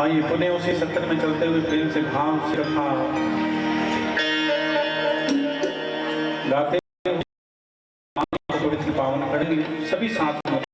आइए पुनः उसी सत्र में चलते हुए प्रेम से भाव से रखा गाते पवित्र पावन करेंगे सभी साथ में।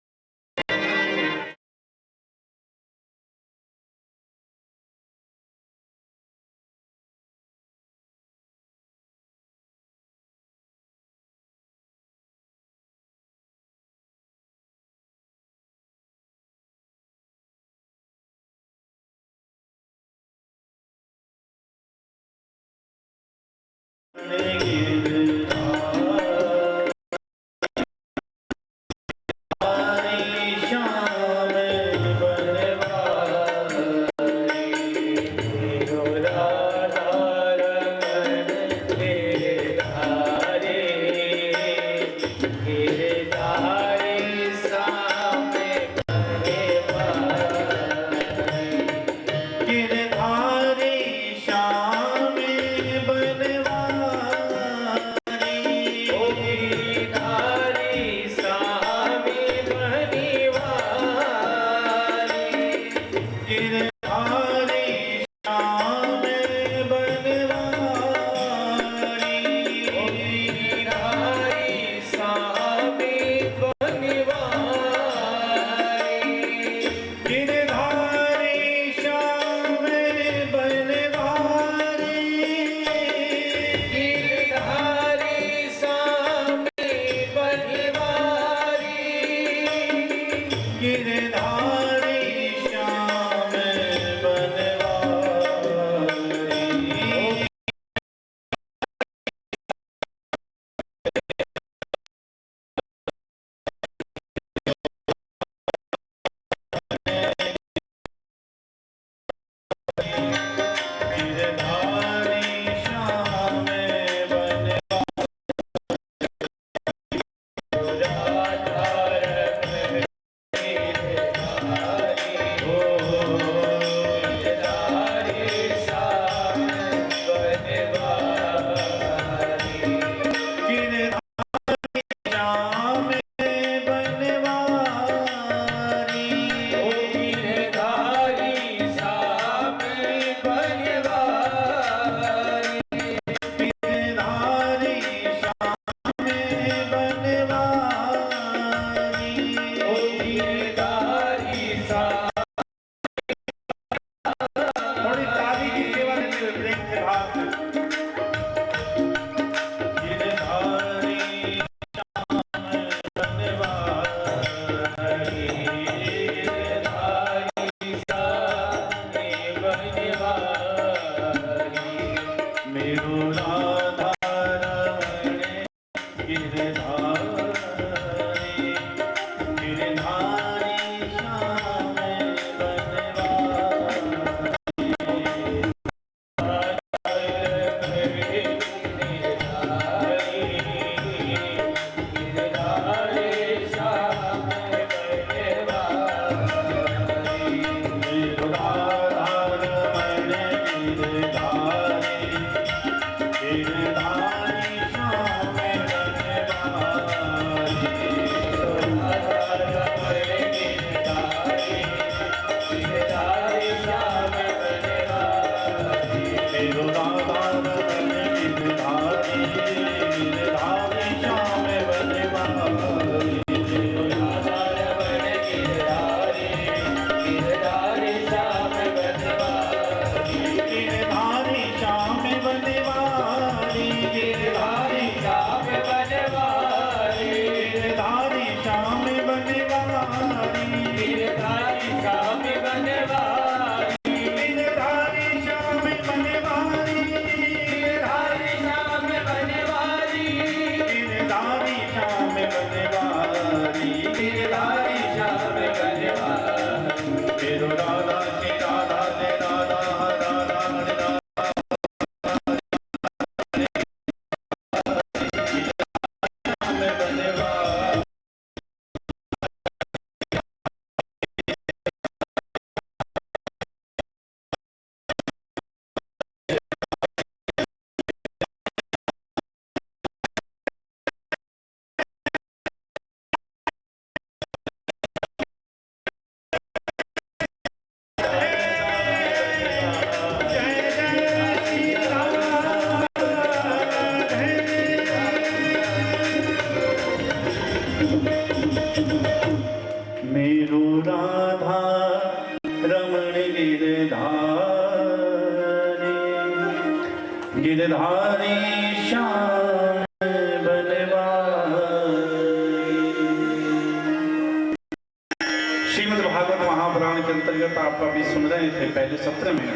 पहले सत्र में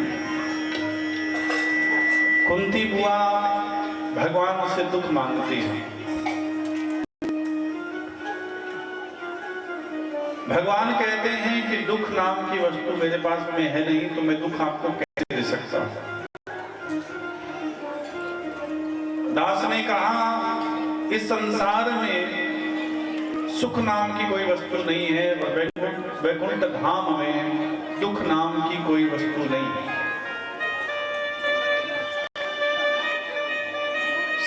कुंती बुआ भगवान से दुख मांगती है। भगवान कहते हैं कि दुख नाम की वस्तु मेरे पास में है नहीं, तो मैं दुख आपको कैसे दे सकता हूं। दास ने कहा इस संसार में सुख नाम की कोई वस्तु नहीं है और वैकुंठ धाम में दुख नाम की कोई वस्तु नहीं है।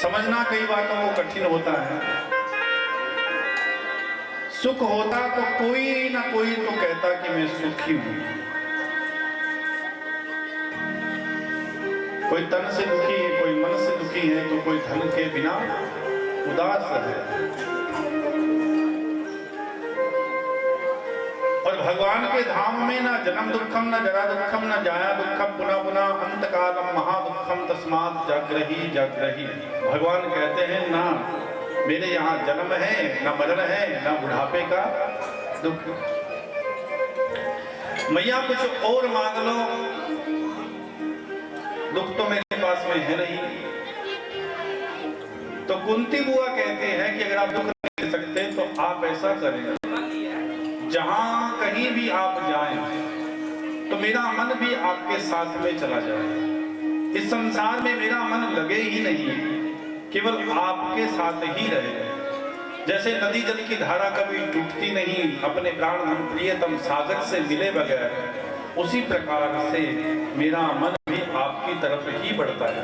समझना कई बातों को कठिन होता है। सुख होता तो कोई ना कोई तो कहता कि मैं सुखी हूं। कोई तन से दुखी है, कोई मन से दुखी है, तो कोई धन के बिना उदास है। और भगवान के धाम में ना जन्म दुखम, ना जरा दुखम, ना जाया दुखम, पुनः पुनः अंत कालम महादुखम तस्मात् जागृहि जागृहि। भगवान कहते हैं ना मेरे यहाँ जन्म है, ना मरण है, ना बुढ़ापे का दुख। मैया कुछ और मांग लो, दुख तो मेरे पास में है नहीं। तो कुंती बुआ कहते हैं कि अगर आप दुख नहीं दे सकते तो आप ऐसा करें, जहां कहीं भी आप जाएं तो मेरा मन भी आपके साथ में चला जाए। इस संसार में मेरा मन लगे ही नहीं, केवल आपके साथ ही रहे। जैसे नदी जल की धारा कभी टूटती नहीं अपने प्राण मन प्रियतम सागर से मिले बगैर, उसी प्रकार से मेरा मन भी आपकी तरफ ही बढ़ता है।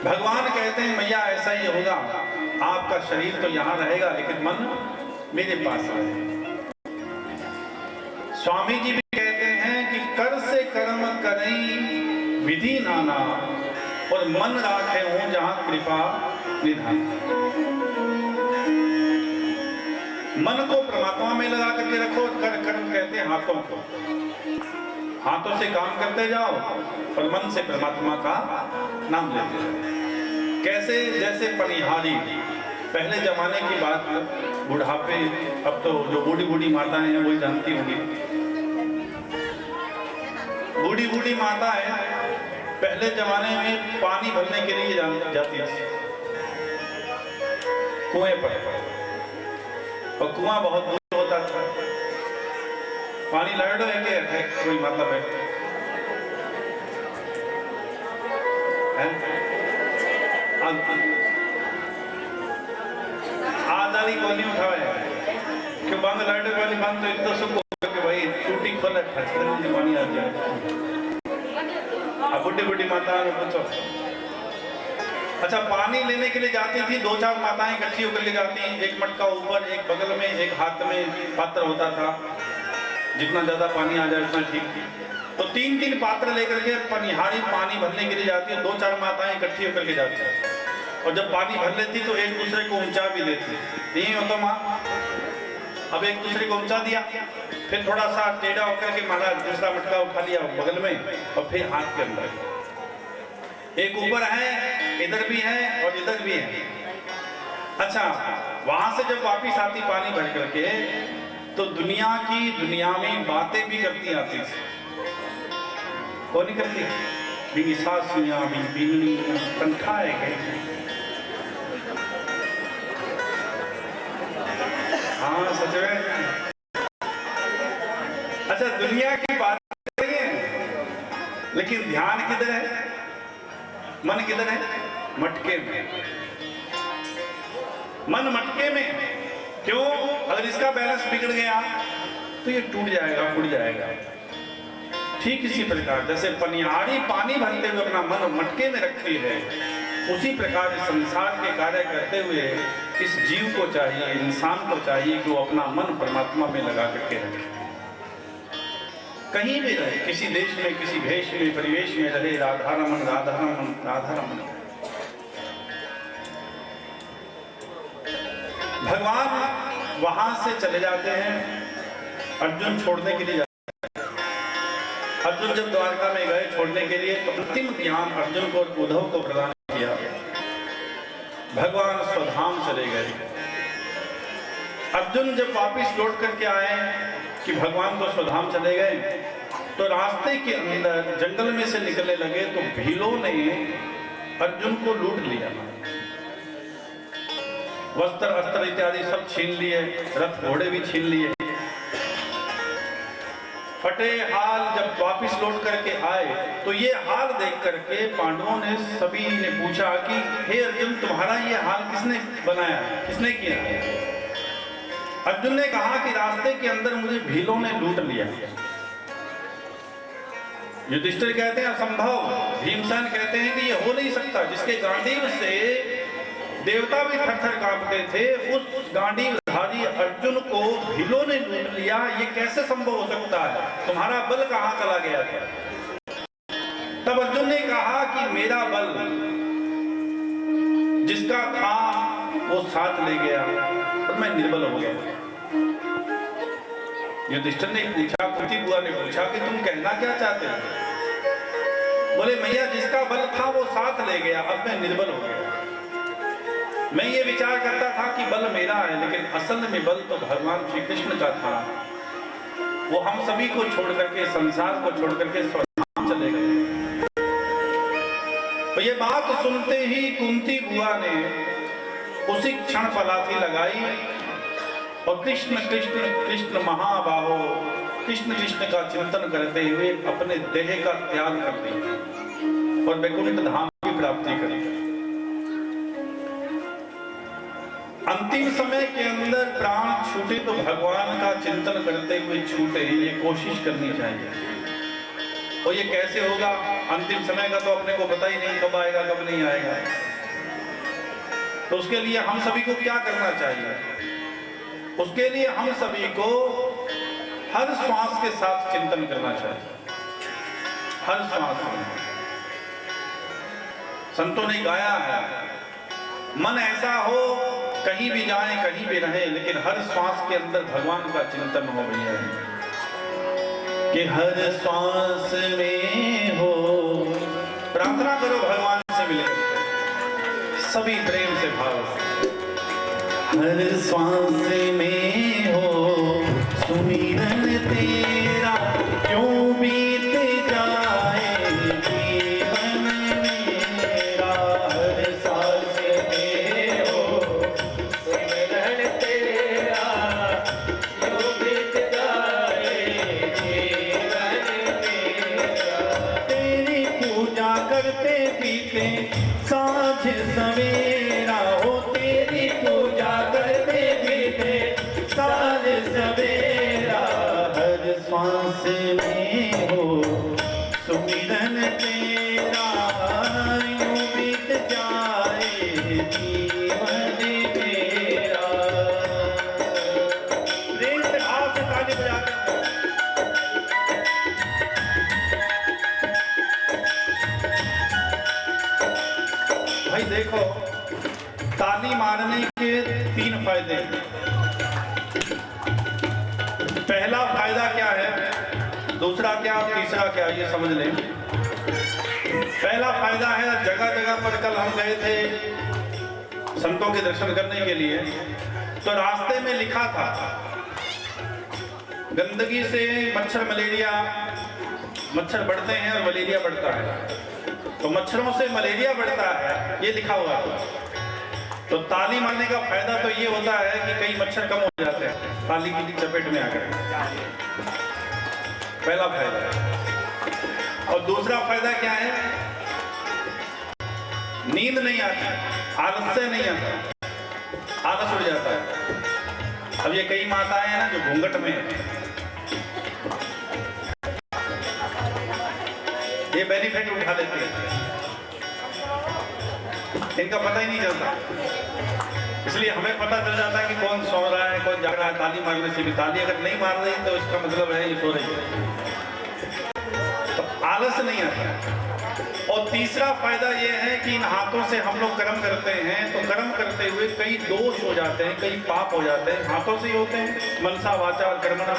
भगवान कहते हैं मैया ऐसा ही होगा, आपका शरीर तो यहाँ रहेगा लेकिन मन मेरे पास रहेगा। स्वामी जी भी कहते हैं कि कर से कर्म करें विधि नाना, और मन राखे हूं जहां कृपा निधान। मन को परमात्मा में लगा करके रखो। कर्म कहते हैं हाथों को, हाथों से काम करते जाओ और मन से परमात्मा का नाम लेते जाओ। कैसे? जैसे पनिहारी, पहले जमाने की बात, बुढ़ापे, अब तो जो बूढ़ी बूढ़ी माताएं हैं वही जानती होंगी। बूढ़ी बूढ़ी माता है पहले जमाने में पानी भरने के लिए जाती थी कुएं पर, और कुआं बहुत दूर होता था। पानी लाइडो है कोई मतलब है आदारी को नहीं उठावे क्यों बंद लाइडो वाली बंद तो इतना सुख कि भाई टूटी खोले ठचकन पानी आ जाए। अब बुढ़ी बुढ़ी माता में पूछो। अच्छा, पानी लेने के लिए जाती थी, दो चार माताएं इकट्ठी होकर ले जाती, एक मटका ऊपर, एक बगल में, एक हाथ में पात्र होता था। जितना ज्यादा पानी आ जाए उतना ठीक थी। तो तीन तीन पात्र लेकर के पनिहारी पानी भरने के लिए जाती है। दो चार माताएं इकट्ठी होकर के जाती है, और जब पानी भर लेती तो एक दूसरे को ऊंचा भी देती। यही होता माँ। अब एक दूसरे को ऊंचा दिया, फिर थोड़ा सा टेढ़ा होकर के महाराज दूसरा मटका उठा लिया बगल में, और फिर हाथ के अंदर। एक ऊपर है, इधर भी है और इधर भी है। अच्छा, वहां से जब वापिस आती पानी भर करके, तो दुनिया की दुनियावी बातें भी करती आती थी। कौन नहीं करती? बिनी सासियां बिनी तनखाए गई। हाँ सच में। अच्छा, दुनिया की बात करेंगे लेकिन ध्यान किधर है? मन किधर है? मटके में। मन मटके में। क्यों? अगर इसका बैलेंस बिगड़ गया तो ये टूट जाएगा, फूट जाएगा। ठीक इसी प्रकार जैसे पनिहारी पानी भरते हुए अपना मन मटके में रखती है, उसी प्रकार संसार के कार्य करते हुए इस जीव को चाहिए, इंसान को चाहिए कि वो अपना मन परमात्मा में लगा करके रखे। कहीं भी रहे, किसी देश में, किसी भेष में, परिवेश में रहे, राधारमन राधारमन राधारमन। भगवान वहां से चले जाते हैं, अर्जुन छोड़ने के लिए जाते हैं। अर्जुन जब द्वारका में गए छोड़ने के लिए, तो अंतिम ज्ञान अर्जुन को उद्धव को प्रदान किया। भगवान स्वधाम चले गए। अर्जुन जब वापिस लौट करके आए कि भगवान तो स्वधाम चले गए, तो रास्ते के अंदर जंगल में से निकलने लगे तो भीलों ने अर्जुन को लूट लिया। वस्त्र अस्त्र इत्यादि सब छीन लिए, रथ घोड़े भी छीन लिए। फटे हाल जब वापिस लौट करके आए तो ये हाल देख करके पांडवों ने सभी ने पूछा कि हे अर्जुन, तुम्हारा ये हाल किसने बनाया, किसने किया? अर्जुन ने कहा कि रास्ते के अंदर मुझे भीलों ने लूट लिया। युधिष्ठिर कहते हैं असंभव, भीमसेन कहते हैं कि ये हो नहीं सकता, जिसके गांडीव से देवता भी थर-थर कांपते थे, उस गांडीवधारी अर्जुन को भीलों ने लूट लिया, ये कैसे संभव हो सकता है? तुम्हारा बल कहां चला गया था? तब अर्जुन ने कहा कि मेरा बल जिसका था वो साथ ले गया और मैं निर्बल हो गया। युधिष्ठिर ने पूछा, कुंती बुआ ने पूछा कि तुम कहना क्या चाहते हो? बोले मैया, जिसका बल था वो साथ ले गया, अब मैं निर्बल हो गया। मैं ये विचार करता था कि बल मेरा है, लेकिन असल में बल तो भगवान श्री कृष्ण का था। वो हम सभी को छोड़ करके, संसार को छोड़ करके स्वधाम चले गए। तो ये बात सुनते ही कुंती बुआ ने उसी क्षण पलाथी लगाई और कृष्ण कृष्ण कृष्ण महाबाहो, कृष्ण कृष्ण का चिंतन करते हुए अपने देह का त्याग कर दिया और वैकुंठ धाम की प्राप्ति कर दी। अंतिम समय के अंदर प्राण छूटे तो भगवान का चिंतन करते हुए छूटे, ये कोशिश करनी चाहिए। और ये कैसे होगा? अंतिम समय का तो अपने को पता ही नहीं कब आएगा कब नहीं आएगा। तो उसके लिए हम सभी को क्या करना चाहिए? उसके लिए हम सभी को हर श्वास के साथ चिंतन करना चाहिए, हर श्वास में। संतों ने गाया है, मन ऐसा हो कहीं भी जाए कहीं भी रहे, लेकिन हर श्वास के अंदर भगवान का चिंतन हो भैया, कि हर श्वास में हो। प्रार्थना करो भगवान से मिलकर सभी प्रेम से भाव। हर श्वास में हो सुमिरन तेरा, क्यों बीत जाए जीवन मेरा। हर सांस में हो सुमिरन तेरा, क्यों बीत जाए जीवन मेरा। तेरी पूजा करते पीते साँझ सवेरा हो, तेरी पूजा करते पीते साँझ सवेरा। हर श्वास में हो सुमिरन तेरा, यूं बीत जाए जीवन मेरा। प्रेम से भाव से ताली बजाकर भाई देखो, ताली मारने के 3 फायदे। पहला फायदा क्या है, दूसरा क्या, तीसरा क्या, ये समझ लें। पहला फायदा है, जगह जगह पर कल हम गए थे संतों के दर्शन करने के लिए, तो रास्ते में लिखा था गंदगी से मच्छर मलेरिया, मच्छर बढ़ते हैं और मलेरिया बढ़ता है, तो मच्छरों से मलेरिया बढ़ता है, ये लिखा हुआ था। तो ताली मारने का फायदा तो ये होता है कि कई मच्छर कम हो जाते हैं ताली की चपेट में आकर, पहला फायदा है। और दूसरा फायदा क्या है, नींद नहीं आती, आलस्य नहीं आता, आलस उड़ जाता है। अब ये कई माताएं हैं ना जो घूंघट में, ये बेनिफिट उठा लेते हैं, इनका पता ही नहीं चलता। इसलिए हमें पता चल जाता है कि कौन सो रहा है कौन जाग रहा है ताली मारने से भी। ताली अगर नहीं मार रही तो इसका मतलब है ये सो रही है, तो आलस नहीं आता। और तीसरा फायदा ये है कि इन हाथों से हम लोग कर्म करते हैं, तो कर्म करते हुए कई दोष हो जाते हैं, कई पाप हो जाते हैं, हाथों से ही होते हैं, मनसा वाचा कर्मणा।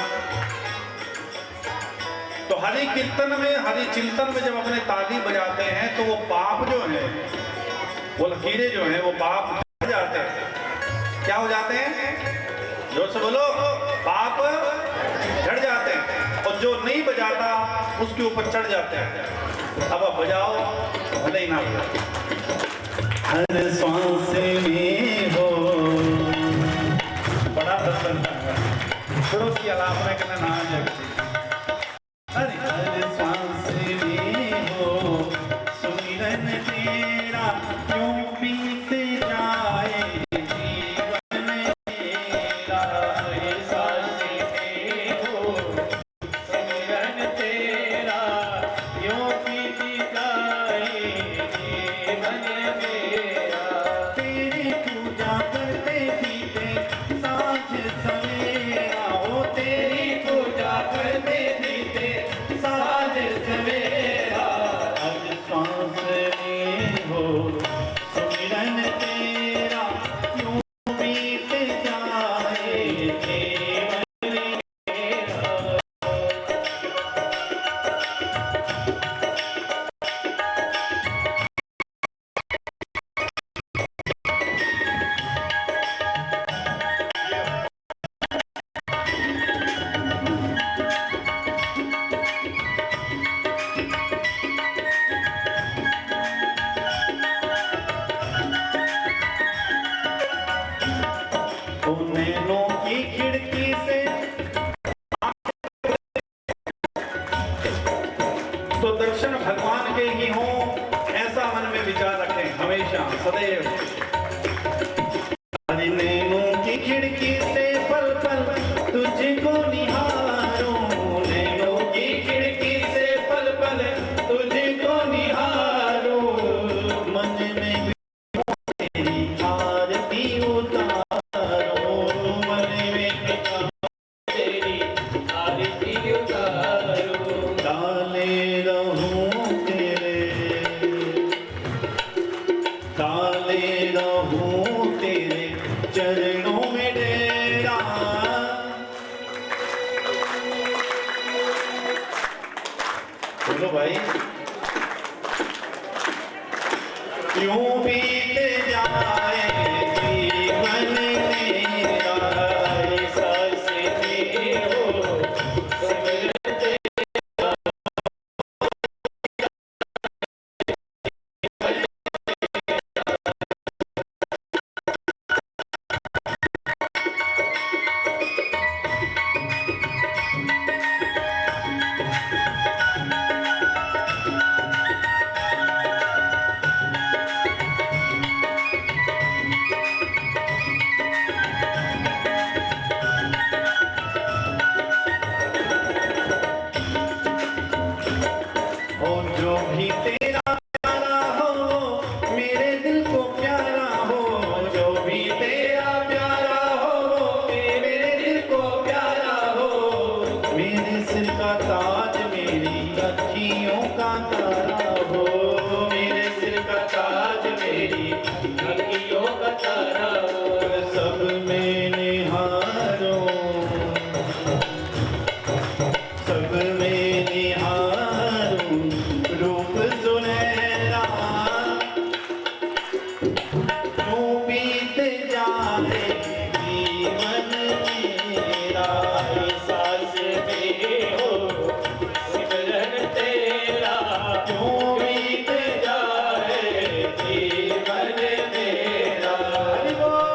तो हरि कीर्तन में, हरि चिंतन में जब अपने ताली बजाते हैं तो वो पाप जो है, वो लकीरें जो हैं, वो पाप झड़ जाते हैं। क्या हो जाते हैं? जोर से बोलो, पाप झड़ और जो नहीं बजाता उसके ऊपर चढ़ जाते हैं। अब आप बजाओ भले ही ना बजाओ। हर सांस में हो बड़ा दर्शन थोड़ा सी आलाप में करना ना जाए। हर सांस में हो सुमिरन तेरा क्यों बीत जाए जीवन तेरा। हर सांस में हो सुमिरन तेरा क्यों बीत जाए जीवन तेरा। तेरी पूजा करते बीते सांझ सवेरा हो। तेरी पूजा करते बीते सांझ सवेरा। हर सांस में हो सुमिरन तेरा क्यों बीत जाए जीवन तेरा। ओ नैनों की खिड़की से तो दर्शन भगवान के ही हों, ऐसा मन में विचार रखें हमेशा सदैव। अरे नैनों की खिड़की से पल पल तुझको निहारूं। नैनों की खिड़की से पल पल तुझको निहारूं। मन में तेरी आरती उतारो। मन में तेरी आरती उतारो। डाले रहूं तेरे डाले रहूं तेरे चरणों में डेरा। बोलो भाई। क्यों बीत जाए जीवन मेरा। सांस में हो सुमिरन और जो भी तेरा प्यारा हो मेरे दिल को प्यारा हो। जो भी तेरा प्यारा हो मेरे दिल को प्यारा हो। मेरे सिर का ताज मेरी अखियों का तारा हो। मेरे सिर का ताज मेरी अखियों का तारा हो। सब में निहारो सब में निहारूं रूप सुनहरा। क्यों बीत जाए जीवन मेरा। सांस में हो सिमरन तेरा क्यों बीत जाए जीवन मेरा। हरि बोल।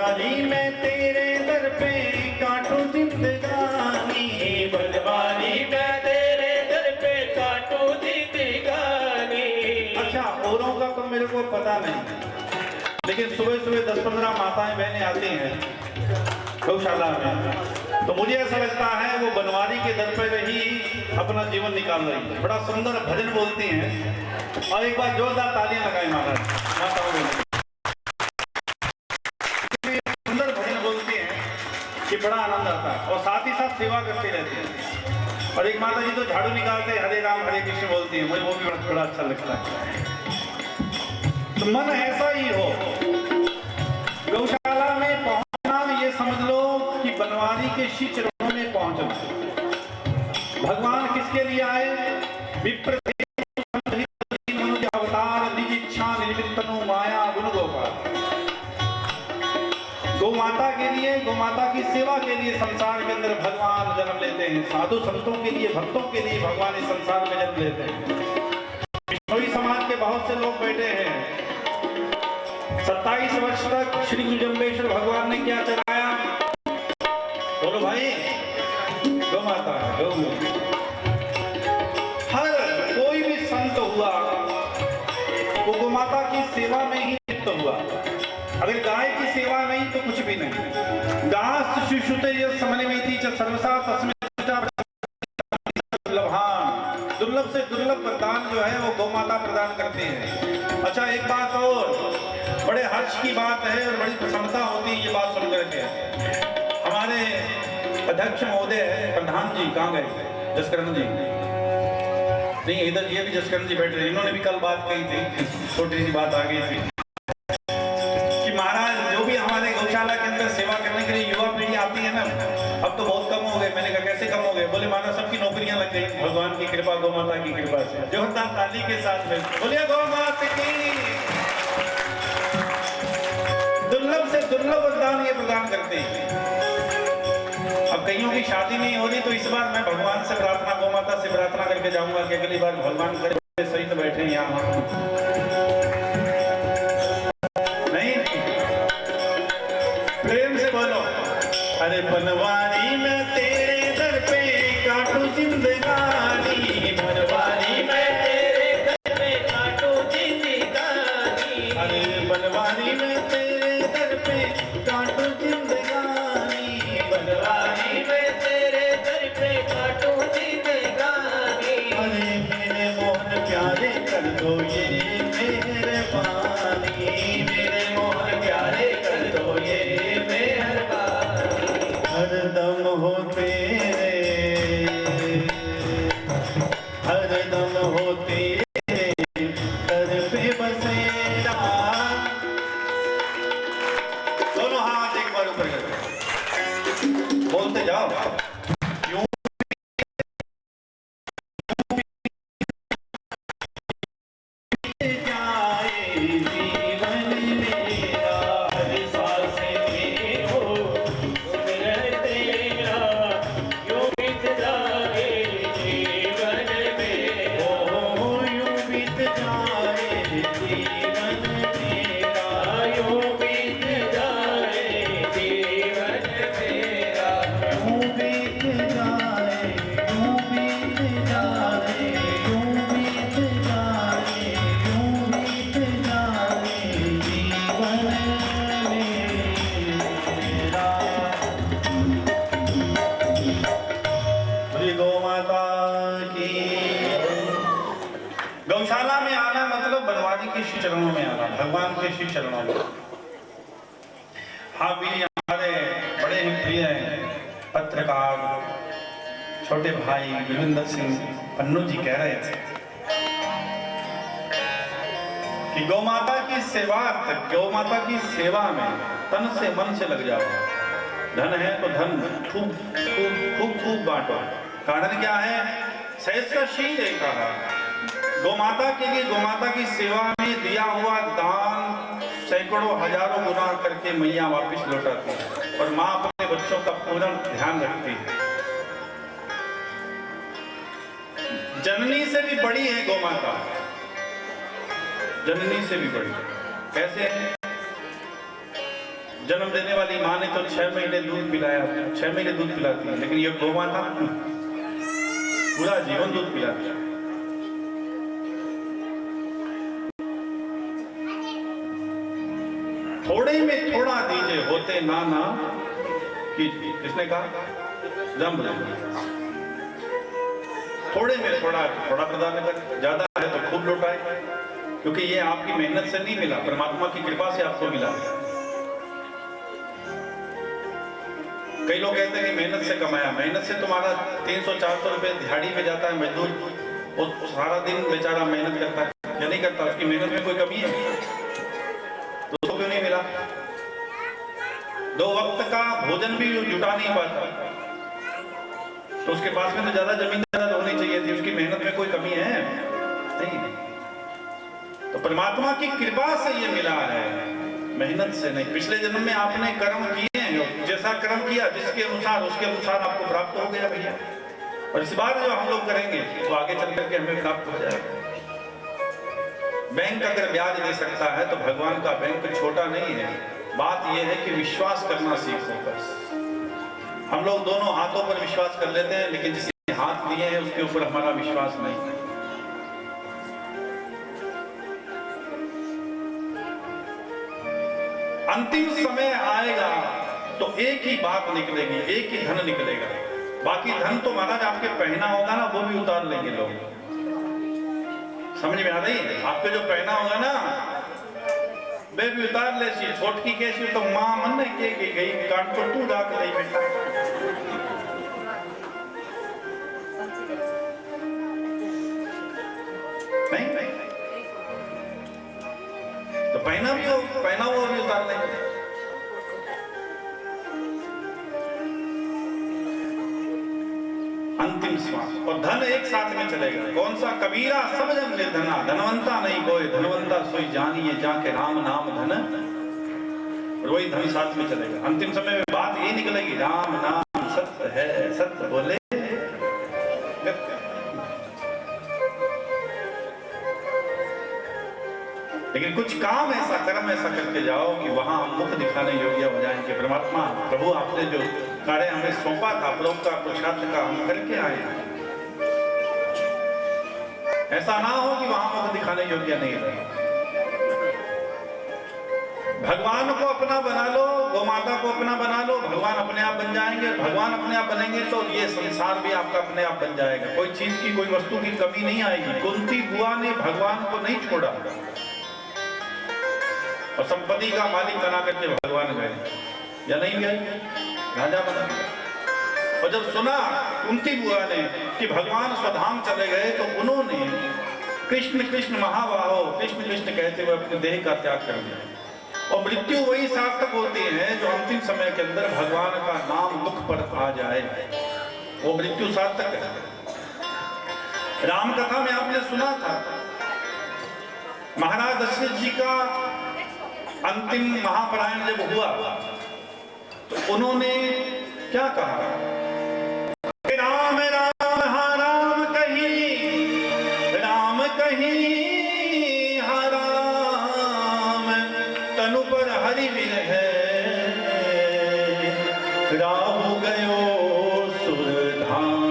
बनवारी मैं तेरे दर पे काटूं जिंदगानी। बनवारी मैं तेरे दर पे काटूं जिंदगानी। अच्छा औरों का तो मेरे को पता नहीं, लेकिन सुबह सुबह 10-15 माताएं बहनें आती हैं गौशाला में, तो मुझे ऐसा लगता है वो बनवारी के दर पे ही अपना जीवन निकाल रही है। बड़ा सुंदर भजन बोलती हैं और एक बार जोरदार तालियां लगाई माताओं ने। कि बड़ा आनंद आता है और साथ ही साथ सेवा करते रहते हैं। और एक माता जी तो झाड़ू निकालते हरे राम हरे कृष्ण बोलती है, मुझे वो भी बड़ा अच्छा लगता है। तो मन ऐसा ही हो। गौशाला में पहुंचना ये समझ लो कि बनवारी के श्री चरणों में पहुंचना। भगवान किसके लिए आए? विप्र मनुज अवतार निज इच्छा निर्मितनु माया गुण गोपाल। गौ माता के लिए, गौ माता की सेवा के लिए संसार के अंदर भगवान जन्म लेते हैं। साधु संतों के लिए, भक्तों के लिए भगवान इस संसार में जन्म लेते हैं। बिश्नोई समाज के बहुत से लोग बैठे हैं। 27 वर्ष तक श्री गुरु जम्बेश्वर भगवान ने क्या चढ़ाया? बोलो भाई, गौ माता, गौ। हर कोई भी संत हुआ वो गौ माता की सेवा में ही लिप्त हुआ। अगर गाय की सेवा नहीं तो कुछ भी नहीं। दास शिशुते समन्विति च सर्वसा तस्मै दुर्लभान। दुर्लभ से दुर्लभ वरदान जो है वो गौ माता प्रदान करती है। अच्छा, एक बात और बड़े हर्ष की बात है और बड़ी प्रसन्नता होती है ये बात सुन करके। हमारे अध्यक्ष महोदय प्रधान जी कहाँ गए? जसकरण जी नहीं, इधर ये भी जसकरण जी बैठे। इन्होंने भी कल बात कही थी, छोटी सी बात आ गई थी कि महाराज जो भी हमारे गौशाला के अंदर सेवा करने के लिए युवा पीढ़ी आती है ना, अब तो बहुत कम हो गए। मैंने कहा कैसे कम हो गए? बोले महाराज सबकी नौकरियां लग गई भगवान की कृपा, गौ माता की कृपा से। जोरदार ताली के साथ में बोलिए गौ माता की। दुर्लभ से दुर्लभ वरदान ये प्रदान करते हैं। अब कईयों की शादी नहीं हो रही तो इस बार मैं भगवान से प्रार्थना, गौ माता से प्रार्थना करके जाऊंगा कि अगली बार भगवान करे सही तो बैठे यहाँ। नहीं, प्रेम से बोलो, अरे बनवारी में तेरे दर पे काटू जिंदगानी, बनवारी में तेरे दर पे काटू जिंदगानी, अरे बनवारी में तेरे दर पे काटू जिंदगानी, बनवारी में तेरे दर पे काटू जिंदगानी, अरे मेरे मोहन प्यारे कर दो ये मेहरबानी, मेरे मोहन प्यारे कर दो ये मेहरबानी, हरदम हो तेरे, हरदम हो तेरे दर पे बसेरा। दोनों हाथ एक बार ऊपर कर बोलते जाओ। गौशाला में आना मतलब बनवारी के श्री चरणों में आना, भगवान के श्री चरणों में। हाँ भी हमारे बड़े ही प्रिय पत्रकार छोटे भाई विरेंद्र सिंह पन्नू जी कह रहे थे कि गौ माता की सेवा, गौ माता की सेवा में तन से मन से लग जाओ। धन है तो धन खूब खूब खूब खूब बांटो। कारण क्या है? सहज का शील कहा, गौ माता के लिए, गौ माता की सेवा में दिया हुआ दान सैकड़ों हजारों गुना करके मैया वापस लौटाती है और माँ अपने बच्चों का पूर्ण ध्यान रखती है। जननी से भी बड़ी है गौ माता, जननी से भी बड़ी। कैसे? जन्म देने वाली माँ ने तो 6 महीने दूध पिलाया, 6 महीने दूध पिलाती है, लेकिन ये गौ माता पूरा जीवन दूध पिलाती है। थोड़े में थोड़ा दीजिए होते ना ना कीजिए। किसने कहा? जम थोड़े में थोड़ा थोड़ा प्रदान कर, ज्यादा है तो खूब लौटाए, क्योंकि ये आपकी मेहनत से नहीं मिला, परमात्मा की कृपा से आपको मिला। कई लोग कहते हैं कि मेहनत से कमाया, मेहनत से तुम्हारा 300-400 रुपये दिहाड़ी पे जाता है मजदूर, वो सारा दिन बेचारा मेहनत करता है या नहीं करता, उसकी मेहनत में कोई कमी है? तो उसको क्यों नहीं मिला? 2 वक्त का भोजन भी जुटा नहीं पाता, तो उसके पास में तो ज्यादा जमीन जायदाद होनी चाहिए थी, उसकी मेहनत में कोई कमी है नहीं। तो परमात्मा की कृपा से ये मिला है, मेहनत से नहीं। पिछले जन्म में आपने कर्म किए हैं, जैसा कर्म किया जिसके अनुसार उसके अनुसार आपको प्राप्त हो गया भैया। और इस बार जो हम लोग करेंगे तो आगे चल करके हमें प्राप्त हो जाएगा। बैंक अगर ब्याज दे सकता है तो भगवान का बैंक छोटा नहीं है। बात यह है कि विश्वास करना सीखो बस। हम लोग दोनों हाथों पर विश्वास कर लेते हैं, लेकिन जिसने हाथ दिए हैं उसके ऊपर हमारा विश्वास नहीं है। अंतिम समय आएगा तो एक ही बात निकलेगी, एक ही धन निकलेगा। बाकी धन तो महाराज आपके पहना होगा ना, वो भी उतार लेंगे लोग। समझ में आ रही है? आपके जो पहना होगा ना वे भी उतार ले सी। छोटकी कैसी तो मां मन के गई कान तो तू डाक नहीं बेटा। नहीं तो पहना भी हो, पहना हुआ भी उतार लेंगे। अंतिम श्वास और धन एक साथ में चलेगा। कौन सा? कबीरा सब जन निर्धना, धनवंता नहीं कोई, धनवंता सोई जानिए जाके राम नाम धन, और वही धन साथ में चलेगा। अंतिम समय में बात यही निकलेगी, राम नाम सत्य है, सत्य बोले। लेकिन कुछ काम ऐसा, कर्म ऐसा करके जाओ कि वहां मुख दिखाने योग्य हो जाएंगे। परमात्मा प्रभु आपने जो कार्य हमें सौंपा था, परोपकार पुरुषार्थ का, हम करके आए हैं। ऐसा ना हो कि वहां मुख दिखाने योग्य नहीं रहे। भगवान को अपना बना लो, गौ माता को अपना बना लो, भगवान अपने आप बन जाएंगे। भगवान अपने आप बनेंगे तो ये संसार भी आपका अपने आप बन जाएगा। कोई चीज की, कोई वस्तु की कमी नहीं आएगी। कुंती बुआ ने भगवान को नहीं छोड़ा और संपत्ति का मालिक बना करके भगवान गए या नहीं गए, राजा बना। और जब सुना कुंती बुआ ने कि भगवान स्वधाम चले गए तो उन्होंने कृष्ण कृष्ण महाबाहो, कृष्ण कृष्ण कहते हुए अपने देह का त्याग कर दिया। और मृत्यु वही सार्थक होती है जो अंतिम समय के अंदर भगवान का नाम मुख पर आ जाए, वो मृत्यु सार्थक है। राम कथा में आपने सुना था, महाराज दशरथ जी का अंतिम महापरायण जब हुआ तो उन्होंने क्या कहा? राम राम हा राम कही, राम कही हा राम, तनु पर हरि विरह राहु गयो सुरधाम।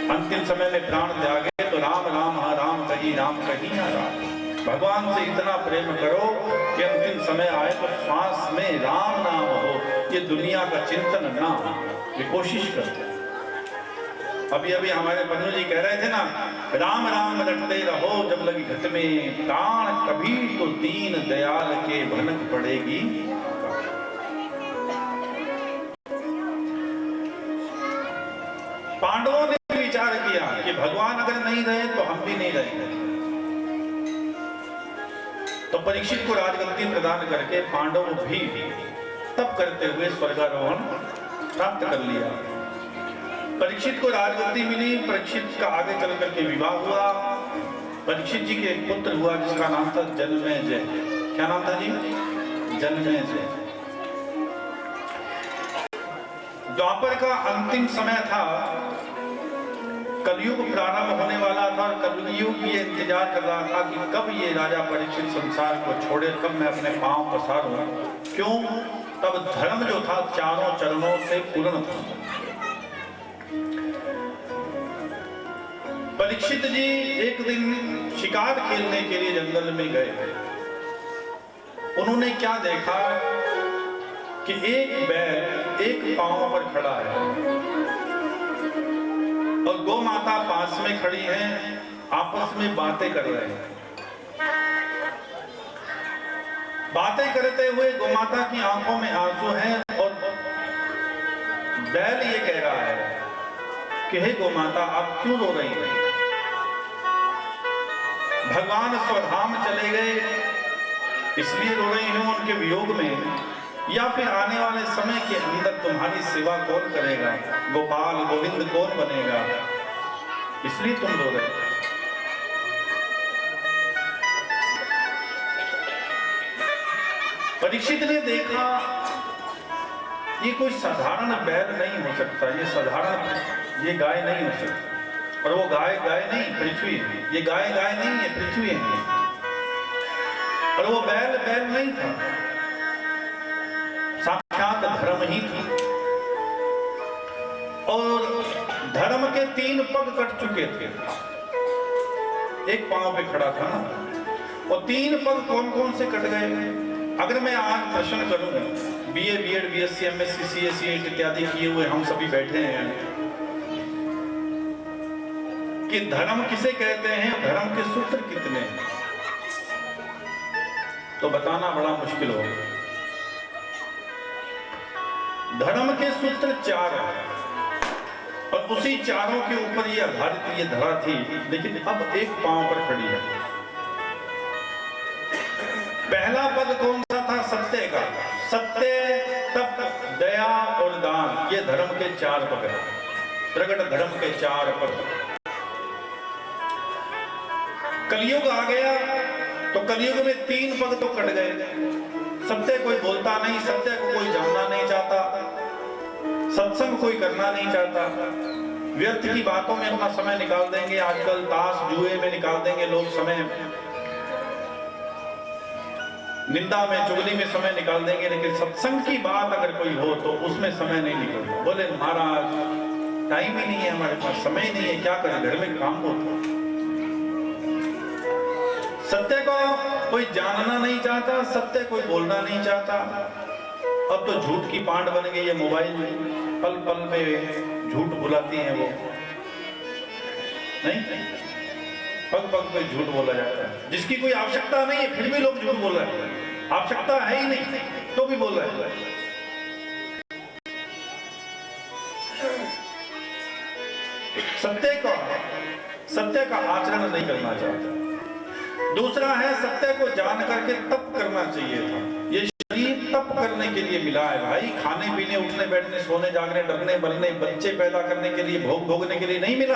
अंतिम समय में प्राण त्यागे तो राम राम हा राम कही हा राम। भगवान से इतना प्रेम करो कि अंतिम समय आए तो श्वास में राम नाम हो, ये दुनिया का चिंतन ना हो, ये कोशिश करते हैं। अभी अभी हमारे पन्नू जी कह रहे थे ना, राम राम रटते रहो जब लगी घट में प्राण, कभी तो दीन दयाल के भनक पड़ेगी। पांडवों ने विचार किया कि भगवान अगर नहीं रहे तो हम भी नहीं रहेंगे, तो परीक्षित को राजगद्दी प्रदान करके पांडव भी तप करते हुए स्वर्गारोहण प्राप्त कर लिया। परीक्षित को राजगद्दी मिली, परीक्षित का आगे चल करके विवाह हुआ। परीक्षित जी के एक पुत्र हुआ जिसका नाम था जन्मेजय। क्या नाम था जी? जन्मेजय। द्वापर का अंतिम समय था, कलयुग प्रारंभ होने वाला था। कलयुग ये इंतजार कर रहा था कि कब ये राजा परीक्षित संसार को छोड़े, कब मैं अपने पांव पसारूं। क्यों? तब धर्म जो था चारों चरणों से पूर्ण था। परीक्षित जी एक दिन शिकार खेलने के लिए जंगल में गए। उन्होंने क्या देखा कि एक बैल एक पांव पर खड़ा है और गौ माता पास में खड़ी है, आपस में बातें कर रहे हैं। बातें करते हुए गौ माता की आंखों में आंसू हैं और बैल ये कह रहा है कि हे गो माता, आप क्यों रो रही हैं? भगवान स्वधाम चले गए इसलिए रो रही हूं उनके वियोग में, या फिर आने वाले समय के अंदर तुम्हारी सेवा कौन करेगा, गोपाल गोविंद कौन बनेगा, इसलिए तुम रो रहे हो? परीक्षित ने देखा ये कोई साधारण बैल नहीं हो सकता, ये गाय नहीं हो सकती। और वो गाय नहीं, पृथ्वी है। ये गाय नहीं है, पृथ्वी है। और वो बैल नहीं था, साक्षात धर्म ही था। और धर्म के 3 पग कट चुके थे, एक पांव पे खड़ा था ना। और 3 पग कौन कौन से कट गए? अगर मैं आज प्रश्न करूं, BA, BEd, BSc, MSc, CSC इत्यादि किए हुए हम सभी बैठे हैं कि धर्म किसे कहते हैं, धर्म के सूत्र कितने हैं, तो बताना बड़ा मुश्किल होगा। धर्म के सूत्र 4 हैं और उसी चारों के ऊपर ये आधारित ये धरा थी, लेकिन अब एक पांव पर खड़ी है। पहला पद कौन सा था? सत्य का। सत्य, तप, दया और दान, ये धर्म के 4 पद हैं, प्रकट धर्म के 4 पद। कलयुग आ गया तो कलयुग में 3 पद तो कट गए। सत्य कोई बोलता नहीं, सत्य को कोई जानना नहीं चाहता, सत्संग कोई करना नहीं चाहता, व्यर्थ की बातों में अपना समय निकाल देंगे। आजकल ताश जुए में निकाल देंगे लोग समय, निंदा में, चुगली में समय निकाल देंगे, लेकिन सत्संग की बात अगर कोई हो तो उसमें समय नहीं निकलता। बोले महाराज टाइम ही नहीं है, हमारे पास समय ही नहीं है, क्या करें, घर में काम होता। सत्य को कोई जानना नहीं चाहता, सत्य कोई बोलना नहीं चाहता। अब तो झूठ की पांड बन गई है, मोबाइल पल पल में झूठ बुलाती है वो, नहीं पग पग पे झूठ बोला जाता है, जिसकी कोई आवश्यकता नहीं है फिर भी लोग झूठ बोल रहे हैं। आवश्यकता है ही नहीं तो भी बोल रहे हैं। सत्य का आचरण नहीं करना चाहता। दूसरा है, सत्य को जान करके तप करना चाहिए था। ये शरीर तप करने के लिए मिला है भाई, खाने पीने, उठने बैठने, सोने जागने, डरने बलने, बच्चे पैदा करने के लिए, भोग भोगने के लिए नहीं मिला।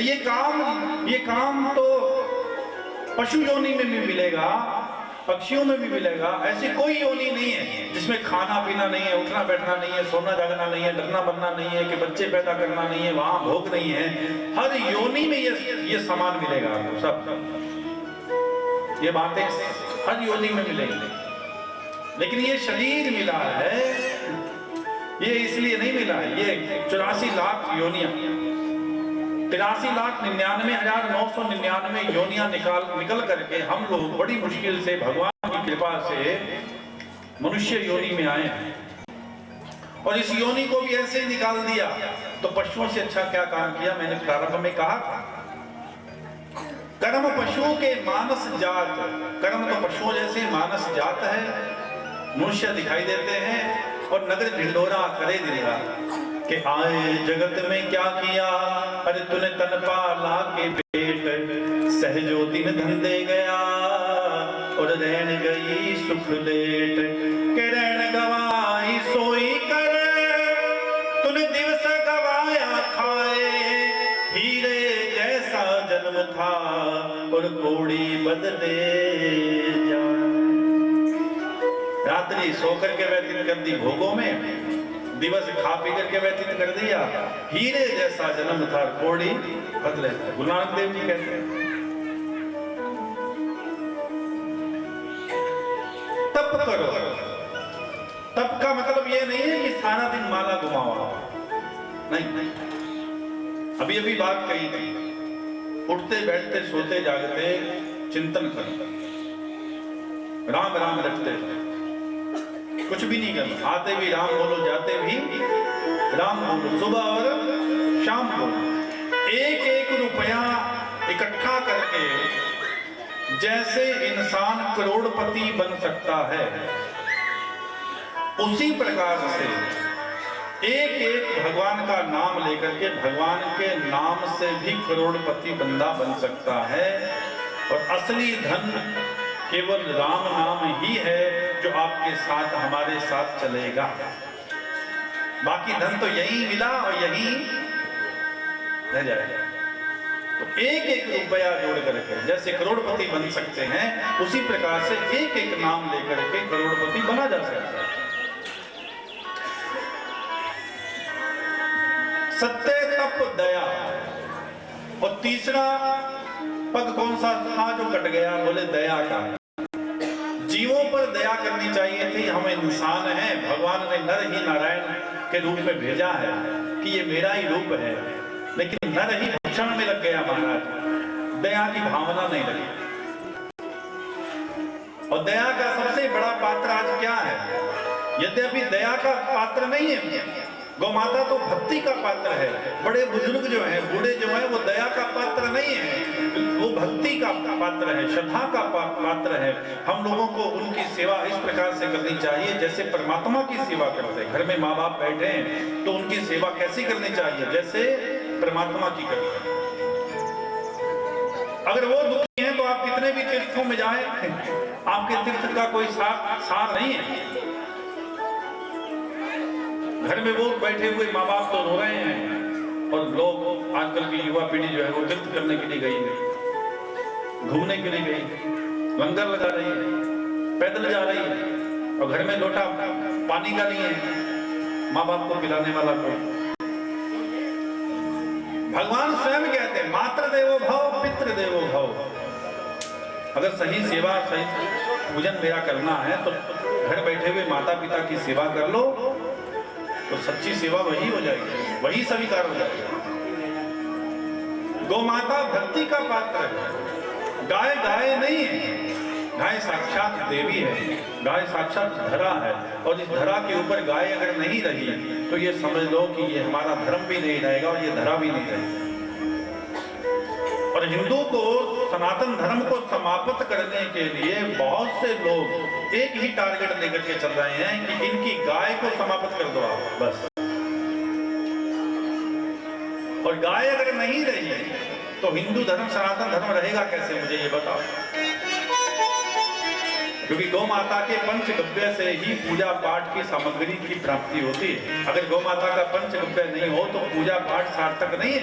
ये काम तो पशु योनि में भी मिलेगा, पक्षियों में भी मिलेगा। ऐसी कोई योनि नहीं है जिसमें खाना पीना नहीं है, उठना बैठना नहीं है, सोना जागना नहीं है, डरना बनना नहीं है, कि बच्चे पैदा करना नहीं है, वहां भोग नहीं है। हर योनि में ये सामान मिलेगा आपको, सब ये बातें हर योनि में मिलेंगी। लेकिन ये शरीर मिला है, ये इसलिए नहीं मिला है। ये 84 लाख योनियां, 83,99,999 योनियां निकल करके हम लोग बड़ी मुश्किल से भगवान की कृपा से मनुष्य योनि में आए हैं। और इस योनि को भी ऐसे निकाल दिया तो पशुओं से अच्छा क्या काम किया? मैंने प्रारंभ में कहा कर्म पशुओं के मानस जात, कर्म तो पशुओं जैसे मानस जात है, मनुष्य दिखाई देते हैं और नगर ढिंडोरा करे दिया कि आए जगत में क्या किया, अरे तूने तन पाला के पेट, सहजो दिन धंधे गया और रहन गई सुख लेट, के रहन गवाई सोई कर, तूने दिवस गवाया खाए, हीरे जैसा जन्म था और कोड़ी बदले जाए। रात्रि सोकर के व्यतीत कर दी भोगों में, दिवस खा पी करके व्यतीत कर दिया, हीरे जैसा जन्म था कोड़ी बदले। गुरु नानक देव जी कहते हैं तप करो। तप का मतलब ये नहीं है कि सारा दिन माला घुमाओ, नहीं। अभी अभी बात कही थी, उठते बैठते सोते जागते चिंतन करो, राम राम रटते थे, कुछ भी नहीं करना, आते भी राम बोलो, जाते भी राम बोलो, सुबह और शाम बोलो। 1-1 रुपया इकट्ठा करके जैसे इंसान करोड़पति बन सकता है, उसी प्रकार से एक एक भगवान का नाम लेकर के भगवान के नाम से भी करोड़पति बंदा बन सकता है। और असली धन केवल राम नाम ही है जो आपके साथ हमारे साथ चलेगा। बाकी धन तो यही मिला और यही रह जाएगा। तो एक एक रुपया जोड़ करके जैसे करोड़पति बन सकते हैं, उसी प्रकार से एक एक नाम लेकर के करोड़पति बना जा सकता है। सत्य, तप, दया। और तीसरा पद कौन सा था जो कट गया? बोले दया का। जीवों पर दया करनी चाहिए थी। हम इंसान हैं, भगवान ने नर ही नारायण के रूप में भेजा है कि ये मेरा ही रूप है, लेकिन नर ही भक्षण में लग गया महाराज, दया की भावना नहीं लगी। और दया का सबसे बड़ा पात्र आज क्या है? यद्यपि दया का पात्र नहीं है, गौ माता तो भक्ति का पात्र है। बड़े बुजुर्ग जो हैं, बूढ़े जो हैं, वो दया का पात्र नहीं है, वो भक्ति का पात्र है, श्रद्धा का पात्र है। हम लोगों को उनकी सेवा इस प्रकार से करनी चाहिए जैसे परमात्मा की सेवा करते हैं। घर में माँ बाप बैठे हैं तो उनकी सेवा कैसी करनी चाहिए? जैसे परमात्मा की करते हैं। अगर वो दुखी हैं तो आप कितने भी तीर्थों में जाएं, आपके तीर्थ का कोई सार नहीं है। घर में वो बैठे हुए माँ बाप तो रो रहे हैं, और लोग आजकल की युवा पीढ़ी जो है वो तीर्थ करने के लिए गई है, घूमने के लिए गई, लंगर लगा रही है, पैदल जा रही है, और घर में लोटा पानी का नहीं है, माँ बाप को पिलाने वाला कोई। भगवान स्वयं कहते हैं मातृ देवो भव, पितृ देवो भव। अगर सही सेवा, सही पूजन मेरा करना है तो घर बैठे हुए माता पिता की सेवा कर लो, तो सच्ची सेवा वही हो जाएगी, वही स्वीकार हो जाएगा। गौ माता भक्ति का पात्र है। गाय गाय नहीं है, गाय साक्षात देवी है, गाय साक्षात धरा है। और इस धरा के ऊपर गाय अगर नहीं रही तो ये समझ लो कि ये हमारा धर्म भी नहीं रहेगा और ये धरा भी नहीं रहेगा। और हिंदू को, सनातन धर्म को समाप्त करने के लिए बहुत से लोग एक ही टारगेट लेकर के चल रहे हैं कि इनकी गाय को समाप्त कर दो आप, बस। और गाय अगर नहीं रही तो हिंदू धर्म, सनातन धर्म रहेगा कैसे? मुझे ये बताओ। क्योंकि गौ माता के पंचगव्य से ही पूजा पाठ की सामग्री की प्राप्ति होती है। अगर गौ माता का पंचगव्य नहीं हो तो पूजा पाठ सार्थक नहीं है,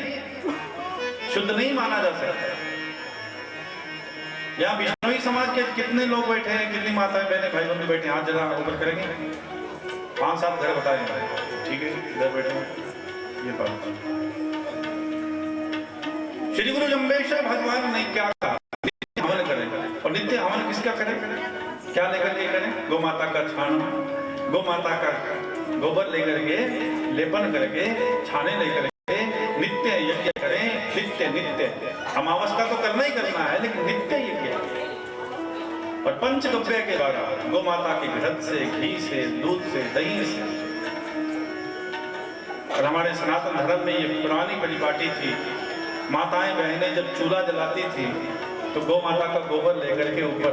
शुद्ध नहीं माना जा सकता। यहाँ बिश्नोई समाज के कितने लोग बैठे हैं, कितनी माताएं बहनें भाई बंधु बैठे हैं? हाथ जरा ऊपर करेंगे। 5-7 घर बताएंगे, ठीक है? इधर बैठे ये बात। श्री गुरु जम्बेश्वर भगवान ने क्या कहा? नित्य हवन करें। और नित्य हवन किसका करें? क्या लेकर के करें? गौ माता का छान, गौ माता का गोबर लेकर के, लेपन करके, छाने लेकर के नित्य यज्ञ करें। नित्य नित्य अमावस का तो करना ही करना है, लेकिन नित्य यज्ञ। और पंचगव्य के द्वारा गौ माता के घृत से, घी से, दूध से, दही से। और हमारे सनातन धर्म में ये पुरानी परिपाटी थी, माताएं बहनें जब चूल्हा जलाती थी तो गौ माता का गोबर लेकर के ऊपर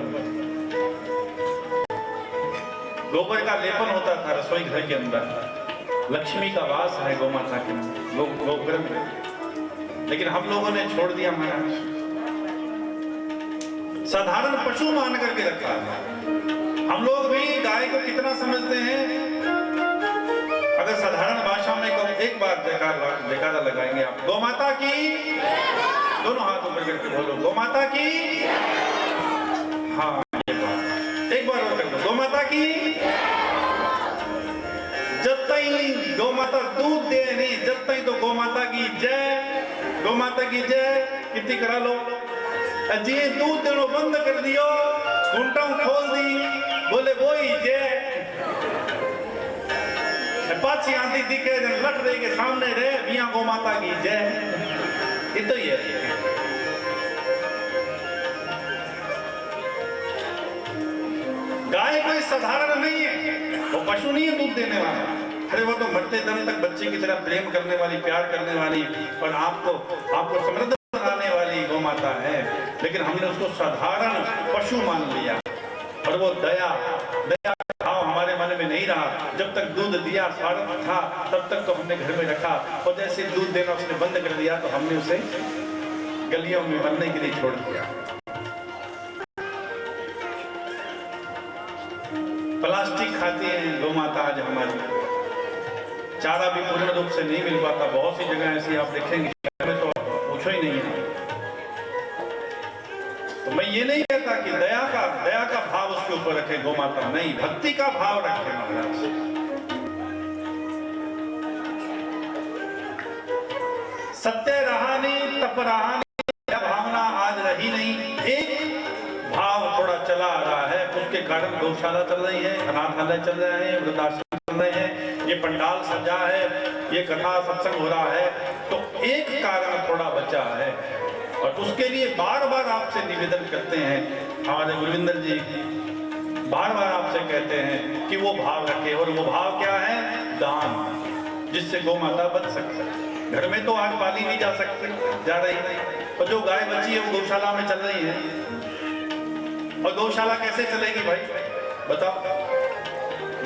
गोबर का लेपन होता था रसोई घर के अंदर। लक्ष्मी का वास है गौ माता के गोबर में। लेकिन हम लोगों ने छोड़ दिया महाराज, साधारण पशु मान करके रखा है। हम लोग भी गाय को कितना समझते हैं? अगर साधारण भाषा में कहूं, एक बार जयकारा लगाएंगे आप। गौ माता की, दोनों हाथ ऊपर करके बोलो, गौ माता की। हाँ, ये बात एक बार और कर दो, गौ माता की। जब तक गौ माता दूध दे नहीं, जब तक तो गौ माता की जय, गौ माता की जय कितनी करा लो। जी दूध देना बंद कर दियो, घूंटा खोल दी, बोले वो ही जय। पाछी आती दिखे लट रही के सामने रहे, मियां गौ माता की जय। ये तो ही है। गाय कोई साधारण नहीं है, वो पशु नहीं है दूध देने वाला। अरे वो तो मरते दम तक बच्चे की तरह प्रेम करने वाली, प्यार करने वाली, और आपको समृद्ध बनाने वाली गौ माता है। लेकिन हमने उसको साधारण पशु मान लिया, और वो दया का भाव हमारे मन में नहीं रहा। जब जब तक दूध दिया स्वार्थ था तब तक तो हमने घर में रखा, और जैसे दूध देना उसने बंद कर दिया तो हमने उसे गलियों में बनने के लिए छोड़ दिया। प्लास्टिक खाती है गौ माता आज हमारी, चारा भी पूर्ण रूप से नहीं मिल पाता। बहुत सी जगह ऐसी आप देखेंगे तो पूछो ही नहीं है। तो मैं ये नहीं कहता कि दया का भाव उसके ऊपर रखे गौ माता, नहीं, भक्ति का भाव रखे महाराज। सत्य रहा नहीं, तप रहा नहीं, भावना आज रही नहीं। एक भाव थोड़ा चला आ रहा है, उसके कारण गौशाला चल रही है, अनाथालय चल रहे हैं, वृद्धाश्रम चल रहे हैं, ये पंडाल सजा है, ये कथा सत्संग हो रहा है। तो एक कारण थोड़ा बचा है, और उसके लिए बार बार आपसे निवेदन करते हैं, हमारे गुरविंदर जी बार बार आपसे कहते हैं कि वो भाव रखे। और वो भाव क्या है? दान, जिससे गौ माता बच सके। घर में तो आज पाली नहीं जा रही है, और जो गाय बची है वो गौशाला में चल रही है। और गौशाला कैसे चलेगी भाई बताओ?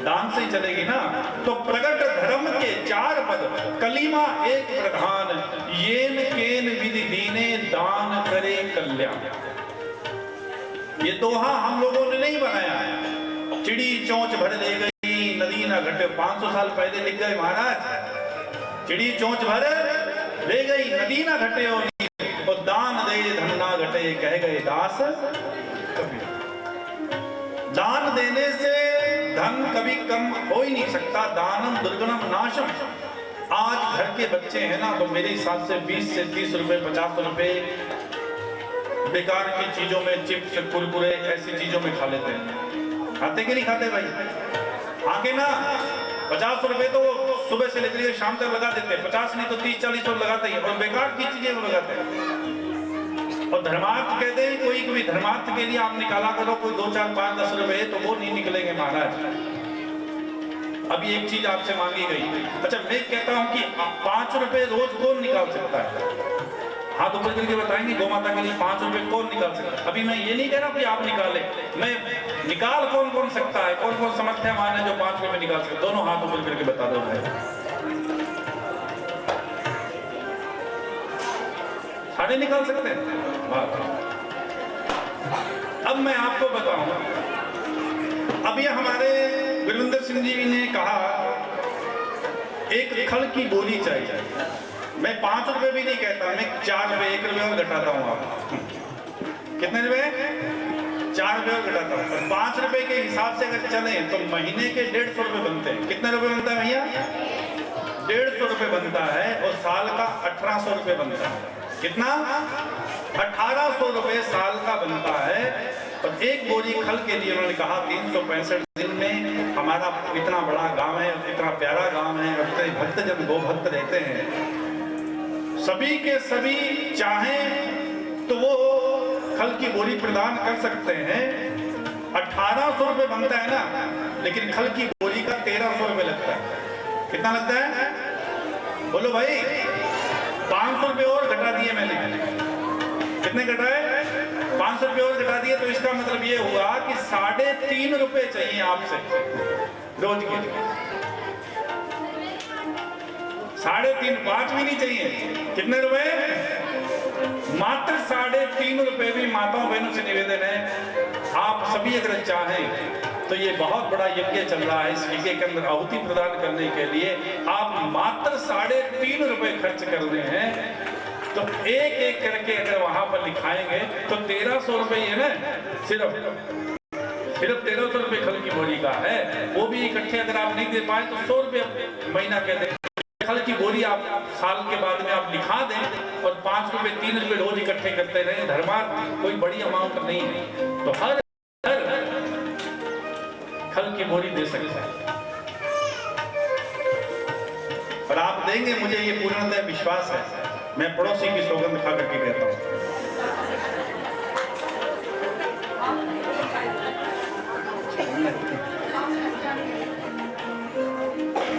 दान से ही चलेगी ना। तो प्रगट धर्म के 4 पद, कलीमा एक प्रधान, येन केन विधि दीने दान करे कल्याण। ये दोहा हम लोगों ने नहीं बनाया है। चिड़ी चोंच भर ले गई नदी ना घटे, 500 साल पहले लिख गए महाराज। चिड़ी चोंच भर ले गई नदी ना घटे, और दान दे धन ना घटे, कह गए दास कबीर। दान देने से धन कभी कम हो ही नहीं सकता। दानम दुर्गुणम नाशम। आज घर के बच्चे हैं ना, तो मेरे हिसाब से 20 से 30 रुपए 50 रुपए बेकार की चीजों में, चिप्स कुरकुरे ऐसी चीजों में खा लेते हैं। खाते कि नहीं खाते भाई? आके ना 50 रुपए तो सुबह से लेकर शाम तक लगा देते हैं, 50 नहीं तो 30-40 और लगाते हैं, और बेकार की चीजें वो लगाते हैं। और धर्मार्थ कहते हैं, कोई भी धर्मार्थ के लिए आप निकाला करो कोई 2, 4, 5, 10 रुपए, तो वो नहीं निकलेंगे महाराज। अभी एक चीज आपसे मांगी गई, अच्छा मैं कहता हूं कि 5 रुपए रोज कौन निकाल सकता है? हाथ ऊपर करके बताएंगे गौ माता के लिए 5 रुपए कौन निकाल सकता है? अभी मैं ये नहीं कह रहा कि आप निकाले, मैं निकाल कौन सकता है, कौन समर्थमान है जो 5 रुपए निकाल सकते? दोनों हाथ ऊपर करके बता दो भाई। सारे निकाल सकते हैं? अब मैं आपको बताऊं, अभी हमारे गुरविंदर सिंह जी ने कहा एक खल की बोली चाहिए। मैं 5 रुपए भी नहीं कहता, मैं 4 रुपए 1 रुपए और घटाता हूँ। आप कितने रुपए? 4 रुपए और घटाता हूँ। 5 रुपए के हिसाब से अगर चले तो महीने के 150 रुपए बनते हैं। कितने रुपए बनता है भैया? 150 रुपए बनता है, और साल का 1800 रुपए बनता है। कितना? 1800 रुपए साल का बनता है। और एक बोरी खल के लिए उन्होंने कहा 365 दिन में हमारा इतना बड़ा गांव है, इतना प्यारा गांव है, और इतने भक्तजन गो भक्त रहते हैं, सभी के सभी चाहें तो वो खल की बोरी प्रदान कर सकते हैं। 1800 रुपए बनता है ना, लेकिन खल की बोरी का 1300 रुपए लगता है। कितना लगता है बोलो भाई? 500 रुपए और घटा दिए मैंने। कितने घटाए? 500 रुपए और घटा दिए। तो इसका मतलब ये हुआ कि 3.5 रुपए चाहिए आपसे रोज के। 3.5, 5 भी नहीं चाहिए। कितने रुपए? मात्र 3.5 रुपए भी माताओं बहनों से निवेदन है, आप सभी अगर चाहें तो ये बहुत बड़ा यज्ञ चल रहा है, इस यज्ञ के अंदर आहुति प्रदान करने के लिए आप मात्र 3.5 रुपए खर्च कर रहे हैं। तो एक करके अगर वहां पर लिखाएंगे तो 1300 रुपए है ना, सिर्फ 1300 रुपए खल की बोरी का है। वो भी इकट्ठे अगर आप नहीं दे पाए तो 100 रुपए महीना के दें। खल की बोरी आप साल के बाद में आप लिखा दें, और 5 रुपए 3 रुपए रोज इकट्ठे करते रहे। धर्मार्थ कोई बड़ी अमाउंट नहीं है, तो हर खल की बोरी दे सकते हैं। और आप देंगे, मुझे ये पूर्णतः विश्वास है। मैं पड़ोसी की सौगंध खा करके कहता हूं।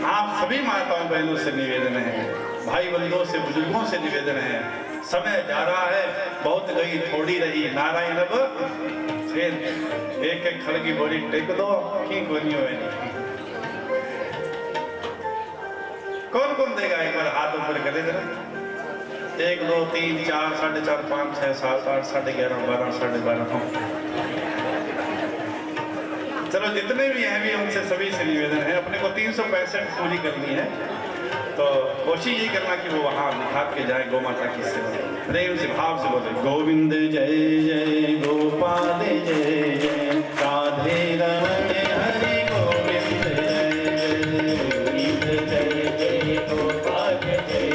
आप सभी माताओं बहनों से निवेदन है, भाई बंधुओं से, बुजुर्गों से निवेदन है, समय जा रहा है, बहुत गई थोड़ी रही नारायण। अब फिर एक खल की बोरी टेक दो, की कोनी हो। कौन देगा? एक बार हाथ ऊपर करे जरा। 1 2 3 4 4.5 5 6 7 8 11.5 12 12.5। चलो जितने भी हैं भी उनसे सभी से निवेदन है, अपने को 365 पूरी करनी है, तो कोशिश यही करना कि वो वहाँ निखार के जाए गौ माता की सेवा। प्रेम से भाव से बोले गोविंद जय जय गोपाल जय जय राधे रमण हरि गोविंद जय गोविंद जय जय गोपाल जय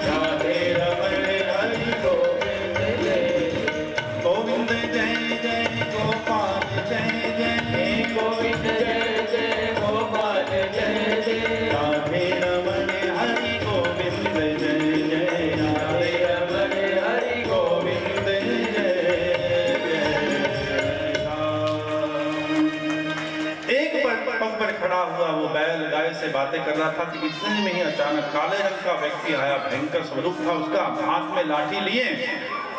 राधे रमण हरि गोविंद जय गोविंद जय जय गोपाल जय जय गोविंद जय जय गोपाल जय जय राधे रमण हरि गोविंद जय जय राधे रमण हरि गोविंद जय जय राम। एक पग पर खड़ा हुआ वो बैल गाय से बातें कर रहा था कि इतने में ही अचानक काले रंग का व्यक्ति आया, भयंकर स्वरूप था उसका, हाथ में लाठी लिए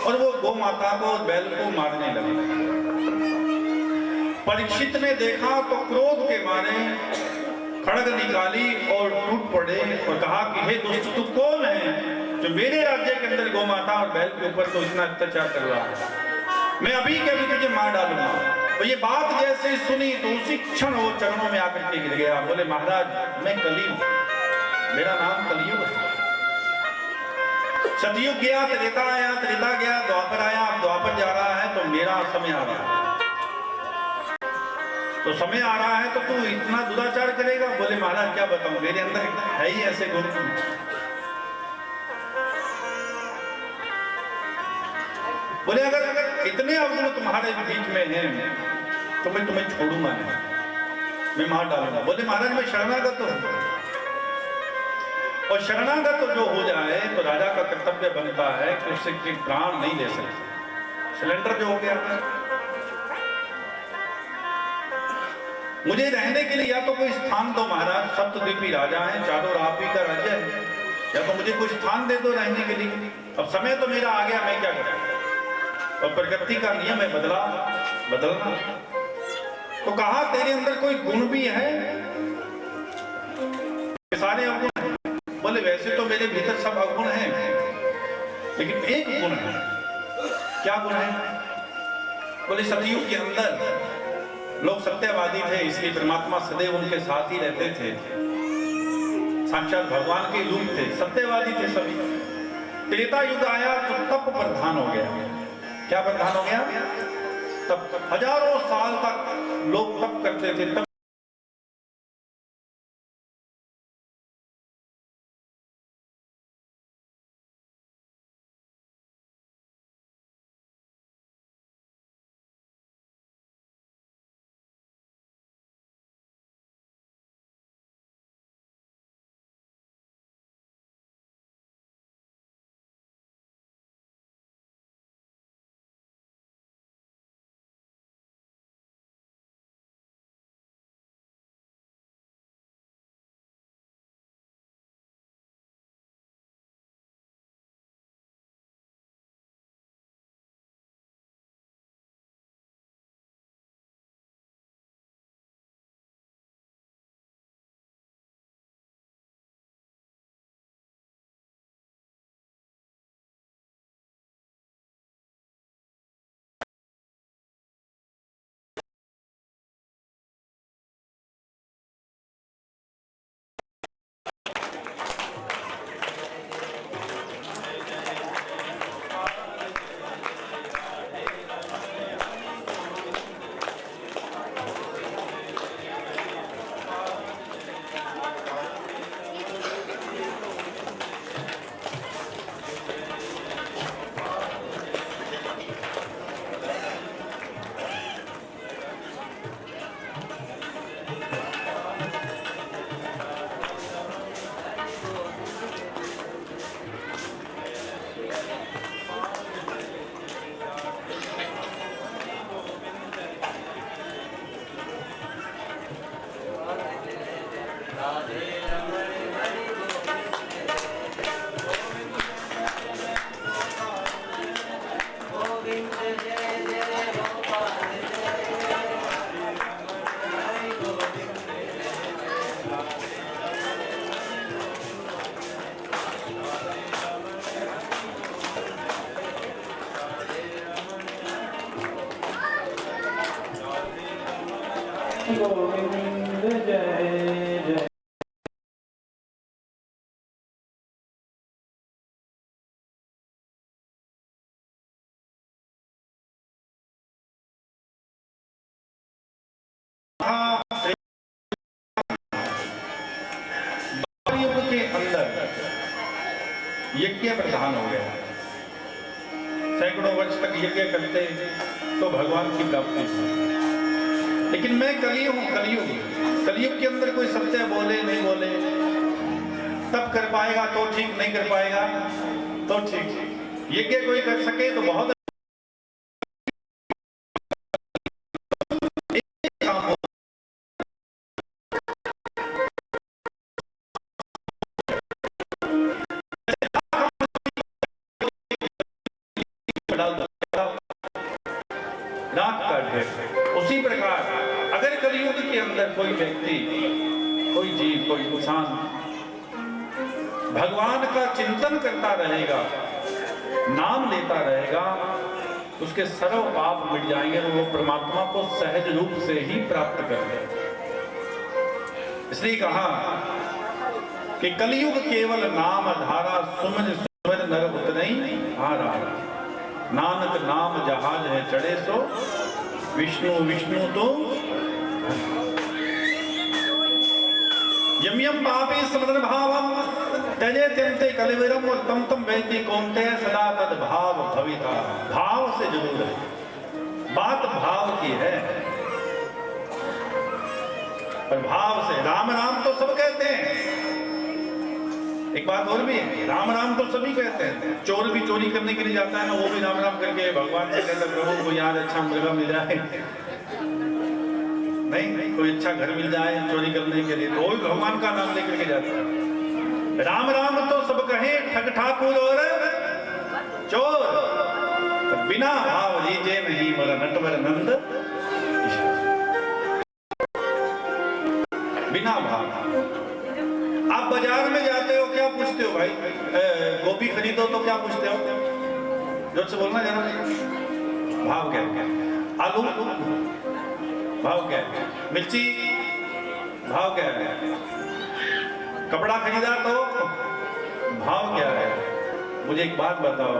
और वो गौ माता को और बैल को मारने लगे। परीक्षित ने देखा तो क्रोध के मारे खड़ग निकाली और टूट पड़े और कहा कि हे दुष्ट, तू कौन है जो मेरे राज्य के अंदर गौ माता और बैल के ऊपर तो इतना अत्याचार कर रहा है? मैं अभी के अभी तुझे मार डालूंगा। तो ये बात जैसे सुनी तो उसी क्षण वो चरणों में आकर के गिर गया। बोले महाराज मैं कली हूं, मेरा नाम कलियुग है। सतयुग गया, त्रेता आया, त्रेता गया, द्वापर आया, अब द्वापर जा रहा है तो मेरा समय आ रहा है। तो समय आ रहा है तो तू इतना दुराचार करेगा? बोले महाराज क्या बताऊं, मेरे अंदर है ही ऐसे गुण। बोले अगर इतने अवगुण तुम्हारे बीच में हैं तो मैं तुम्हें छोड़ूंगा नहीं, मैं मार डालूंगा। बोले महाराज मैं शरणागत हूं, और शरणागत जो हो जाए तो राजा का कर्तव्य बनता है कि उससे प्राण नहीं ले सकते। सिलेंडर जो हो गया, मुझे रहने के लिए या तो कोई स्थान दो महाराज, सप्तद्वीपी राजा हैं, चारों आप ही का राज्य है, या तो मुझे कोई स्थान दे दो रहने के लिए। अब समय तो मेरा आ गया, मैं क्या करूं? और प्रकृति का नियम है बदलना। तो कहा तेरे अंदर कोई गुण भी है? सारे अवगुण हैं। बोले वैसे तो मेरे भीतर सब अवगुण हैं, लेकिन एक गुण है। क्या गुण है? बोले सतयुग के अंदर लोग सत्यवादी थे, इसलिए परमात्मा सदैव उनके साथ ही रहते थे। साक्षात भगवान के रूप थे, सत्यवादी थे सभी। त्रेता युग आया तो तप प्रधान हो गया। क्या प्रधान हो गया? तप। हजारों साल तक लोग तप करते थे, तप गोविंद जय जय। युग के अंदर यज्ञ प्रधान हो गया, सैकड़ों वर्ष तक यज्ञ करते तो भगवान की प्राप्ति हुई। लेकिन मैं कलयुग के अंदर कोई सत्य बोले नहीं बोले, तब कर पाएगा तो ठीक, नहीं कर पाएगा तो ठीक। यज्ञ कोई कर सके तो बहुत उसी प्रकार अगर कलयुग के अंदर कोई व्यक्ति, कोई जीव, कोई इंसान भगवान का चिंतन करता रहेगा, नाम लेता रहेगा, उसके सर्व पाप मिट जाएंगे और वो परमात्मा को सहज रूप से ही प्राप्त कर लेगा। इसलिए कहा कि कलयुग केवल नाम धारा, सुमन सुमन नर उतरई हारा। नानक नाम जहाज है चढ़े सो, विष्णु विष्णु तो यम यम पापी समदन भावम तजे त्यंते कलिविरम और तम तम वैति कौनते सदा तद भाव भविता। भाव से जरूर है, बात भाव की है, पर भाव से। राम राम तो सब कहते हैं, एक बात और भी है, राम राम तो सभी कहते हैं। चोर भी चोरी करने के लिए जाता है ना, वो भी राम राम करके भगवान से कहता है प्रभु को यार अच्छा मुर्गा मिल जाए, नहीं कोई अच्छा घर मिल जाए चोरी करने के लिए, तो वो भी भगवान का नाम लेकर के जाता है। राम राम तो सब कहे ठग ठाकुर और चोर, बिना भाव लीजे नहीं मोरा नटवर नंद। बिना भाव। आप बाजार में जाते हो, क्या पूछते हो भाई? गोभी खरीदो तो क्या पूछते हो? जोर से बोलना जरा। भाव क्या है? आलू भाव क्या है? मिर्ची भाव क्या है? कपड़ा खरीदा तो भाव क्या है? मुझे एक बात बताओ,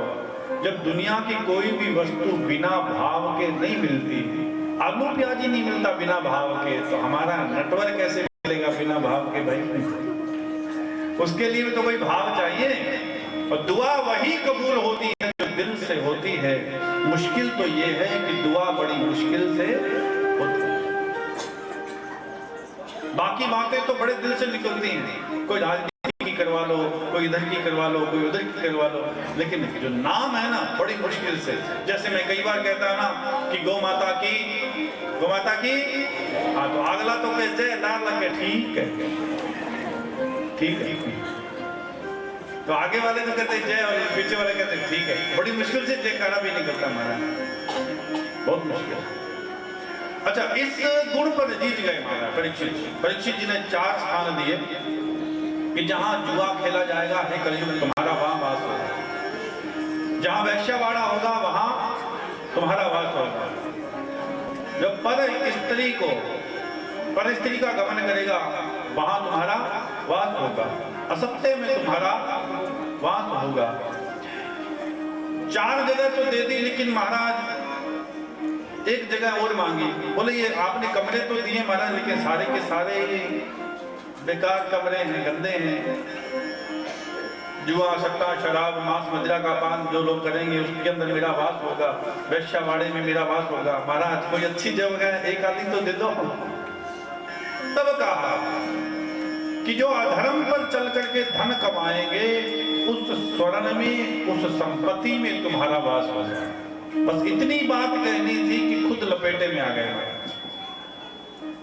जब दुनिया की कोई भी वस्तु बिना भाव के नहीं मिलती, आलू प्याज ही नहीं मिलता बिना भाव के, तो हमारा नटवर कैसे मिलेगा बिना भाव के भाई? उसके लिए भी तो कोई भाव चाहिए। और दुआ वही कबूल होती है जो दिल से होती है। मुश्किल तो ये है कि दुआ बड़ी मुश्किल से होती है। बाकी बातें तो बड़े दिल से निकलती हैं, कोई राजनीति की करवा लो, कोई इधर की करवा लो, कोई उधर की करवा लो, लेकिन जो नाम है ना बड़ी मुश्किल से। जैसे मैं कई बार कहता हूं ना कि गौ माता की, हाँ तो अगला तो कहते हैं ना लगे ठीक है, ठीक है, तो आगे वाले तो कहते जय और पीछे वाले कहते ठीक है। बड़ी मुश्किल से जयकारा भी निकलता हमारा, बहुत मुश्किल। अच्छा, इस गुण पर जीत गए महाराज परीक्षित जी ने 4 स्थान दिए कि जहां जुआ खेला जाएगा है कलयुग तुम्हारा वहां वास होगा, जहां वैश्यवाड़ा होगा वहां तुम्हारा वास होगा, जब पर स्त्री का गमन करेगा वहां तुम्हारा वास होगा, असत्य में तुम्हारा वास होगा। 4 जगह तो दे दी, लेकिन महाराज एक जगह और मांगी। बोले ये आपने कमरे तो दिए महाराज, लेकिन सारे के सारे बेकार कमरे हैं, गंदे हैं। जुआ, सट्टा, शराब, मांस, मदिरा का पान जो लोग करेंगे उसके अंदर मेरा वास होगा, वैश्यवाड़े में मेरा वास होगा। महाराज कोई अच्छी जगह है, एक आदमी तो दे दो। तब कहा कि जो अधर्म पर चल करके धन कमाएंगे उस स्वर्ण में, उस संपत्ति में तुम्हारा वास हो जाए। बस इतनी बात कहनी थी कि खुद लपेटे में आ गए।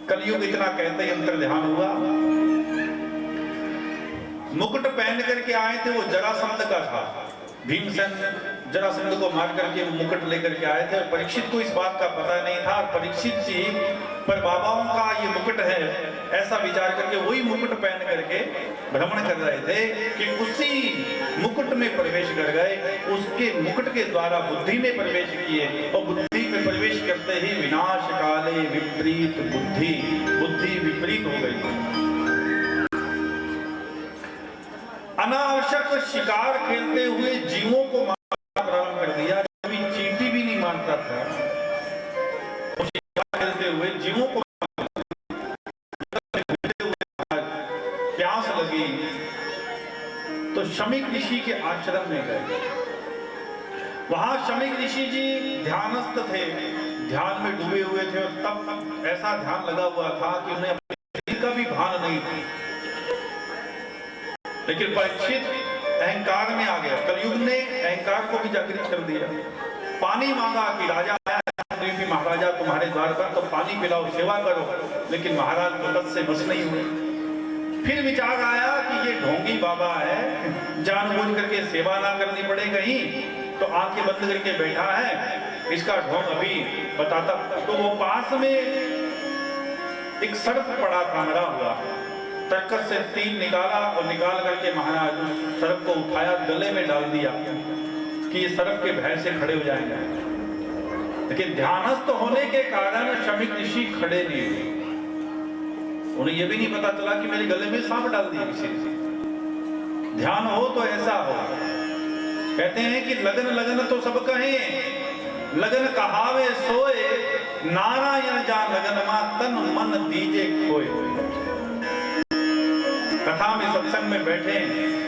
कलयुग इतना कहते ही अंतर ध्यान हुआ। मुकुट पहन करके आए थे, वो जरासंध का था। भीमसेन जरासंध को मार करके मुकुट लेकर के आए थे। परीक्षित को इस बात का पता नहीं था। परीक्षित जी पर बाबाओं का ये मुकुट है, ऐसा विचार करके वही मुकुट पहन करके भ्रमण कर रहे थे कि उसी मुकुट में प्रवेश कर गए, उसके मुकुट के द्वारा बुद्धि में प्रवेश किए और बुद्धि में प्रवेश करते ही विनाश काले विपरीत बुद्धि, बुद्धि विपरीत हो गई। अनावश्यक शिकार खेलते हुए जीवों को मारना प्रारंभ कर दिया। कभी चींटी भी नहीं मारता था, शिकार खेलते हुए जीवों को प्यास लगी तो शमीक ऋषि के आश्रम में गए। वहां शमीक ऋषि जी ध्यानस्थ थे, ध्यान में डूबे हुए थे और तब ऐसा ध्यान लगा हुआ था कि उन्हें अपने शरीर का भी भान नहीं था। लेकिन परीक्षित अहंकार में आ गया। कलयुग ने अहंकार को भी जागृत कर दिया। पानी मांगा कि राजा आया, महाराजा तुम्हारे द्वार पर, तो पानी पिलाओ, सेवा करो। लेकिन महाराज मदद से बस नहीं हुए। फिर विचार आया कि ये ढोंगी बाबा है, जानबूझ करके सेवा ना करनी पड़े कहीं, तो आंखें बंद करके बैठा है, इसका ढोंग अभी बताता। तो वो पास में एक सर्प पड़ा था मरा हुआ, तरकस से तीर निकाला और निकाल करके महाराज उस सर्प को उठाया, गले में डाल दिया कि ये सर्प के भय से खड़े हो जाएंगे। लेकिन ध्यानस्थ होने के कारण शमीक ऋषि खड़े नहीं हुए। उन्हें यह भी नहीं पता चला कि मेरे गले में सांप डाल दिया किसी ने। ध्यान हो तो ऐसा हो। कहते हैं कि लगन लगन तो सब कहें, लगन कहावे सोए, नारायण जा लगन मा तन मन दीजे खोए। कथा में सत्संग में बैठे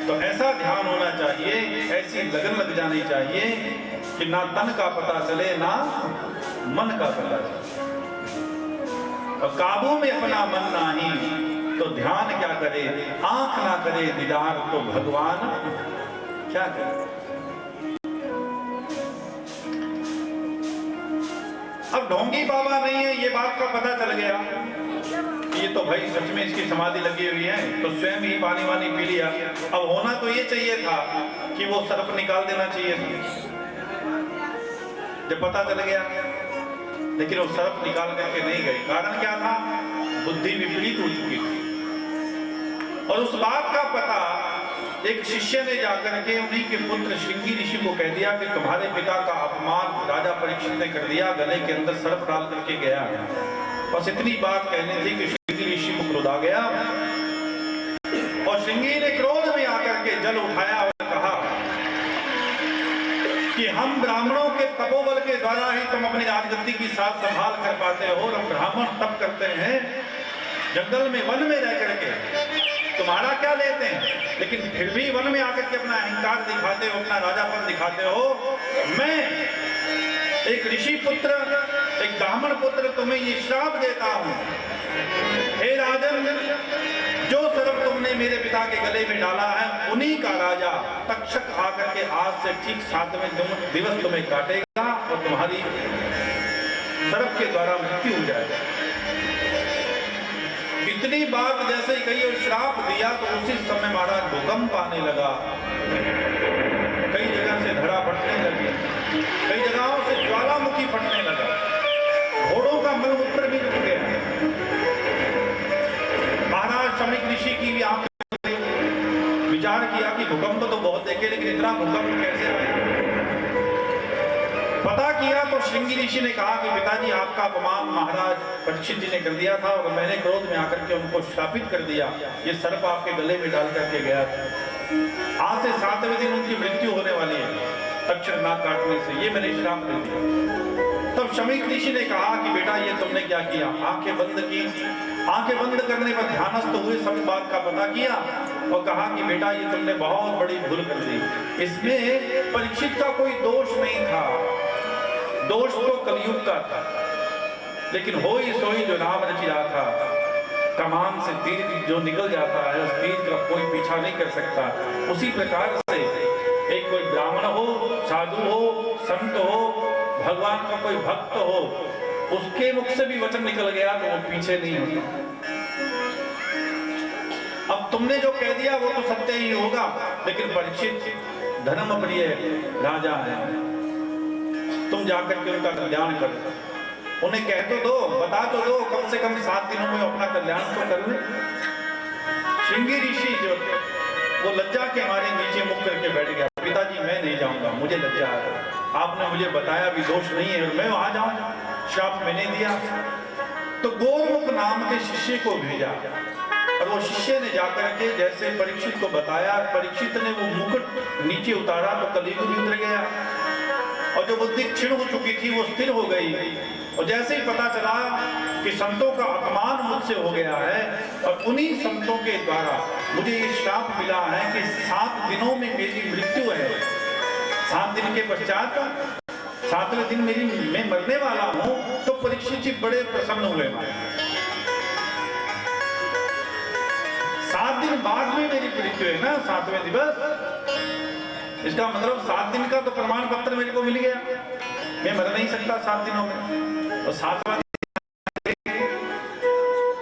तो ऐसा ध्यान होना चाहिए, ऐसी लगन लग जानी चाहिए कि ना तन का पता चले ना मन का पता चले। और काबू में अपना मन नहीं तो ध्यान क्या करे, आंख ना करे दीदार तो भगवान क्या करे। अब ढोंगी बाबा नहीं है, ये बात का पता चल गया। ये तो भाई सच में इसकी समाधि लगी हुई है, तो स्वयं ही पानी वानी पी लिया। अब होना तो ये चाहिए था कि वो सर्प निकाल देना चाहिए था जब पता चल गया। लेकिन वो सर्प निकाल करके नहीं गए। कारण क्या था? बुद्धि विपरीत हो चुकी थी। और उस बात का पता एक शिष्य ने जाकर के उन्हीं के पुत्र श्रृंगी ऋषि को कह दिया कि तुम्हारे पिता का अपमान राजा परीक्षित ने कर दिया, गले के अंदर सर्प डाल करके गया। बस इतनी बात कहनी थी कि श्रृंगी ऋषि को क्रोध आ गया और श्रृंगी ने क्रोध में आकर के जल उठाया और कहा कि हम ब्राह्मणों के तपोबल के द्वारा ही तुम अपनी राजगद्दी की साथ संभाल कर पाते हो। हम ब्राह्मण तप करते हैं जंगल में, वन में रह करके, तुम्हारा क्या लेते हैं, लेकिन फिर भी वन में आकर के अपना अहंकार दिखाते हो, अपना राजापन दिखाते हो। मैं एक ऋषि पुत्र, एक ब्राह्मण पुत्र तुम्हें ये श्राप देता हूं, हे राजन, जो सर्प तुमने मेरे पिता के गले में डाला है उन्हीं का राजा तक्षक आकर के आज से ठीक 7वें दिवस तुम्हें काटेगा और तुम्हारी सर्प के द्वारा मृत्यु हो जाएगा। इतनी बात जैसे ही कही और श्राप दिया तो उसी समय महाराज भूकंप आने लगा। कई जगह से धड़ा फटने लगी, कई जगहों से ज्वालामुखी फटने लगा, घोड़ों का मलमूत्र भी रुक गया। महाराज शमीक ऋषि की भी आंख विचार किया कि भूकंप तो बहुत देखे, लेकिन इतना भूकंप कैसे आया। पता किया तो श्रृंगी ऋषि ने कहा कि पिताजी आपका अपमान महाराज परीक्षित जी ने कर दिया था और मैंने क्रोध में आकर के उनको श्रापित कर दिया। ये सर्प आपके गले में डाल करके गया था। आज से 7वें दिन उनकी मृत्यु होने वाली है तक्षक नाग काटने से, ये मैंने श्राप दे दिया। तब शमीक ऋषि ने कहा कि बेटा ये तुमने क्या किया। आंखें बंद की, आंखें बंद करने पर ध्यानस्थ हुए, सब बात का पता किया और कहा कि बेटा ये तुमने बहुत बड़ी भूल कर दी। इसमें परीक्षित का कोई दोष नहीं था, दोष तो कलयुग का था, लेकिन होई सोई जो नाम रच रहा था। कमान से तीर जो निकल जाता है उस तीर का कोई पीछा नहीं कर सकता। उसी प्रकार से एक कोई ब्राह्मण हो, साधु हो, संत हो, भगवान का कोई भक्त हो, उसके मुख से भी वचन निकल गया तो वो पीछे नहीं होता। अब तुमने जो कह दिया वो तो सत्य ही होगा, लेकिन परीक्षित धर्म प्रिय राजा है, तुम जाकर के उनका कल्याण करो। उन्हें कह तो दो, बता तो दो, कम से कम 7 दिनों में अपना कल्याण तो कर लूं। श्रृंगी ऋषि जो वो लज्जा के मारे नीचे मुख करके बैठ गया, पिताजी मैं नहीं जाऊंगा, मुझे लज्जा है, आपने मुझे बताया भी दोष नहीं है और मैं वहां जाऊं, श्राप मैंने दिया। तो गोमुख नाम के शिष्य को भेजा और वो शिष्य ने जाकर के जैसे परीक्षित को बताया, परीक्षित ने वो मुकुट नीचे उतारा तो कलियुग भी उतर गया और जो बुद्धि क्षीण हो चुकी थी वो स्थिर हो गई। और जैसे ही पता चला कि संतों का अपमान मुझसे हो गया है और उन्हीं संतों के द्वारा मुझे ये श्राप मिला है कि 7 दिनों में मेरी मृत्यु है, 7 दिन के पश्चात 7वें दिन मैं मरने वाला हूं, तो परीक्षित जी बड़े प्रसन्न हुए। 7 दिन बाद में मेरी मृत्यु है ना, 7वें दिवस, इसका मतलब 7 दिन का तो प्रमाण पत्र मेरे को मिल गया, मैं मर नहीं सकता 7 दिनों में। और 7वां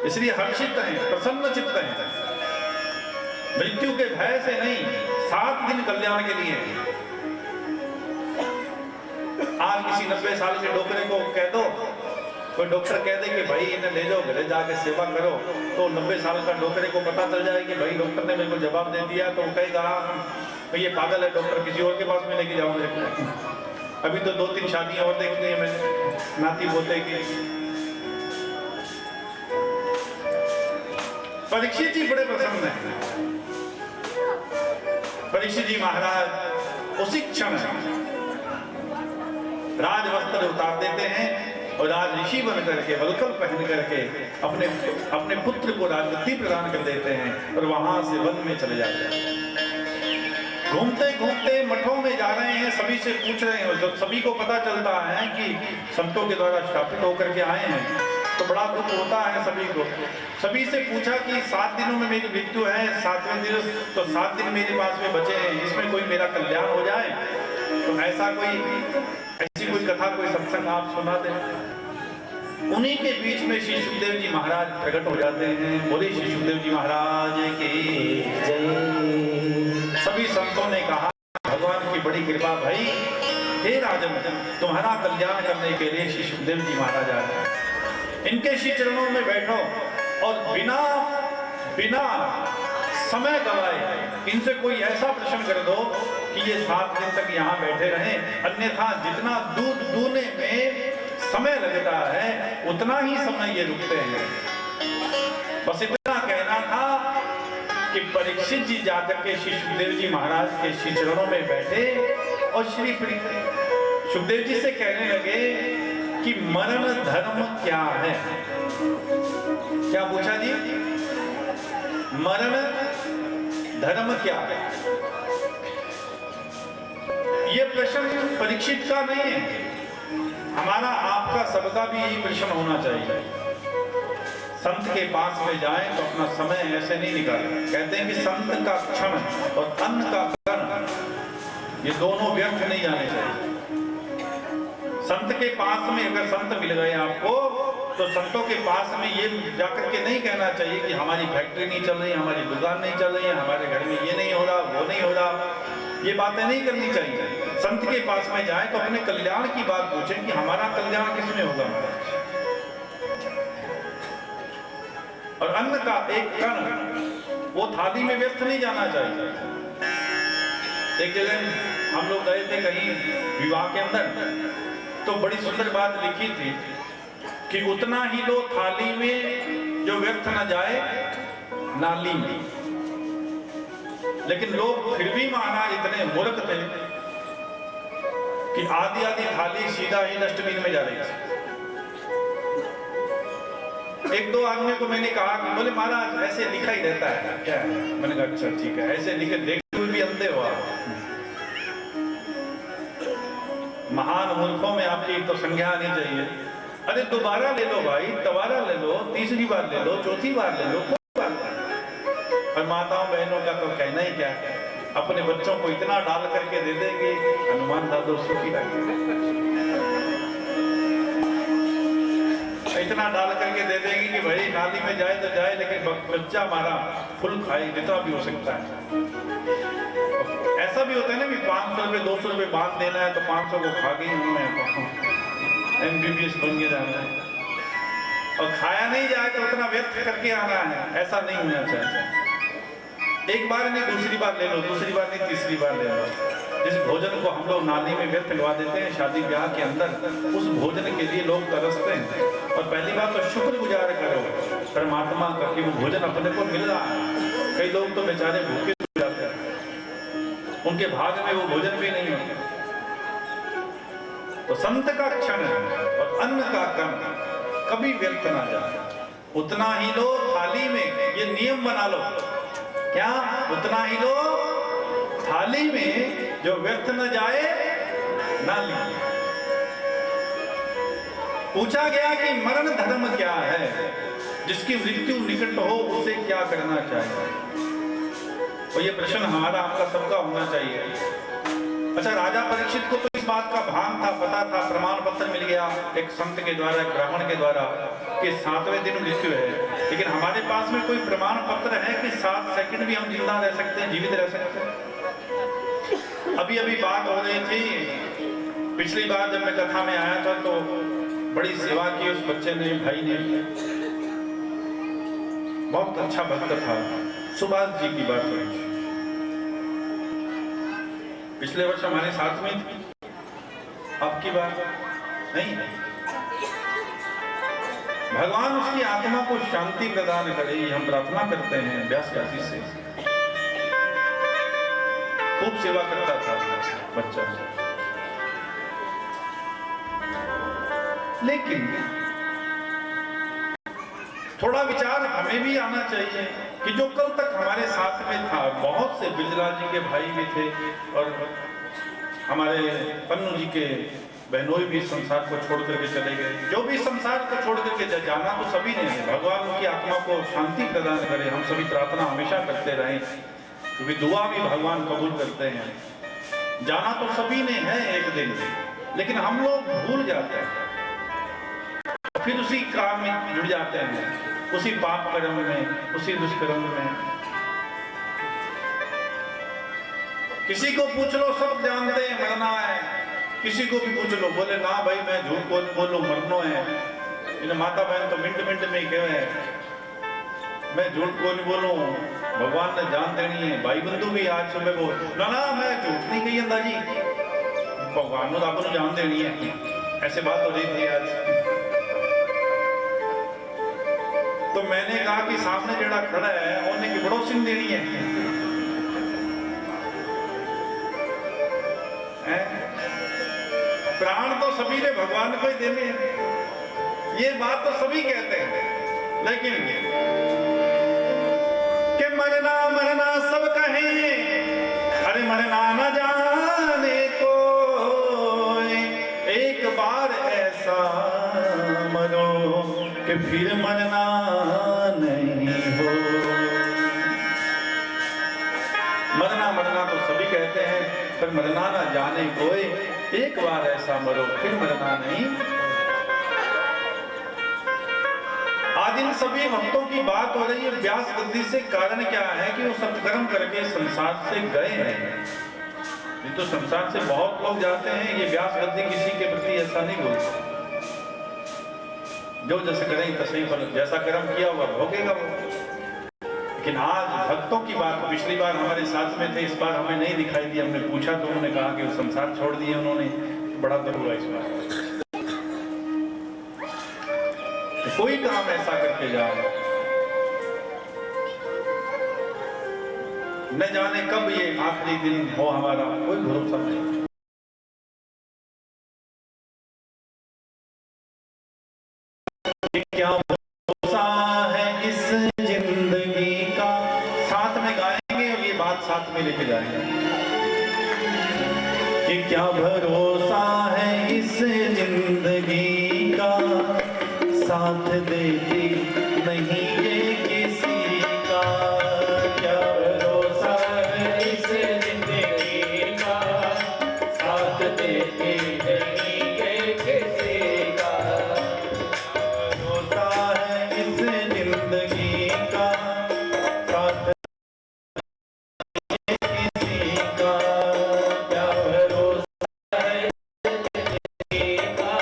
इसलिए हर्षित हैं, प्रसन्न चित्त हैं, मृत्यु के भय से नहीं, 7 दिन कल्याण के लिए। आज किसी 90 साल के डॉक्टर को कह दो, कोई डॉक्टर कह दे कि भाई इन्हें ले जाओ घरे जाके सेवा करो, तो 90 साल का डॉक्टर को पता चल जाए कि भाई डॉक्टर ने मेरे को जवाब दे दिया, तो वो कहेगा भाई ये पागल है डॉक्टर, किसी और के पास में लेके जाऊं मेरे को। अभी तो 2-3 शादियां और देखनी है मैंने, नाती पोते की। परीक्षित जी बड़े प्रसन्न हैं। परीक्षित जी महाराज उसी क्षण राजवस्त्र उतार देते हैं और राज ऋषि बन करके वल्कल पहन करके अपने पुत्र को राजगद्दी प्रदान कर देते हैं और वहां से वन में चले जाते हैं। घूमते घूमते मठों में जा रहे हैं, सभी से पूछ रहे हैं। जब सभी को पता चलता है कि संतों के द्वारा स्थापित होकर के आए हैं तो बड़ा दुख होता है सभी को। सभी से पूछा कि 7 दिनों में मेरी मृत्यु है, 7वें दिन तो 7 दिन मेरे पास में बचे हैं, इसमें कोई मेरा कल्याण हो जाए, तो ऐसी कोई कथा, कोई सत्संग आप सुना दें। उन्हीं के बीच में श्री सुखदेव जी महाराज प्रकट हो जाते हैं। बोले श्री सुखदेव जी महाराज की जय। सभी संतों ने कहा भगवान की बड़ी कृपा भाई, हे राजन तुम्हारा कल्याण करने के लिए श्री सुखदेव जी महाराज आए, इनके श्री चरणों में बैठो और बिना समय गवाए इनसे कोई ऐसा प्रश्न कर दो कि ये 7 दिन तक यहाँ बैठे रहें, अन्यथा जितना दूध दूने में समय लगता है उतना ही समय ये रुकते हैं। बस इतना कहना था कि परीक्षित जी जाकर के श्री सुखदेव जी महाराज के श्री चरणों में बैठे और श्री सुखदेव जी से कहने लगे कि मरण धर्म क्या है। क्या पूछा जी? मरण धर्म क्या है? ये प्रश्न परीक्षित का नहीं है, हमारा आपका सबका भी यही प्रश्न होना चाहिए। संत के पास में जाएं तो अपना समय ऐसे नहीं निकालें। कहते हैं कि संत का क्षण और अन्न का कण ये दोनों व्यर्थ नहीं जाने चाहिए। संत के पास में अगर संत मिल गए आपको तो संतों के पास में ये जाकर के नहीं कहना चाहिए कि हमारी फैक्ट्री नहीं चल रही, हमारी दुकान नहीं चल रही है, हमारे घर में ये नहीं हो रहा, वो नहीं हो रहा, ये बातें नहीं करनी चाहिए। संत के पास में जाए तो अपने कल्याण की बात पूछें कि हमारा कल्याण किसमें होगा। और अन्न का एक कण वो थाली में व्यर्थ नहीं जाना चाहिए। एक जगह हम लोग गए थे कहीं विवाह के अंदर, तो बड़ी सुंदर बात लिखी थी कि उतना ही लो थाली में जो व्यर्थ न जाए नाली में। लेकिन लोग फिर भी महाराज इतने मूर्ख थे कि आधी थाली सीधा ही डस्टबिन में जा रही थी। एक दो आदमी को मैंने कहा कि बोले महाराज ऐसे लिखा ही रहता है क्या? मैंने कहा अच्छा ठीक है, ऐसे लिखे देखते हुए भी अंधे हो आप। महान मूर्खों में आपकी तो संज्ञा आनी चाहिए। अरे दोबारा ले लो भाई, दोबारा ले लो, तीसरी बार ले लो, चौथी बार ले लो, कोई बात नहीं। और माताओं बहनों का तो कहना ही क्या है, अपने बच्चों को इतना डाल करके दे देंगे हनुमान दादो सुखी रखे, इतना डाल करके दे देंगे कि भाई नाली में जाए तो जाए लेकिन बच्चा हमारा फुल खाए जितना भी हो सकता है। ऐसा भी होता है ना कि 500 रुपए 200 रुपए बांध देना है तो 500 को खा गई उन्होंने। MBBS बन के जाना है, और खाया नहीं जाए तो उतना व्यर्थ करके आना है, ऐसा नहीं होना चाहिए। एक बार नहीं दूसरी बार ले लो, दूसरी बार नहीं तीसरी बार ले लो। जिस भोजन को हम लोग नाली में व्यर्थ लगा देते हैं शादी ब्याह के अंदर, उस भोजन के लिए लोग तरसते हैं। और पहली बात तो शुक्रगुजार करो परमात्मा का कि वो भोजन अपने को मिल रहा है। कई लोग तो बेचारे भूखे हो जाते हैं, उनके भाग में वो भोजन भी नहीं होता। तो संत का क्षण और अन्न का कण कभी व्यर्थ ना जाए, उतना ही लो थाली में, ये नियम बना लो। क्या? उतना ही लो थाली में, जो व्यर्थ न जाए ना लीजिए। पूछा गया कि मरण धर्म क्या है, जिसकी मृत्यु निकट हो उसे क्या करना चाहिए? और ये प्रश्न हमारा आपका सबका होना चाहिए। अच्छा, राजा परीक्षित को तो इस बात का भान था, पता था, प्रमाण पत्र मिल गया एक संत के द्वारा, एक ब्राह्मण के द्वारा कि 7वें दिन मृत्यु है। लेकिन हमारे पास में कोई प्रमाण पत्र है कि 7 सेकंड भी हम जिंदा रह सकते हैं, जीवित रह सकते हैं? अभी अभी बात हो रही थी, पिछली बार जब मैं कथा में आया था तो बड़ी सेवा की उस बच्चे ने, भाई ने, बहुत अच्छा भक्त था, सुभाष जी की बात हुई थी। पिछले वर्ष हमारे साथ में थी, अब की बात नहीं है। भगवान उसकी आत्मा को शांति प्रदान करे, हम प्रार्थना करते हैं व्यासकाशी से। खूब सेवा करता था बच्चा, लेकिन थोड़ा विचार हमें भी आना चाहिए कि जो कल तक हमारे साथ में था, बहुत से बिजला जी के भाई भी थे और हमारे पन्नू जी के बहनोई भी संसार को छोड़ करके चले गए। जो भी संसार को छोड़ करके जाना तो सभी ने है। भगवान उनकी आत्मा को शांति प्रदान करे, हम सभी प्रार्थना हमेशा करते रहें, क्योंकि दुआ भी भगवान कबूल करते हैं। जाना तो सभी ने है एक दिन, लेकिन हम लोग भूल जाते हैं, फिर उसी काम में जुड़ जाते हैं, उसी पाप कर्म में, उसी दुष्कर्म में। किसी को पूछ लो, सब जानते हैं मरना है। किसी को भी पूछ लो, बोले ना भाई मैं झूठ बोलूं, मरनो है। इन माता बहन तो मिनट मिनट में ही कहे मैं झूठ को नहीं बोलूं, भगवान ने जान देनी है। भाई बंधु भी आज सुबह बोल ना ना मैं झूठ नहीं कही अंदाजी, भगवान ने आपको जान देनी है। ऐसे बात हो रही थी आज। तो मैंने कहा कि सामने जेड़ा खड़ा है उन्हें कि बड़ो सिंह देनी है। प्राण तो सभी ने भगवान को ही देने हैं, ये बात तो सभी कहते हैं, लेकिन कि मरना मरना सब कहें, अरे मरना न जाने को, एक बार ऐसा मरो कि फिर मरना नहीं हो। मरना मरना तो सभी कहते हैं, पर मरना ना जाने कोई, एक बार ऐसा मरो फिर मरना नहीं। आज इन सभी भक्तों की बात हो रही है व्यास गद्दी से। कारण क्या है कि वो सत्कर्म करके संसार से गए हैं। ये तो संसार से बहुत लोग जाते हैं, ये व्यास गद्दी किसी के प्रति ऐसा नहीं बोलते। जो जैसे करें तसे फल, जैसा कर्म किया हुआ भोगेगा वो। लेकिन आज भक्तों की बात, पिछली बार हमारे साथ में थे, इस बार हमें नहीं दिखाई दी। हमने पूछा तो उन्होंने कहा कि वो संसार छोड़ दिए उन्होंने, बड़ा दुख हुआ इस बार। तो कोई काम ऐसा करके जाओ, न जाने कब ये आखिरी दिन हो हमारा, कोई भरोसा नहीं। क्या भरोसा है इस जिंदगी का, साथ में गाएंगे और ये बात साथ में लेके जाएंगे कि क्या भरोसा है इस जिंदगी का, साथ देती नहीं ये किसी का। क्या भरोसा है इस जिंदगी का, साथ देती नहीं ये किसी का। भरोसा है इस जिंदगी का, साथ किसी का। क्या भरोसा है जिंदगी का,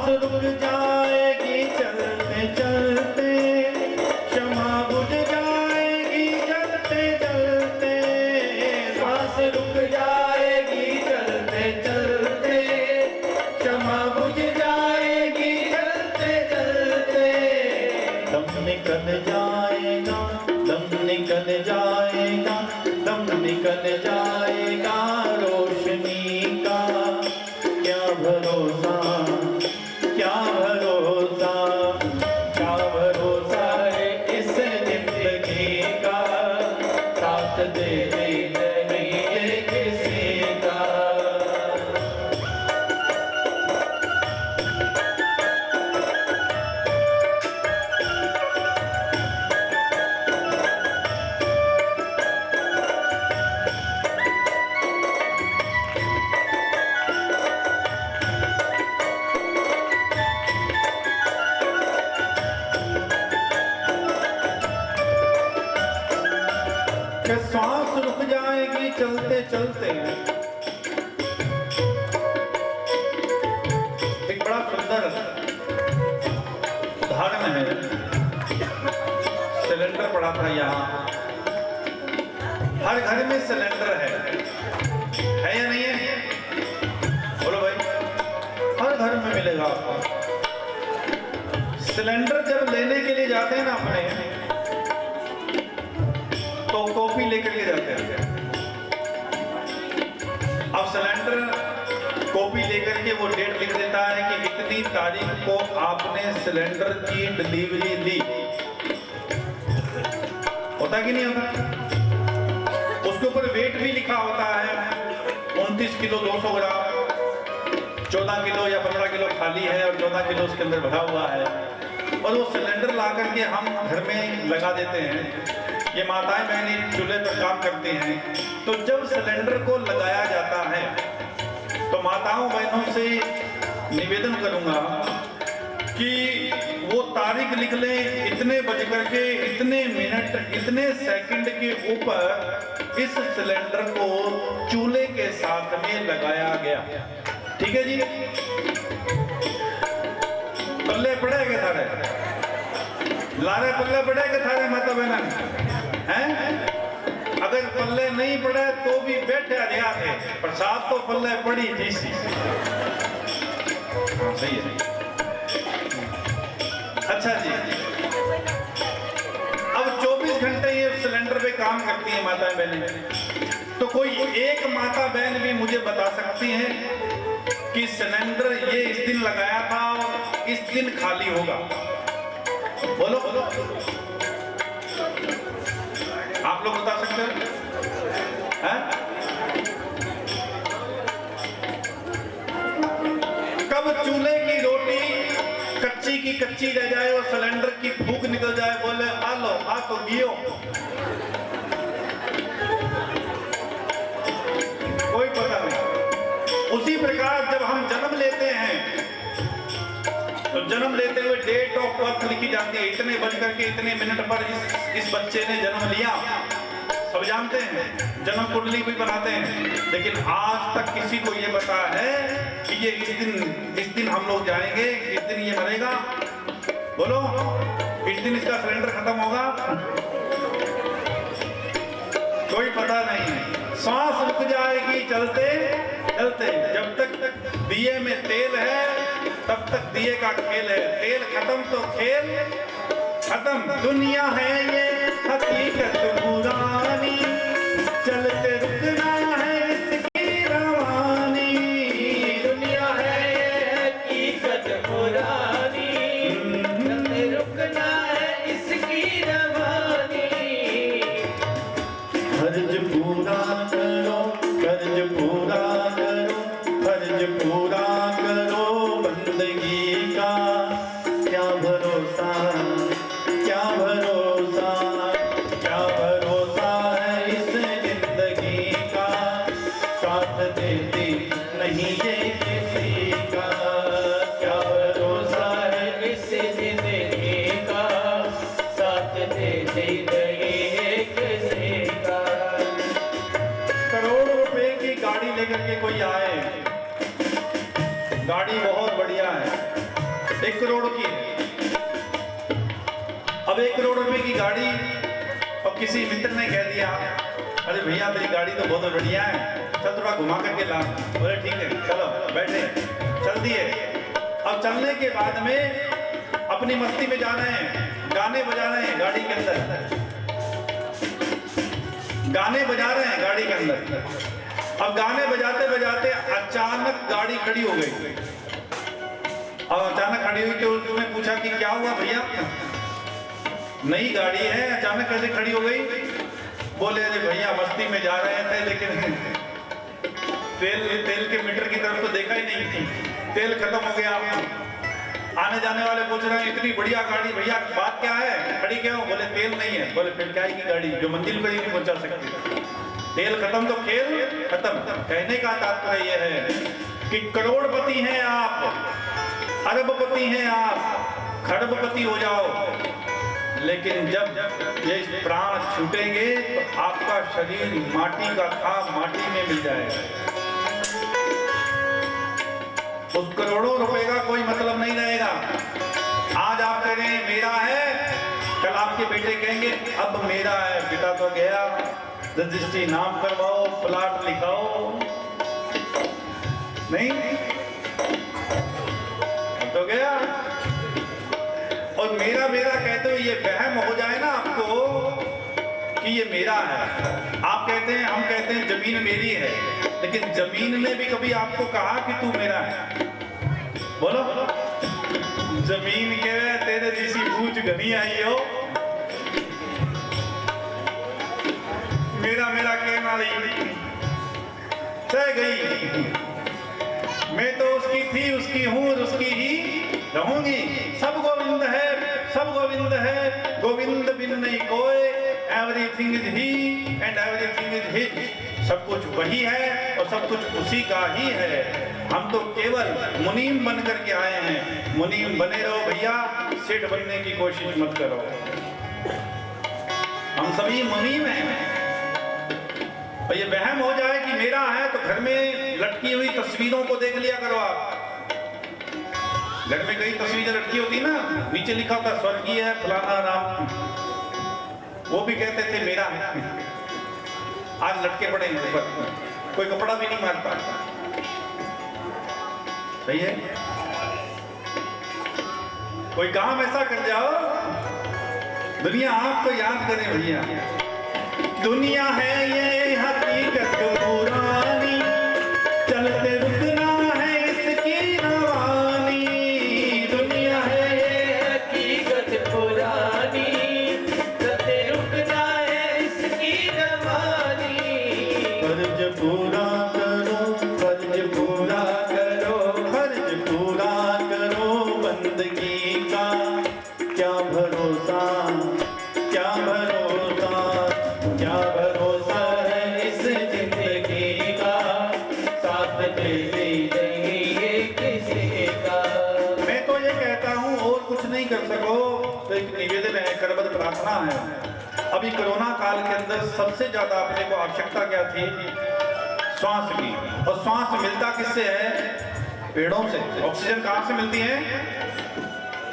सांस रुक जाएगी चलते चलते, क्षमा बुझ जाएगी चलते चलते, सांस रुक जाएगी चलते चलते, क्षमा बुझ जाएगी चलते चलते, दम निकल जाएगा, दम निकल जाएगा, दम निकल जाएगा रोशनी का, क्या भरोसा, क्या भरोसा, क्या भरोसा है इस जिंदगी का, साथ दे नहीं ये किसी का। कि सांस रुक जाएगी चलते चलते। एक बड़ा सुंदर उदाहरण है, सिलेंडर पड़ा था यहाँ, हर घर में सिलेंडर है या नहीं है? बोलो भाई, हर घर में मिलेगा आपको। सिलेंडर जब लेने के लिए जाते हैं ना अपने, तो कॉपी लेकर के जाते हैं। अब सिलेंडर कॉपी लेकर के वो डेट लिख देता है कि इतनी तारीख को आपने सिलेंडर की डिलीवरी ली। होता कि नहीं होता? उसके ऊपर वेट भी लिखा होता है, 29 किलो 200 ग्राम, 14 किलो या 15 किलो खाली है और 14 किलो उसके अंदर भरा हुआ है। और वो सिलेंडर ला करके हम घर में लगा देते हैं। ये माताएं बहनें चूल्हे पर काम करती हैं, तो जब सिलेंडर को लगाया जाता है तो माताओं बहनों से निवेदन करूंगा कि वो तारीख लिख लें, इतने बज करके इतने मिनट इतने सेकंड के ऊपर इस सिलेंडर को चूल्हे के साथ में लगाया गया। ठीक है जी? पल्ले पड़ेगा थारे, लारे पल्ले पड़ेगा थारे माता बहना हैं? अगर पल्ले नहीं पड़े तो भी बैठे अधिया थे, प्रसाद तो पल्ले पड़ी जी सी। हाँ सही है। अच्छा जी, अब 24 घंटे ये सिलेंडर पे काम करती है माता बहनें, तो कोई एक माता बहन भी मुझे बता सकती है कि सिलेंडर ये इस दिन लगाया था और इस दिन खाली होगा? बोलो बोलो, आप लोग बता सकते हैं? कब चूल्हे की रोटी कच्ची की कच्ची रह जाए और सिलेंडर की फूंक निकल जाए, बोले आ लो आ तो गियो, कोई पता नहीं। उसी प्रकार जब हम जन्म लेते हैं तो जन्म लेते हुए डेट ऑफ बर्थ लिखी जाती है, इतने बज करके इतने मिनट पर इस बच्चे ने जन्म लिया, सब जानते हैं, जन्म कुंडली भी बनाते हैं। लेकिन आज तक किसी को ये पता है कि ये इस दिन हम लोग जाएंगे, इस दिन ये मरेगा? बोलो, इस दिन इसका सिलेंडर खत्म होगा? कोई पता नहीं। सांस रुक जाएगी चलते चलते, जब तक दिए में तेल है तब तक दिए का खेल है, तेल खत्म तो खेल खत्म। दुनिया है ये हकीकत पुरानी, चलते रुकना है इसकी रवानी। दुनिया है ये हकीकत पुरानी, चलते रुकना है इसकी रवानी। फर्ज पूरा करो, कर्ज पूरा करो, फर्ज पूरा करो बंदगी का, क्या भरोसा, क्या भरोसा, क्या भरोसा है इस जिंदगी का, साथ देती नहीं ये किसी का, क्या भरोसा है इस जिंदगी का, साथ देती नहीं ये किसी का। करोड़ों रुपए की गाड़ी लेकर के कोई आए, गाड़ी बहुत बढ़िया है, 1 करोड़ की है। अब 1 करोड़ रुपए की गाड़ी, और किसी मित्र ने कह दिया अरे भैया तेरी गाड़ी तो बहुत बढ़िया है, चल थोड़ा घुमा करके ला। बोले ठीक है चलो बैठे, चल दिए। अब चलने के बाद में अपनी मस्ती में जा रहे हैं, गाने बजा रहे हैं गाड़ी के अंदर, गाने बजा रहे हैं गाड़ी के अंदर। अब गाने बजाते बजाते अचानक गाड़ी खड़ी हो गई। अब अचानक खड़ी हुई तो उसने पूछा कि क्या हुआ भैया, नई गाड़ी है अचानक कैसे खड़ी हो गई? बोले अरे भैया मस्ती में जा रहे थे लेकिन तेल के मीटर की तरफ तो देखा ही नहीं थी, तेल खत्म हो गया। आने जाने वाले पूछ रहे हैं इतनी बढ़िया गाड़ी भैया बात क्या है, खड़ी क्यों? बोले तेल नहीं है। बोले फिर क्या है की गाड़ी जो मंजिल पर ही नहीं पहुंचा सकती, तेल खत्म तो खेल खत्म। कहने का तात्पर्य यह है कि करोड़पति हैं आप, अरबपति हैं आप, खरबपति हो जाओ, लेकिन जब ये प्राण छूटेंगे तो आपका शरीर माटी का था माटी में मिल जाएगा। उस करोड़ों रुपए का कोई मतलब नहीं रहेगा। आज आप कह रहे हैं मेरा है, कल आपके बेटे कहेंगे अब मेरा है। बेटा तो गया, रजिस्ट्री नाम करवाओ, प्लाट लिखाओ, नहीं तो गया। और मेरा मेरा कहते हुए ये वहम हो जाए ना आपको कि ये मेरा है। आप कहते हैं, हम कहते हैं जमीन मेरी है, लेकिन जमीन ने भी कभी आपको कहा कि तू मेरा है? बोलो, जमीन के तेरे जैसी पूछ घनी आई हो, मेरा मेरा कहना नहीं सह गई। मैं तो उसकी थी, उसकी हूं और उसकी ही रहूंगी। सब गोविंद है, सब गोविंद है, गोविंद बिन नहीं कोई। Everything is he and everything is his. सब कुछ वही है और सब कुछ उसी का ही है। हम तो केवल मुनीम बन करके आए हैं। मुनीम बने रहो भैया, सेठ बनने की कोशिश मत करो। हम सभी मुनीम हैं। और ये वहम हो जाए कि मेरा है तो घर में लटकी हुई तस्वीरों को देख लिया करो। आप घर में कई तस्वीरें लटकी होती ना, नीचे लिखा होता स्वर्गीय है फलाना राम, वो भी कहते थे मेरा है। आज लटके पड़े हैं ऊपर, कोई कपड़ा भी नहीं मारता। सही है, कोई काम ऐसा कर जाओ दुनिया आपको याद करे भैया। दुनिया है ये हकीकत पुरानी, चलते रुकना है इसकी रवानी। दुनिया है ये हकीकत पुरानी, चलते रुकना है इसकी रवानी। फर्ज पूरा करो, फर्ज पूरा करो, फर्ज पूरा करो बंदगी का। क्या भरोसा, क्या भरोसा, क्या भरोसा है इस जिंदगी का, साथ दे देंगे किसी का। मैं तो ये कहता हूँ और कुछ नहीं कर सको तो एक निवेदन है, करबद्ध प्रार्थना है। अभी कोरोना काल के अंदर सबसे ज्यादा अपने को आवश्यकता क्या थी? श्वास की। और श्वास मिलता किससे है? पेड़ों से। ऑक्सीजन कहाँ से मिलती है?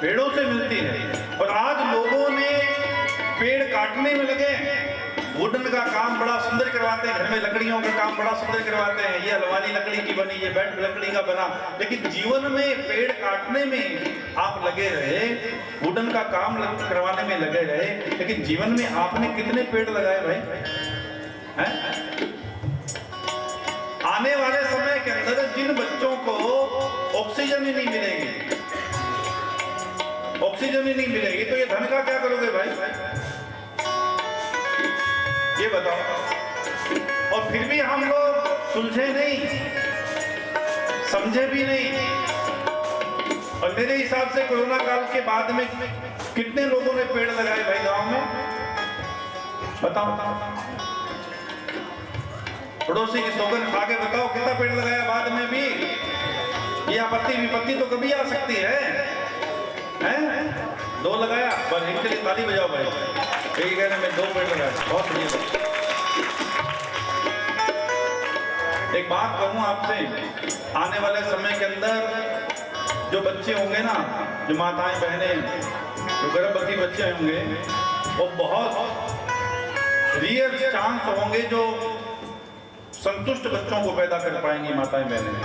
पेड़ों से मिलती है। और आज लोगों ने पेड़ काटने में लगे। वुडन का काम बड़ा सुंदर करवाते हैं, घर में लकड़ियों का काम बड़ा सुंदर करवाते हैं, ये अलमारी लकड़ी की बनी, ये बेड लकड़ी का बना। लेकिन जीवन में पेड़ काटने में आप लगे रहे, वुडन का काम करवाने में लगे रहे, लेकिन जीवन में आपने कितने पेड़ लगाए भाई? हैं? आने वाले समय के अंदर जिन बच्चों को ऑक्सीजन ही नहीं मिलेगी, ऑक्सीजन ही नहीं मिलेगी, तो ये धन का क्या करोगे भाई? ये बताओ। और फिर भी हम लोग सुलझे नहीं, समझे भी नहीं। और मेरे हिसाब से कोरोना काल के बाद में कितने लोगों ने पेड़ लगाए भाई गांव में? बताओ। पड़ोसी की सौगंध खा के बताओ कितना पेड़ लगाया बाद में भी? ये आपत्ति विपत्ति तो कभी आ सकती है, हैं? 2 लगाया, बस इनके लिए ताली बजाओ भाई। यही कहने में 2 पेड़ लगाए, बहुत बढ़िया। एक बात कहूं आपसे, आने वाले समय के अंदर जो बच्चे होंगे ना, जो माताएं बहनें, जो गर्भवती बच्चे होंगे, वो बहुत रियल चांस होंगे जो संतुष्ट बच्चों को पैदा कर पाएंगी माताएं बहनें।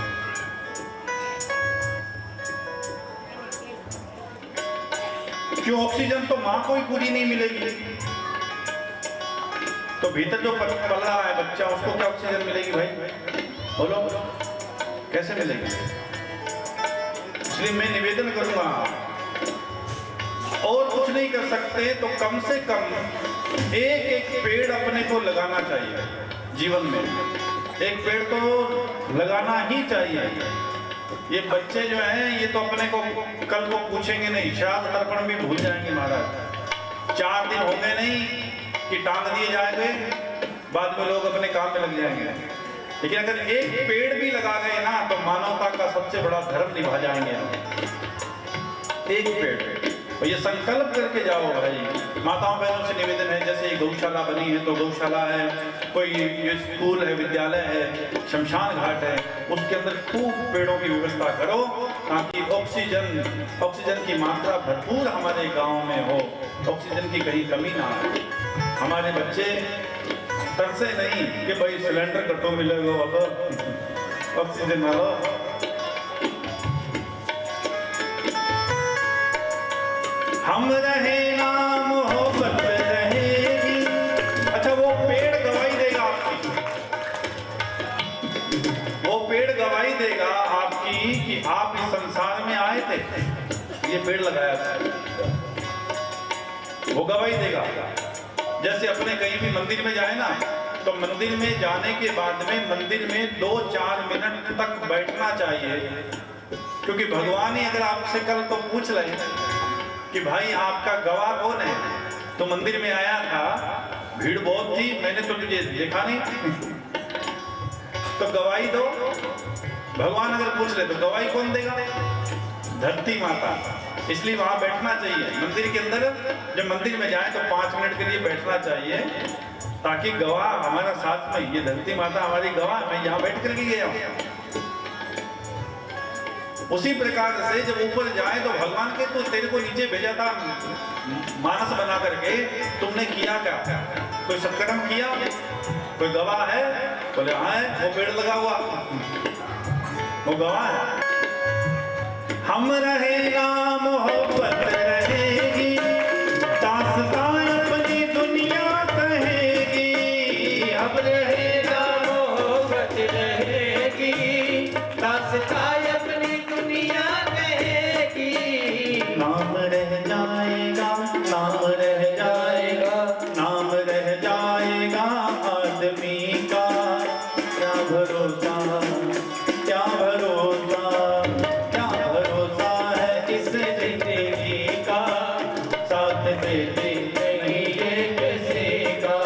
क्यों? ऑक्सीजन तो मां को ही पूरी नहीं मिलेगी, तो भीतर जो पल रहा है बच्चा, उसको क्या ऑक्सीजन मिलेगी भाई? बोलो, कैसे मिलेगी? इसलिए मैं निवेदन करूंगा, और कुछ नहीं कर सकते तो कम से कम एक एक पेड़ अपने को लगाना चाहिए जीवन में। एक पेड़ तो लगाना ही चाहिए। ये बच्चे जो हैं, ये तो अपने को कल को पूछेंगे नहीं, शायद तर्पण भी भूल जाएंगे महाराज। 4 दिन होंगे नहीं कि टांग दिए जाएंगे, बाद में लोग अपने काम में लग जाएंगे। लेकिन अगर एक पेड़ भी लगा गए ना, तो मानवता का सबसे बड़ा धर्म निभा जाएंगे हम। एक पेड़, और ये संकल्प करके जाओ भाई। माताओं बहनों से निवेदन है, जैसे ये गौशाला बनी है तो गौशाला है, कोई ये स्कूल है, विद्यालय है, शमशान घाट है, उसके अंदर खूब पेड़ों की व्यवस्था करो, ताकि ऑक्सीजन की मात्रा भरपूर हमारे गांव में हो, ऑक्सीजन की कहीं कमी ना आए। हमारे बच्चे तरसे नहीं कि भाई सिलेंडर कटो मिलेगा, अब ऑक्सीजन ना हो। हम रहे ना मोहब्बत रहेगी। अच्छा, वो पेड़ गवाही देगा आपकी, वो पेड़ गवाही देगा आपकी कि आप इस संसार में आए थे, ये पेड़ लगाया था, वो गवाही देगा। जैसे अपने कहीं भी मंदिर में जाए ना, तो मंदिर में जाने के बाद में मंदिर में 2-4 मिनट तक बैठना चाहिए, क्योंकि भगवान ही अगर आपसे कल तो पूछ रहे कि भाई आपका गवाह कौन है, तो मंदिर में आया था, भीड़ बहुत थी, मैंने तो तुझे देखा नहीं, तो गवाही दो। भगवान अगर पूछ ले तो गवाही कौन देगा? धरती माता। इसलिए वहां बैठना चाहिए मंदिर के अंदर। जब मंदिर में जाए तो 5 मिनट के लिए बैठना चाहिए, ताकि गवाह हमारा साथ में, ये धरती माता हमारी गवाह, मैं यहाँ बैठ करके गया हूँ। उसी प्रकार से जब ऊपर जाए तो भगवान के, तो तेरे को नीचे भेजा था मानस बना करके, तुमने किया क्या? कोई सत्कर्म किया? कोई गवाह है? बोले हाँ है, वो पेड़ लगा हुआ, वो गवाह है। हम रहे ना मोहब्बत रहेगी, दास्तां अपनी दुनिया कहेगी। हम रहे ना मोहब्बत रहेगी, दास्तां अपनी दुनिया कहेगी। नाम रह जाएगा, नाम रह जाएगा, नाम रह जाएगा आदमी का। क्या भरोसा, क्या भरोसा, क्या भरोसा है इस जिंदगी का, साथ देते नहीं ये किसी का।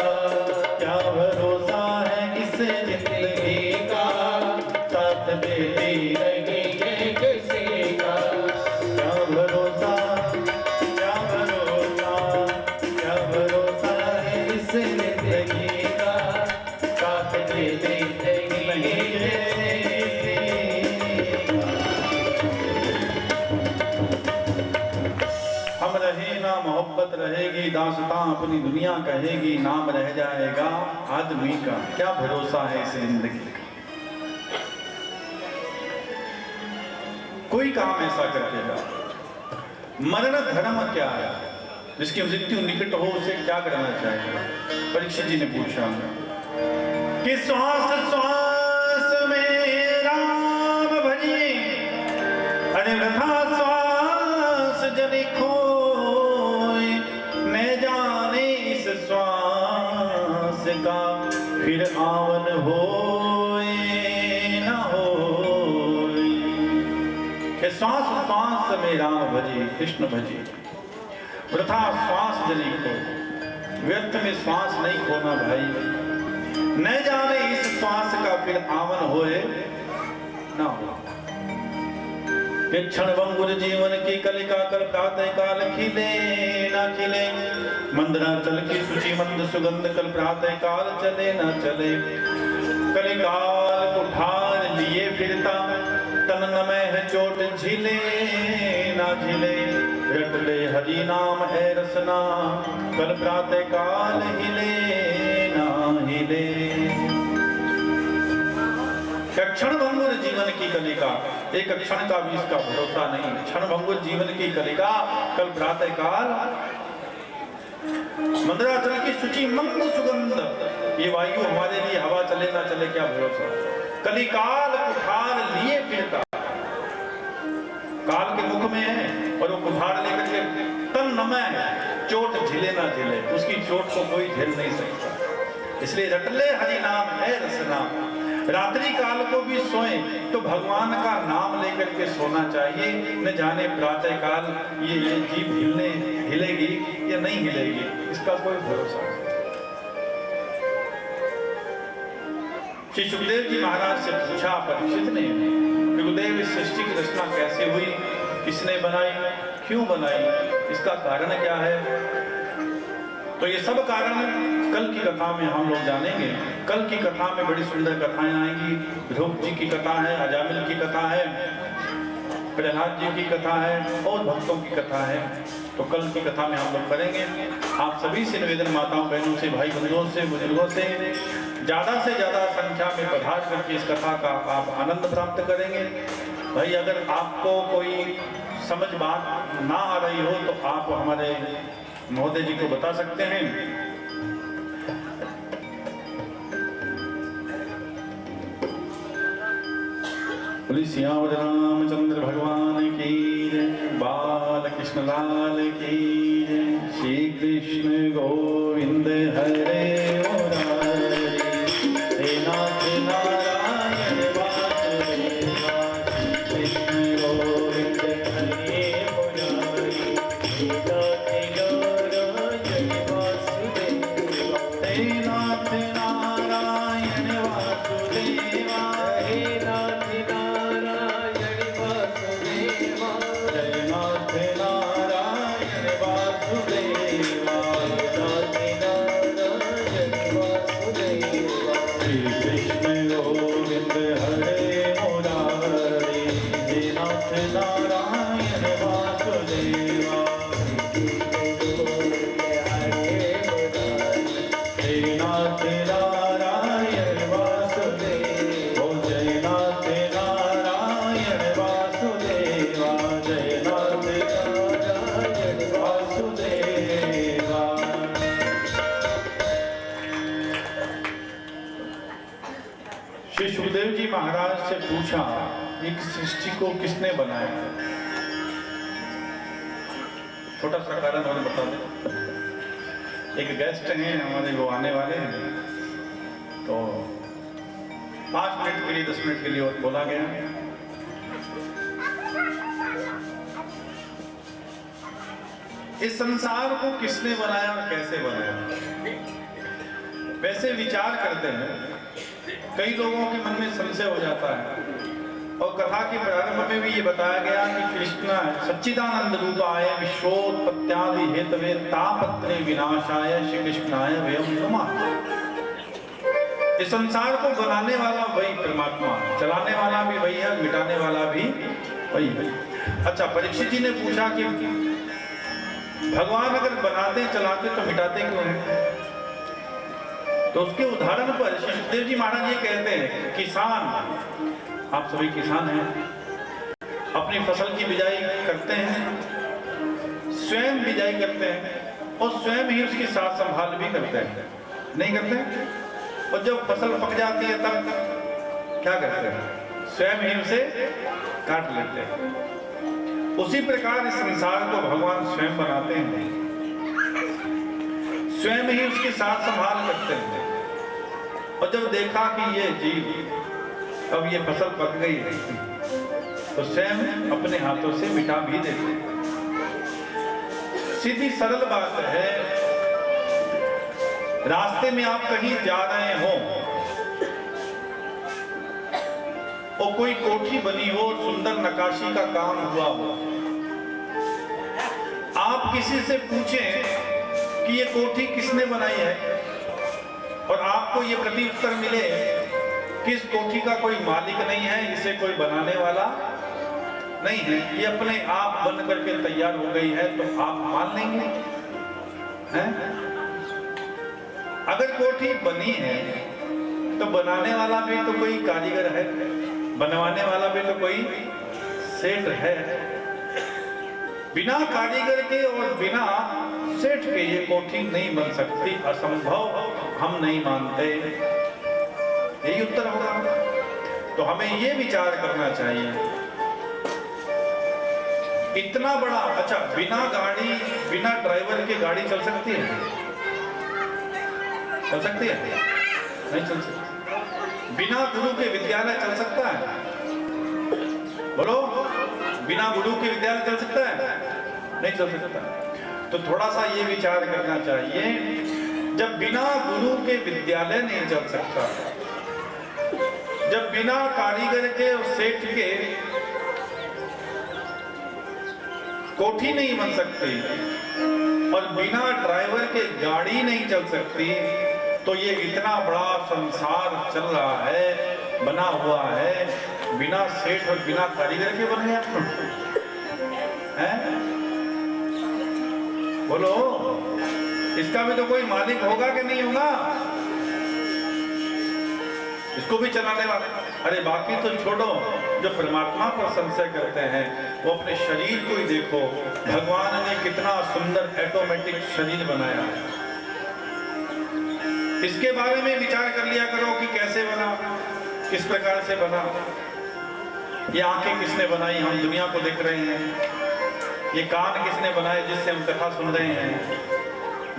क्या भरोसा है इस जिंदगी का, साथ देते नहीं ये किसी का। क्या भरोसा, क्या भरोसा, क्या भरोसा है इस जिंदगी का, साथ देते नहीं ये किसी का। हम रहे ना मोहब्बत रहेगी, दास्तां अपनी दुनिया कहेगी। नाम रह जाएगा आदमी का, क्या भरोसा है इस जिंदगी का। कोई काम ऐसा करके जाओ। मरण धर्म क्या है? जिसकी मृत्यु निकट हो उसे क्या करना चाहिए? परीक्षित जी ने पूछा कि श्वास श्वास में राम भजिए, अरे वृथा श्वास जनि खोए। न जाने इस श्वास का फिर आवन होए न होए। कि श्वास श्वास में राम भजी, कृष्ण भजी, वृथा श्वास जनि खो। व्यर्थ में श्वास नहीं खोना भाई। न जाने इस श्वास का फिर आवन होए ना हो। क्षण भंगुर जीवन की कलिका कर प्रातः काल खिले ना खिले। मंदराचल की सूची मंद सुगंध कल प्रातः काल चले ना चले। कलिकाल को ठान लिए फिरता, तन तन नमः चोट झिले ना झिले, रट ले हरि नाम है रसना, कल प्रातः काल हिले ना हिले। क्षण भंगुर जीवन की कलिका, एक क्षण का भी इसका भरोसा नहीं। क्षण भंगुर जीवन की कलिका, कल प्रातः काल। मंदराचल की शुचि मंद सुगंध, ये वायु हमारे लिए हवा चले ना चले क्या भरोसा। कलिकाल कुठार लिए फिरता, काल के मुख में है और वो कुठार लेकर के तन नमः चोट झेले ना झेले, उसकी चोट को कोई झेल नहीं सकता। इसलिए रटले हरि नाम है रसना। रात्रि काल को भी सोए तो भगवान का नाम लेकर के सोना चाहिए। न जाने प्रातः काल ये जीभ हिलेगी या नहीं हिलेगी, इसका कोई भरोसा नहीं। श्री सुखदेव जी महाराज से पूछा परीक्षित ने, सुखदेव इस सृष्टि की रचना कैसे हुई, किसने बनाई, क्यों बनाई, इसका कारण क्या है। तो ये सब कारण कल की कथा में हम लोग जानेंगे। कल की कथा में बड़ी सुंदर कथाएं आएंगी। ध्रुव जी की कथा है, अजामिल की कथा है, प्रहलाद जी की कथा है और भक्तों की कथा है। तो कल की कथा में हम लोग करेंगे। आप सभी से निवेदन, माताओं बहनों से, भाई बंधुओं से, बुजुर्गों से ज्यादा संख्या में पधार करके इस कथा का आप आनंद प्राप्त करेंगे। भाई अगर आपको कोई समझ बात ना आ रही हो तो आप हमारे महोदय जी को बता सकते हैं। बोली सियावर रामचंद्र भगवान की जय, बाल कृष्ण लाल की जय। श्री कृष्ण गोविंद हरे मुरारी, हे नाथ नारायण वासुदेवा। कृष्ण गोविंद हरे मुरारी, हे नाथ नारायण वासुदेवा। हे नाथ नारायण वासुदेवा, हे नाथ महाराज से पूछा, एक सृष्टि को किसने बनाया है। छोटा सा कारण हमें बता दें। एक गेस्ट हैं हमारे, वो आने वाले हैं, तो 5 मिनट के लिए 10 मिनट के लिए और बोला गया। इस संसार को किसने बनाया और कैसे बनाया। वैसे विचार करते हैं, कई लोगों के मन में संशय हो जाता है। और कथा के प्रारंभ में भी ये बताया गया कि कृष्ण सच्चिदानंद रूपाय विश्वोत्पत्त्यादि हेतवे तापत्रे विनाशाय श्री कृष्णाय वयं नमः। इस संसार को बनाने वाला वही परमात्मा, चलाने वाला भी वही है, मिटाने वाला भी वही है। अच्छा, परीक्षित जी ने पूछा कि भगवान अगर बनाते चलाते तो मिटाते क्यों हैं। तो उसके उदाहरण पर श्री सुखदेव जी महाराज ये कहते हैं, किसान, आप सभी किसान हैं, अपनी फसल की बिजाई करते हैं, स्वयं बिजाई करते हैं और स्वयं ही उसकी साथ संभाल भी करते हैं, नहीं करते। और जब फसल पक जाती है तब क्या करते हैं, स्वयं ही उसे काट लेते हैं। उसी प्रकार इस संसार को भगवान स्वयं बनाते हैं, स्वयं ही उसकी साथ संभाल करते हैं। और जब देखा कि ये जीव अब ये फसल पक गई है तो स्वयं अपने हाथों से मिटा भी देते हैं। सीधी सरल बात है, रास्ते में आप कहीं जा रहे हो और कोई कोठी बनी हो, सुंदर नक्काशी का काम हुआ हो, आप किसी से पूछें कि ये कोठी किसने बनाई है और आपको ये प्रत्युत्तर मिले कि इस कोठी का कोई मालिक नहीं है, इसे कोई बनाने वाला नहीं है, ये अपने आप बन करके तैयार हो गई है, तो आप मान लेंगे हैं? अगर कोठी बनी है तो बनाने वाला भी तो कोई कारीगर है, बनवाने वाला भी तो कोई सेठ है। बिना कारीगर के और बिना सेठ के ये कोठी नहीं बन सकती, असंभव, हम नहीं मानते। यही उत्तर होगा। तो हमें ये विचार करना चाहिए, इतना बड़ा, अच्छा बिना गाड़ी, बिना ड्राइवर के गाड़ी चल सकती है? चल सकती है? नहीं चल सकती। बिना गुरु के विद्यालय चल सकता है? बोलो, बिना गुरु के विद्यालय चल सकता है? नहीं चल सकता। तो थोड़ा सा ये विचार करना चाहिए, जब बिना गुरु के विद्यालय नहीं चल सकता, जब बिना कारीगर के और सेठ के कोठी नहीं बन सकती और बिना ड्राइवर के गाड़ी नहीं चल सकती, तो ये इतना बड़ा संसार चल रहा है, बना हुआ है, बिना सेठ और बिना कारीगर के बन गया है? बोलो, इसका भी तो कोई मालिक होगा कि नहीं होगा? इसको भी चलाने वाले। अरे बाकी तो छोड़ो, जो परमात्मा पर संशय करते हैं वो अपने शरीर को ही देखो, भगवान ने कितना सुंदर ऑटोमेटिक शरीर बनाया है। इसके बारे में विचार कर लिया करो कि कैसे बना, किस प्रकार से बना, ये आंखें किसने बनाई, हम दुनिया को देख रहे हैं, ये कान किसने बनाए जिससे हम कथा सुन रहे हैं,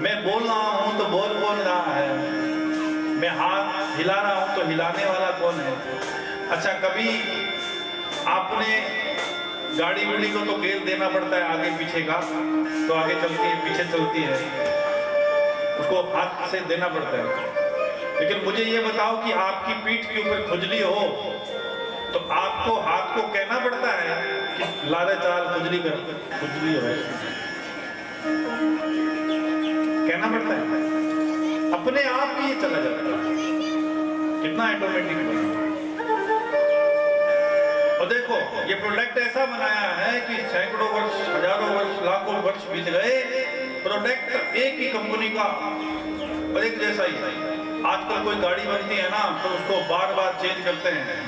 मैं बोल रहा हूं तो बोल रहा है, मैं हाथ हिला रहा हूं तो हिलाने वाला कौन है? अच्छा, कभी आपने गाड़ी गुड़ी को तो गेयर देना पड़ता है आगे पीछे का, तो आगे चलती है पीछे चलती है, उसको हाथ से देना पड़ता है। लेकिन मुझे ये बताओ कि आपकी पीठ के ऊपर खुजली हो तो आपको हाथ को कहना पड़ता है कि लारे चाल खुजली कर, खुजली हो, कहना पड़ता है? अपने आप ही ये चला जाता है, कितना ऑटोमेटिक बना। और देखो, ये प्रोडक्ट ऐसा बनाया है कि सैकड़ों वर्ष, हजारों वर्ष, लाखों वर्ष बीत गए, प्रोडक्ट एक ही कंपनी का और एक जैसा ही। आजकल कोई गाड़ी बनती है ना तो उसको बार बार चेंज करते हैं,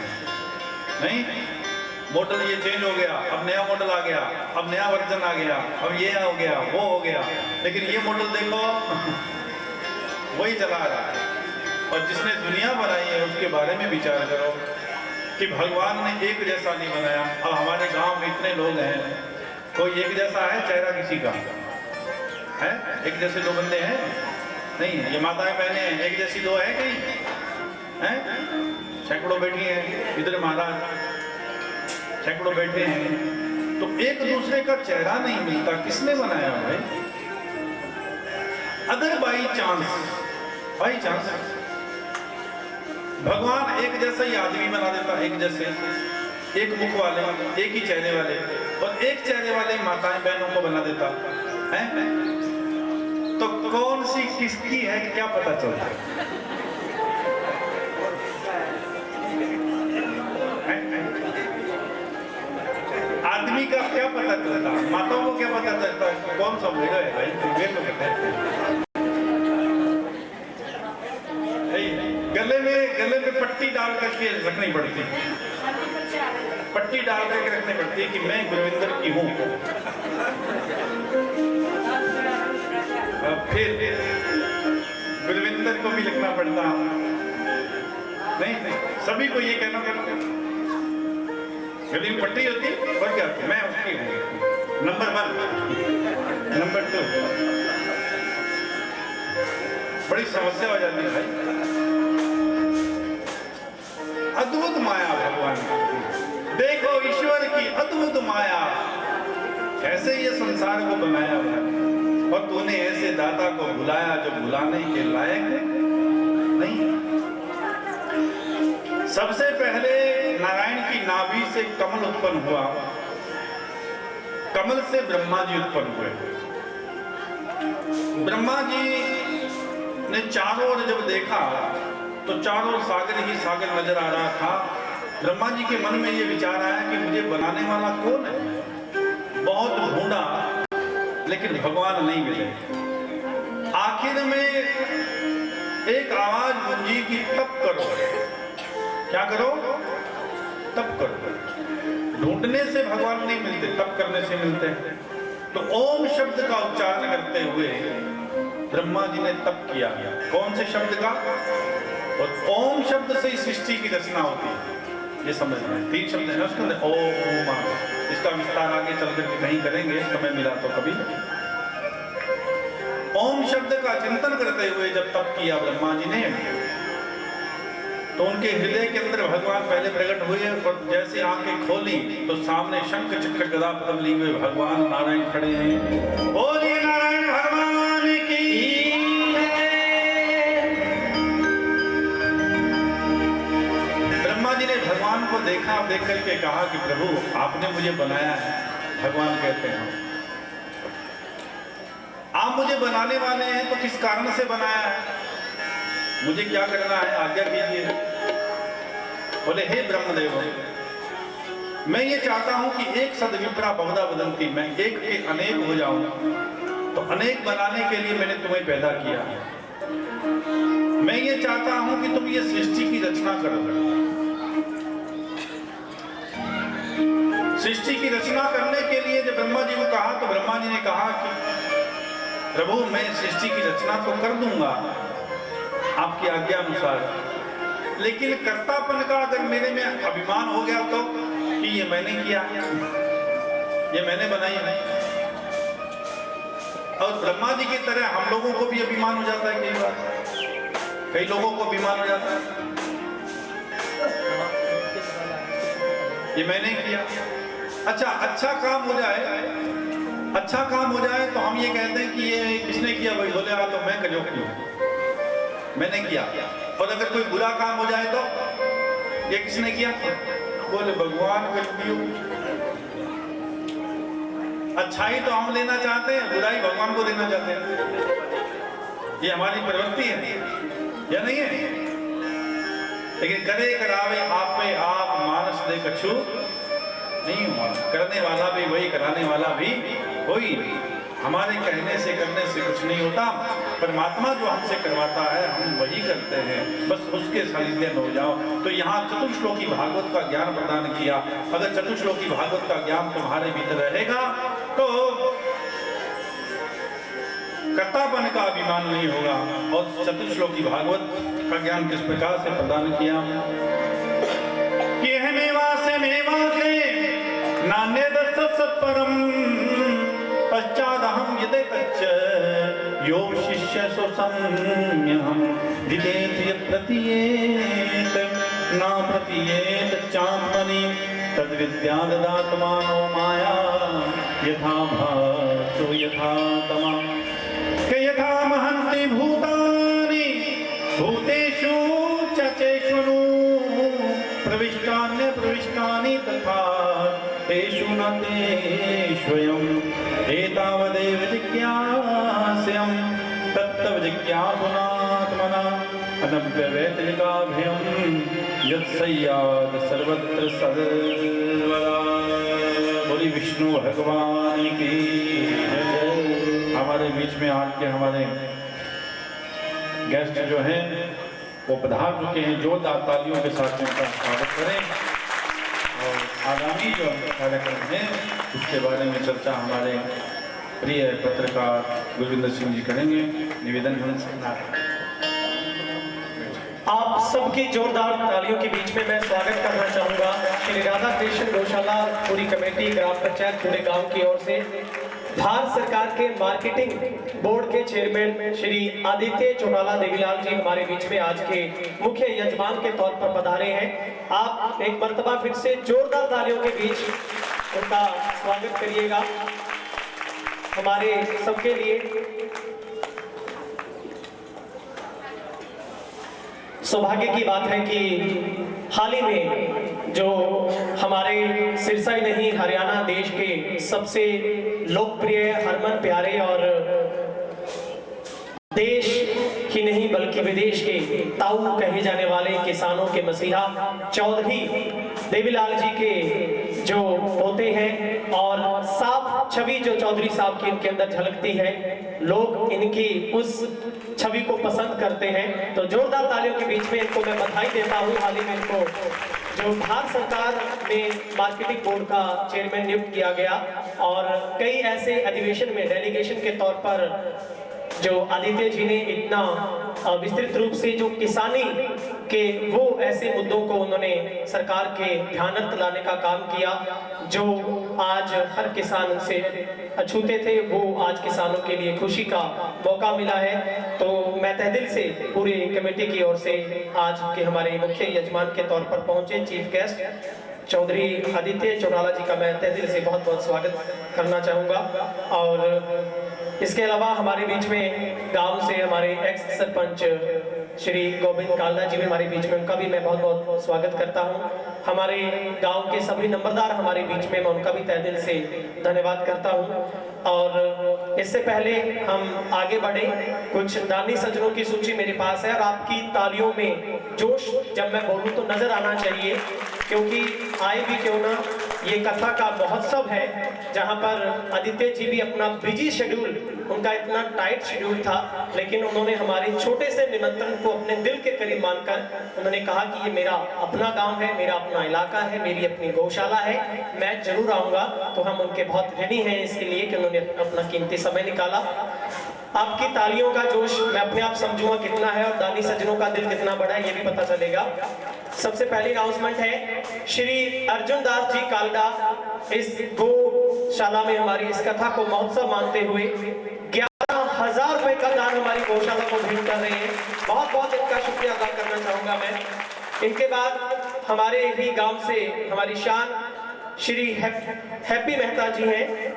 नहीं, मॉडल ये चेंज हो गया, अब नया मॉडल आ गया, अब नया वर्जन आ गया, अब ये हो गया, वो हो गया, लेकिन ये मॉडल देखो वही चला रहा है। और जिसने दुनिया बनाई है उसके बारे में विचार करो कि भगवान ने एक जैसा नहीं बनाया। अब हमारे गांव में इतने लोग हैं, कोई एक जैसा है चेहरा किसी का है? एक जैसे दो बंदे हैं? नहीं है। ये माताएं बहनें हैं, एक जैसी दो है कहीं हैं? सैकड़ों बैठी हैं, इधर महाराज सैकड़ों बैठे हैं, तो एक दूसरे का चेहरा नहीं मिलता। किसने बनाया भाई? अगर बाई चांस भगवान एक जैसा ही आदमी बना देता, एक जैसे, एक मुख वाले, एक ही चेहरे वाले, और एक चेहरे वाले माताएं बहनों को बना देता है, तो कौन सी किसकी है क्या पता चलता है? आदमी का क्या पता चलता, माताओं को क्या पता चलता है कौन सा वीडियो है भाई? वे तो कहते हैं गले में पट्टी डाल करके रखनी पड़ती है, पट्टी डाल करके रखनी पड़ती है कि मैं गुरविंदर की हूं। फिर गुरविंदर को भी लिखना पड़ता, नहीं सभी को ये कहना पड़ता, गले में पट्टी होती और क्या, मैं उसकी हूं, नंबर 1, नंबर 2। बड़ी समस्या हो जाती है भाई। अद्भुत माया भगवान, देखो ईश्वर की अद्भुत माया, कैसे ये संसार को बनाया है, और तूने ऐसे दाता को बुलाया जो बुलाने के लायक नहीं। सबसे पहले नारायण की नाभि से कमल उत्पन्न हुआ, कमल से ब्रह्मा जी उत्पन्न हुए। ब्रह्मा जी ने चारों ओर जब देखा तो चारों सागर ही सागर नजर आ रहा था, ब्रह्मा जी के मन में ये विचार आया कि मुझे बनाने वाला कौन है। बहुत ढूंढा लेकिन भगवान नहीं मिले। आखिर में एक आवाज गूंजी कि तप करो। क्या करो? तप करो। ढूंढने से भगवान नहीं मिलते, तप करने से मिलते हैं। तो ओम शब्द का उच्चारण करते हुए ब्रह्मा जी ने तप किया। कौन से शब्द का? और ओम शब्द से ही सृष्टि की रचना होती है, ये समझना है। 3 शब्द है ना उसके अंदर, ओम। इसका विस्तार आगे चल करके कहीं करेंगे, समय मिला तो कभी। ओम शब्द का चिंतन करते हुए जब तप किया ब्रह्मा जी ने, तो उनके हृदय के अंदर भगवान पहले प्रकट हुए और जैसे आंखें खोली तो सामने शंख चक्र गदा पद्म लिए हुए भगवान नारायण खड़े हैं। बोलिए नारायण भगवान की। ब्रह्मा जी ने भगवान को देखा, देख करके कहा कि प्रभु आपने मुझे बनाया है। भगवान कहते हैं आप मुझे बनाने वाले हैं तो किस कारण से बनाया है, मुझे क्या करना है, आज्ञा कीजिए। बोले हे ब्रह्मदेव, मैं ये चाहता हूं कि एक सद्विप्रा बहुधा वदंती, मैं एक के अनेक हो जाऊं। तो अनेक बनाने के लिए मैंने तुम्हें पैदा किया। मैं ये चाहता हूं कि तुम ये सृष्टि की रचना करो। सृष्टि की रचना करने के लिए जब ब्रह्मा जी को कहा तो ब्रह्मा जी ने कहा कि प्रभु मैं सृष्टि की रचना तो कर दूंगा आपकी आज्ञा अनुसार, लेकिन कर्तापन का अगर मेरे में अभिमान हो गया तो कि ये मैंने किया, ये मैंने बनाई है। और ब्रह्मा जी की तरह हम लोगों को भी अभिमान हो जाता है कई बार, कई लोगों को अभिमान हो जाता है ये मैंने किया। अच्छा काम हो जाए, अच्छा काम हो जाए तो हम ये कहते हैं कि ये किसने किया भाई, बोले हाँ तो मैं कजो किया, मैंने किया। और अगर कोई बुरा काम हो जाए तो ये किसने किया, बोले भगवान कर दियो। अच्छाई तो हम लेना चाहते हैं, बुराई भगवान को देना चाहते हैं। ये हमारी प्रवृत्ति है या नहीं है? लेकिन करे करावे आप पे आप, मानस दे कछु नहीं हुआ। करने वाला भी वही, कराने वाला भी वही। हमारे कहने से करने से कुछ नहीं होता। परमात्मा जो हमसे करवाता है हम वही करते हैं, बस उसके सानिध्य में हो जाओ। तो यहाँ चतुश्लोकी भागवत का ज्ञान प्रदान किया। अगर चतुश्लोकी भागवत का ज्ञान तुम्हारे भीतर रहेगा तो कर्तापन का अभिमान नहीं होगा। और चतुश्लोकी भागवत का ज्ञान किस प्रकार से प्रदान किया कि मेवा से मेवा के नान्य परम पश्चादहम यदे तच्च यो शिष्य सुसंयहम दिदेत प्रतीयेत ना प्रतीयेत चात्मनि तद्विद्या ददात्मानो माया यथा भासो यथा तमः के यथा महन्ति भूतानि भूतेषु चचेषु प्रविष्टान्य प्रविष्टानि तथा तेषु न तेष्वयम् एतावदेव जिज्ञास्यम् तत्तव जिज्ञासुनात्मना अनव्यवैतनिकाभ्यम् यत्सय्यात् सर्वत्र सर्वदा। बोली विष्णु भगवान की जय। हमारे बीच में आज के हमारे गेस्ट जो हैं वो पधार चुके हैं, जोरदार तालियों के साथ उनका स्वागत करें। और आगामी जो कार्यक्रम है उसके बारे में चर्चा हमारे प्रिय पत्रकार गुरविंदर सिंह जी करेंगे। निवेदन आप सबकी जोरदार तालियों के बीच में मैं स्वागत करना चाहूंगा श्री राधा कृष्ण गौशाला पूरी कमेटी ग्राम पंचायत पूरे गांव की ओर से भारत सरकार के मार्केटिंग बोर्ड के चेयरमैन श्री आदित्य चौटाला देवीलाल जी हमारे बीच में आज के मुख्य यजमान के तौर पर पधारे हैं। आप एक मर्तबा फिर से जोरदार तालियों के बीच उनका स्वागत करिएगा। हमारे सबके लिए सौभाग्य की बात है कि हाल ही में जो हमारे सिरसा ही नहीं हरियाणा देश के सबसे लोकप्रिय हरमन प्यारे और देश ही नहीं बल्कि विदेश के ताऊ कहे जाने वाले किसानों के मसीहा चौधरी देवीलाल जी के जो पोते हैं और साफ छवि जो चौधरी साहब की इनके अंदर झलकती है, लोग इनकी उस छवि को पसंद करते हैं। तो जोरदार तालियों के बीच में इनको मैं बधाई देता हूँ। हाल ही में इनको जो भारत सरकार में मार्केटिंग बोर्ड का चेयरमैन नियुक्त किया गया और कई ऐसे अधिवेशन में डेलीगेशन के तौर पर जो आदित्य जी ने इतना विस्तृत रूप से जो किसानी के वो ऐसे मुद्दों को उन्होंने सरकार के ध्यान लाने का काम किया जो आज हर किसान से अछूते थे, वो आज किसानों के लिए खुशी का मौका मिला है। तो मैं तहे दिल से पूरी कमेटी की ओर से आज के हमारे मुख्य यजमान के तौर पर पहुंचे चीफ गेस्ट चौधरी आदित्य चौटाला जी का मैं तहे दिल से बहुत बहुत स्वागत करना चाहूँगा। और इसके अलावा हमारे बीच में गांव से हमारे एक्स सरपंच श्री गोविंद कालदा जी भी हमारे बीच में, उनका भी मैं बहुत बहुत स्वागत करता हूं। हमारे गांव के सभी नंबरदार हमारे बीच में, मैं उनका भी तहे दिल से धन्यवाद करता हूं। और इससे पहले हम आगे बढ़े, कुछ दानी सज्जनों की सूची मेरे पास है और आपकी तालियों में जोश जब मैं बोलूं तो नजर आना चाहिए, क्योंकि आए भी क्यों ना, ये कथा का महोत्सव है जहां पर आदित्य जी भी अपना बिजी शेड्यूल, उनका इतना टाइट शेड्यूल था, लेकिन उन्होंने हमारे छोटे से निमंत्रण को अपने दिल के करीब मानकर उन्होंने कहा कि ये मेरा अपना गांव है, मेरा अपना इलाका है, मेरी अपनी गौशाला है, मैं जरूर आऊंगा। तो हम उनके बहुत ऋणी हैं इसके लिए कि उन्होंने अपना कीमती समय निकाला। आपकी तालियों का जोश मैं अपने आप समझूंगा कितना है और दानी सज्जनों का दिल कितना बड़ा है ये भी पता चलेगा। सबसे पहली अनाउंसमेंट है, श्री अर्जुन दास जी कालडा इस गौशाला में हमारी इस कथा को महोत्सव मानते हुए 11,000 रुपए का दान हमारी गौशाला को भेंट कर रहे हैं। बहुत बहुत इनका शुक्रिया अदा करना चाहूंगा मैं। इनके बाद हमारे ही गांव से हमारी शान श्री हैप्पी मेहता जी हैं,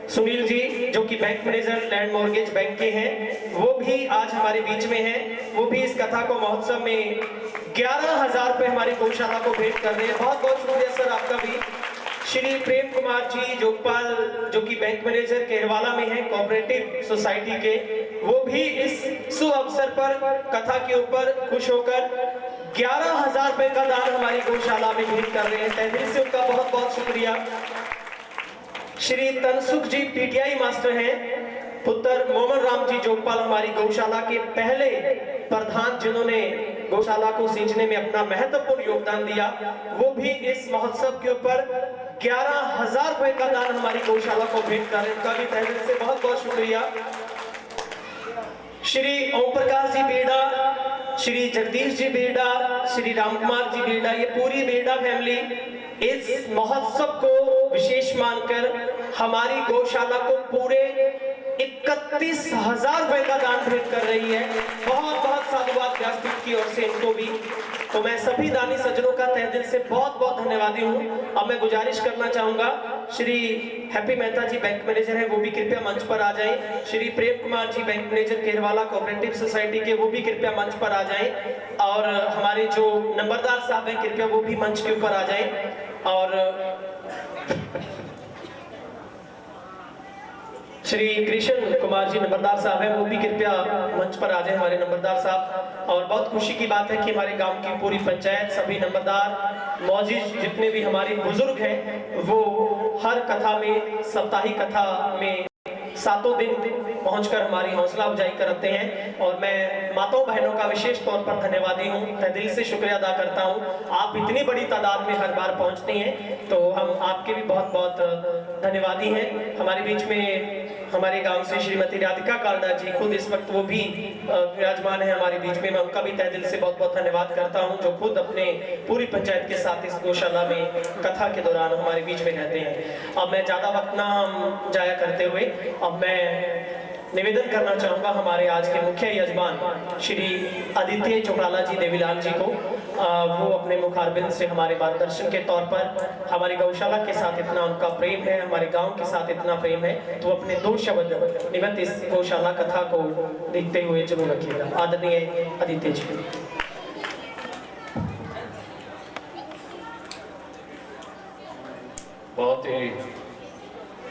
सुनील जी जो कि bank manager land mortgage bank के हैं, वो भी आज हमारे बीच में हैं। वो भी इस कथा को महोत्सव में 11,000 रुपए हमारी गौशाला को भेंट कर रहे हैं। बहुत बहुत शुक्रिया सर आपका भी। श्री प्रेम कुमार जी जोगपाल जो कि बैंक मैनेजर केरवाला में हैं कोऑपरेटिव सोसाइटी के, वो भी इस शुभ अवसर पर कथा के ऊपर खुश होकर 11,000 रुपए का दान हमारी गौशाला में भेंट कर रहे हैं। तहे दिल से उनका बहुत बहुत शुक्रिया। श्री तनसुख जी पीटीआई मास्टर हैं, पुत्र मोमन राम जी जोगपाल हमारी गौशाला के पहले प्रधान जिन्होंने गौशाला को सींचने में अपना महत्वपूर्ण योगदान दिया, वो भी इस महोत्सव के ऊपर 11,000 रुपए का दान हमारी गौशाला को भेंट कर रहे हैं। उनका भी तहे दिल से बहुत बहुत शुक्रिया। श्री ओम प्रकाश जी बेड़ा, श्री जगदीश जी बेड़ा, श्री रामकुमार जी बेड़ा, ये पूरी बेड़ा फैमिली इस महोत्सव को विशेष मानकर हमारी गौशाला को पूरे 31,000 रुपए का दान भेंट कर रही है। बहुत बहुत साधुवाद व्यासपीठ की ओर से इनको भी। तो मैं सभी दानी सज्जनों का तहे दिल से बहुत बहुत धन्यवादी हूँ। अब मैं गुजारिश करना चाहूंगा, श्री हैप्पी मेहता जी बैंक मैनेजर हैं, वो भी कृपया मंच पर आ जाएं। Shri Prem Kumar ji bank manager केरवाला cooperative society के, वो भी कृपया मंच पर आ जाएं। और हमारे जो नंबरदार साहब हैं कृपया वो भी मंच के ऊपर आ जाएं। और श्री कृष्ण कुमार जी नंबरदार साहब हैं, वो भी कृपया मंच पर आ जाए हमारे नंबरदार साहब। और बहुत खुशी की बात है कि हमारे गांव की पूरी पंचायत, सभी नंबरदार मौजूद जितने भी हमारे बुजुर्ग हैं, वो हर कथा में, साप्ताहिक कथा में 7 दिन पहुंचकर हमारी हौसला अफजाई करते हैं। और मैं माताओं बहनों का विशेष तौर पर धन्यवादी हूँ, तहे दिल से शुक्रिया अदा करता हूँ। आप इतनी बड़ी तादाद में हर बार पहुंचती हैं, तो हम आपके भी बहुत बहुत धन्यवादी हैं। हमारे बीच में हमारे गांव से श्रीमती राधिका कालडा जी खुद इस वक्त वो भी विराजमान है हमारे बीच में, मैं उनका भी तहे दिल से बहुत बहुत धन्यवाद करता हूं, जो खुद अपने पूरी पंचायत के साथ इस गौशाला में कथा के दौरान हमारे बीच में रहते हैं। अब मैं ज्यादा वक्त ना जाया करते हुए अब मैं निवेदन करना चाहूंगा हमारे आज के मुख्य यजमान श्री आदित्य चौटाला जी देवीलाल जी को, वो अपने मुखारबिंद से हमारे मार्गदर्शन के तौर पर, हमारी गौशाला के साथ इतना उनका प्रेम है, हमारे गांव के साथ इतना प्रेम है, तो अपने 2 शब्द निमित्त इस गौशाला कथा को देखते हुए जरूर रखिएगा। आदरणीय आदित्य जी। बहुत ही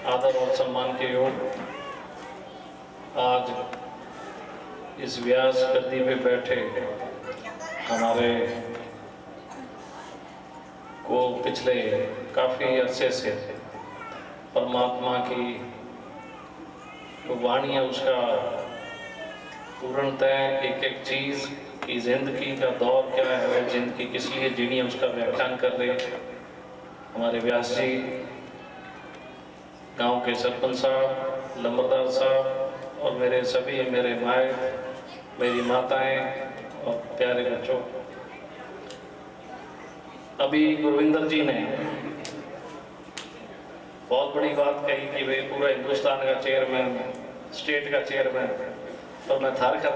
आदर और सम्मान के योग आज इस व्यास गद्दी पे बैठे हमारे को पिछले काफ़ी अरसे से परमात्मा की जो वाणी है उसका पूर्णतः एक एक चीज़ की ज़िंदगी का दौर क्या है, ज़िंदगी किस लिए जीनी है, उसका व्याख्यान कर रहे हमारे व्यास जी, गांव के सरपंच साहब, लंबरदार साहब और मेरे भाई, मेरी माताएं और प्यारे बच्चों। अभी गुरविंदर जी ने बहुत बड़ी बात कही कि भाई पूरा हिंदुस्तान का चेयरमैन, स्टेट का चेयरमैन, और मैं थार का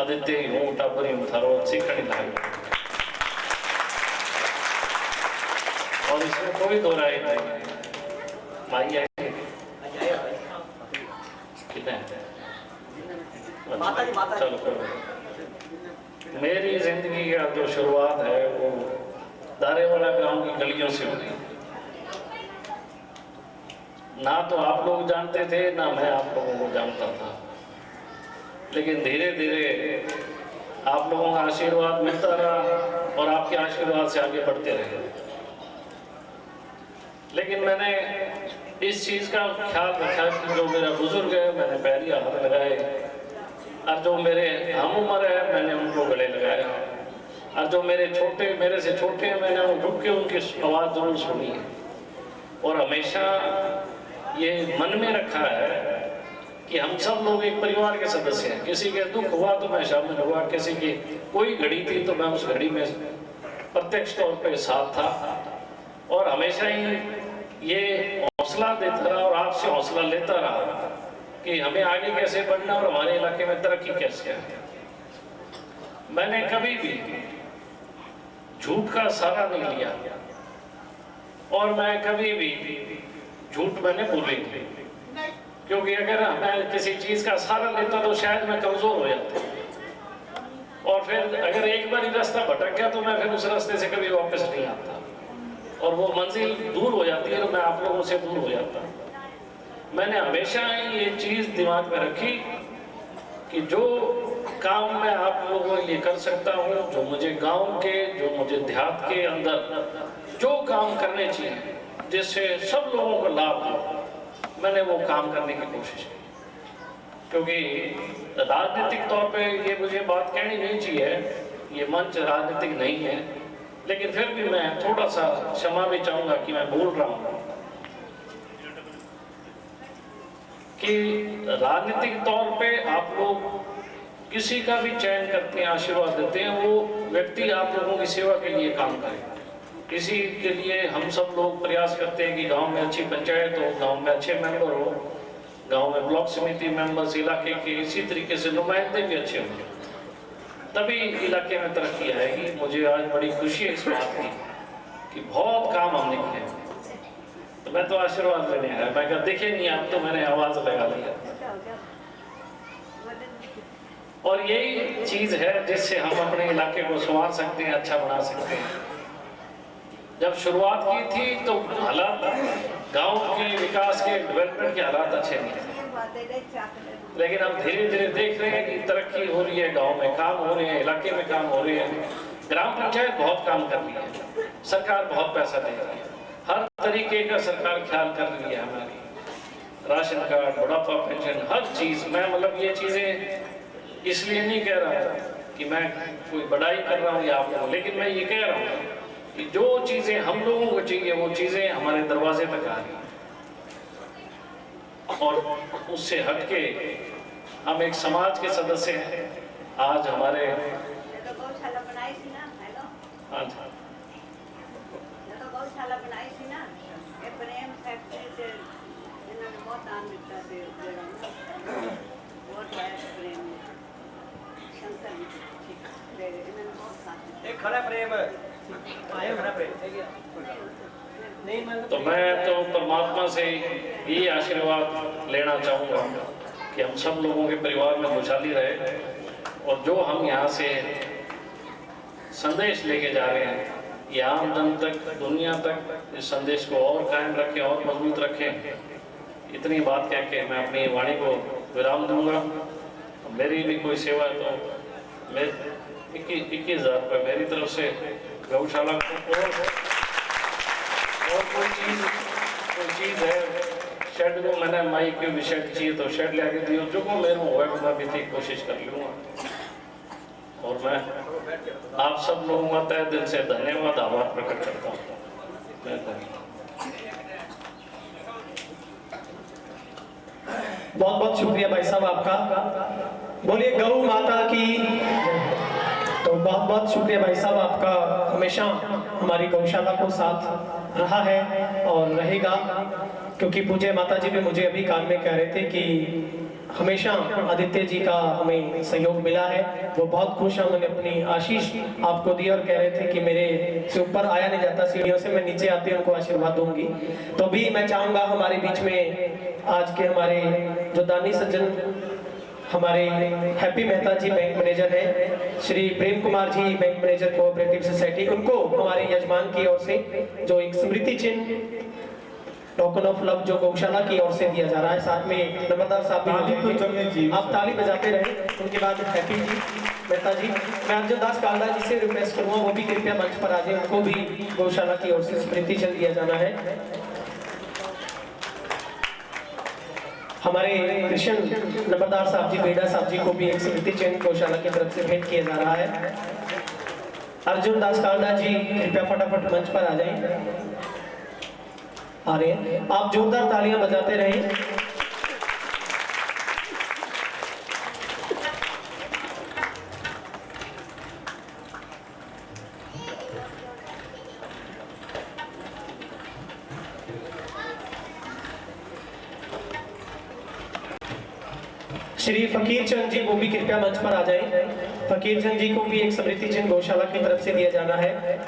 आदित्य ही हूँ, टापरी हूँ, थारो सीखने लायक। और इसमें कोई दो राय नहीं। भाई है कितने चलो करो। मेरी जिंदगी का जो शुरुआत है वो दारेवाला गांव की गलियों से हुई। ना तो आप लोग जानते थे ना मैं आप लोगों को जानता था, लेकिन धीरे धीरे आप लोगों का आशीर्वाद मिलता रहा और आपके आशीर्वाद से आगे बढ़ते रहे। लेकिन मैंने इस चीज़ का ख्याल रखा कि जो मेरा बुजुर्ग है मैंने पैरी हाथ लगाए, और जो मेरे हम उम्र है मैंने उनको गले लगाया, और जो मेरे से छोटे हैं मैंने वो रुक के उनकी आवाज़ जरूर सुनी है। और हमेशा ये मन में रखा है कि हम सब लोग एक परिवार के सदस्य हैं। किसी के दुख हुआ तो मैं शामिल हुआ, किसी की कोई घड़ी थी तो मैं उस घड़ी में प्रत्यक्ष तौर पे साथ था, और हमेशा ही ये हौसला देता रहा और आपसे हौसला लेता रहा कि हमें आगे कैसे बढ़ना और हमारे इलाके में तरक्की कैसे है। मैंने कभी भी झूठ का सहारा नहीं लिया और मैं कभी भी झूठ मैंने बोली नहीं, क्योंकि अगर मैं किसी चीज़ का सहारा लेता तो शायद मैं कमज़ोर हो जाता, और फिर अगर एक बार ही रास्ता भटक गया तो मैं फिर उस रास्ते से कभी वापस नहीं आता और वो मंजिल दूर हो जाती है तो मैं आप लोगों से दूर हो जाता। मैंने हमेशा ही ये चीज़ दिमाग में रखी कि जो काम मैं आप लोगों के लिए कर सकता हूँ, जो मुझे गांव के, जो मुझे देहात के अंदर जो काम करने चाहिए जिससे सब लोगों को लाभ हो, मैंने वो काम करने की कोशिश की। क्योंकि राजनीतिक तौर पे ये मुझे बात कहनी नहीं चाहिए, ये मंच राजनीतिक नहीं है, लेकिन फिर भी मैं थोड़ा सा क्षमा भी चाहूँगा कि मैं बोल रहा हूँ कि राजनीतिक तौर पे आप लोग किसी का भी चयन करते हैं, आशीर्वाद देते हैं, वो व्यक्ति आप लोगों की सेवा के लिए काम करे। इसी के लिए हम सब लोग प्रयास करते हैं कि गांव में अच्छी पंचायत हो, गांव में अच्छे मेंबर हो, गांव में ब्लॉक समिति मेंबर्स, इलाके के इसी तरीके से नुमाइंदे भी अच्छे होंगे, तभी इलाके में तरक्की आएगी। मुझे आज बड़ी खुशी है इस बात की कि बहुत काम हमने किए, तो मैं तो आशीर्वाद लेने आया। मैं कहा देखे नहीं आप, तो मैंने आवाज लगा लिया। और यही चीज है जिससे हम अपने इलाके को संवार सकते हैं, अच्छा बना सकते हैं। जब शुरुआत की थी तो हालात गांव के विकास के, डेवलपमेंट के हालात अच्छे नहीं थे, लेकिन अब धीरे धीरे देख रहे हैं कि तरक्की हो रही है, गांव में काम हो रहे हैं, इलाके में काम हो रहे हैं। ग्राम पंचायत बहुत काम कर रही है, सरकार बहुत पैसा दे रही है, हर तरीके का सरकार ख्याल कर रही है हमारी, राशन कार्ड, बुढ़ापा पेंशन, हर चीज़। मैं मतलब ये चीज़ें इसलिए नहीं कह रहा कि मैं कोई बड़ाई कर रहा हूँ या आप लोग, लेकिन मैं ये कह रहा हूँ कि जो चीज़ें हम लोगों को चाहिए वो चीज़ें हमारे दरवाजे तक आ रही हैं, और उससे हटके हम एक समाज के सदस्य हैं। आज हमारे तो मैं तो परमात्मा से ये आशीर्वाद लेना चाहूँगा कि हम सब लोगों के परिवार में खुशहाली रहे, और जो हम यहाँ से संदेश लेके जा रहे हैं ये आम जन तक, दुनिया तक इस संदेश को और कायम रखें और मजबूत रखें। इतनी बात कह के मैं अपनी वाणी को विराम दूंगा। मेरी भी कोई सेवा तो मैं 21,000 रुपये मेरी तरफ से गौशाला को और कोई चीज़ है शेड को मैंने माइक के भी शेड चाहिए तो शेड ले आके दियो, जो को मेरे हुआ मैं भी थी कोशिश कर लूँगा। और मैं आप सब लोगों का तहे दिल से धन्यवाद आभार प्रकट करता हूँ। बहुत बहुत शुक्रिया भाई साहब आपका। बोलिए गौ माता की। तो बहुत बहुत शुक्रिया भाई साहब आपका, हमेशा हमारी गौशाला को साथ रहा है और रहेगा, क्योंकि पूज्य माता जी भी मुझे अभी कान में कह रहे थे कि हमेशा आदित्य जी का हमें सहयोग मिला है। वो बहुत खुश हैं, उन्होंने अपनी आशीष आपको दी और कह रहे थे कि मेरे से ऊपर आया नहीं जाता सीढ़ियों से, मैं नीचे आते उनको आशीर्वाद दूंगी। तो भी मैं चाहूँगा हमारे बीच में आज के हमारे जो दानी सज्जन हमारे हैप्पी मेहता जी बैंक मैनेजर हैं, Shri Prem Kumar ji bank manager cooperative society, उनको हमारे यजमान की ओर से जो एक स्मृति चिन्ह टोकन ऑफ लव जो गौशाला की ओर से दिया जा रहा है, साथ में नंबरदार साहब भी होंगे, आप ताली बजाते रहे। उनके बाद हैप्पी जी मेहता जी, मैं अर्जुन दास कालदा जी से रिक्वेस्ट करूंगा वो भी कृपया मंच पर आ जाए, उनको भी गौशाला की ओर से स्मृति चिन्ह दिया जाना है। हमारे कृष्ण नंबरदार साहब जी बेड़ा साहब जी को भी एक स्मृति चिन्ह गौशाला की तरफ से भेंट किया जा रहा है। अर्जुन दास कालदा जी कृपया फटाफट मंच पर आ जाएं। आ रहे हैं, आप जोरदार तालियां बजाते रहें। श्री फकीर चंद जी वो भी कृपया मंच पर आ जाएं। फकीर चंद जी को भी एक स्मृति चिन्ह गौशाला की तरफ से दिया जाना है।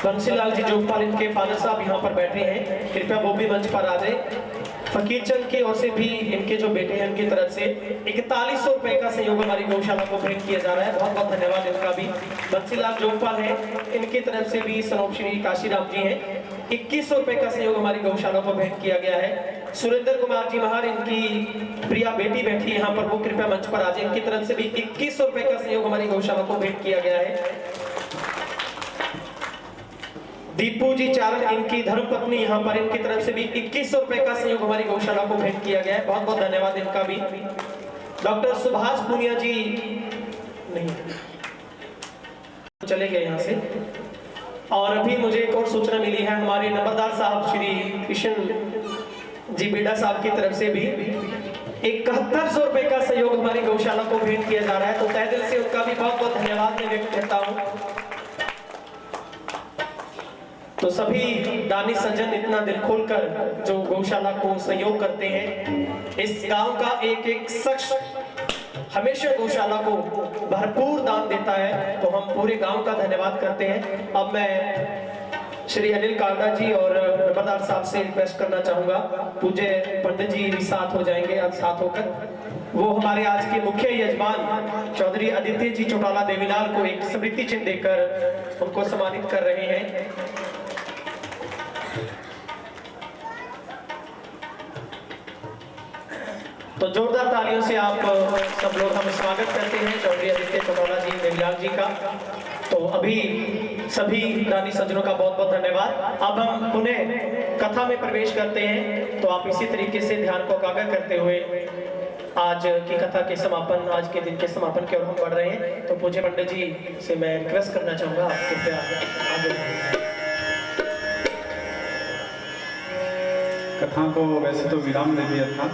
बंसीलाल जी जोगपाल इनके फादर साहब यहाँ पर बैठे हैं, कृपया वो भी मंच पर आ जाए। फकीर चंद की ओर से भी इनके जो बेटे हैं उनकी तरफ से 4100 रुपए का सहयोग हमारी गौशाला को भेंट किया जा रहा है, बहुत बहुत धन्यवाद इनका भी। बंसीलाल जोगपाल है, इनकी तरफ से भी सनोप श्री काशीराम जी हैं, 2100 रुपए का सहयोग हमारी गौशाला को भेंट किया गया है। सुरेंद्र कुमार जी महार, इनकी प्रिया बेटी बैठी यहाँ पर, वो कृपया मंच पर आ जाए, इनकी तरफ से भी 2100 रुपए का सहयोग हमारी गौशाला को भेंट किया गया है। दीपू जी चारण, इनकी धर्मपत्नी यहाँ पर, इनकी तरफ से भी 2100 रुपए का सहयोग हमारी गौशाला को भेंट किया गया है, बहुत बहुत धन्यवाद इनका भी। डॉक्टर सुभाष पुनिया जी नहीं चले गए यहाँ से। और अभी मुझे एक और सूचना मिली है, हमारे नंबरदार साहब श्री कृष्ण जी बेड़ा साहब की तरफ से भी 7100 रुपए का सहयोग हमारी गौशाला को भेंट किया जा रहा है, तो तहे दिल से उनका भी बहुत बहुत धन्यवाद मैं व्यक्त करता हूँ। तो सभी दानी सज्जन इतना दिल खोलकर जो गौशाला को सहयोग करते हैं, इस गांव का एक एक शख्स हमेशा गौशाला को भरपूर दान देता है, तो हम पूरे गांव का धन्यवाद करते हैं। अब मैं श्री अनिल कालदा जी और नंबरदार साहब से रिक्वेस्ट करना चाहूंगा, पूज्य पंडित जी भी साथ हो जाएंगे, आज साथ होकर वो हमारे आज के मुख्य यजमान चौधरी आदित्य जी चौटाला देवीलाल को एक स्मृति चिन्ह देकर उनको सम्मानित कर रहे हैं। तो जोरदार तालियों से आप सब लोग हम स्वागत करते हैं चौधरी आदित्य चौटाला जी देवीलाल जी का। तो अभी सभी दानी सज्जनों का बहुत बहुत धन्यवाद। अब हम पुनः कथा में प्रवेश करते हैं, तो आप इसी तरीके से ध्यान को एकाग्र करते हुए आज की कथा के समापन, आज के दिन के समापन की ओर हम बढ़ रहे हैं। तो पूज्य पंडित जी से मैं रिक्वेस्ट करना चाहूंगा, आप कृपया आगे। कथा को वैसे तो विराम दे दिया था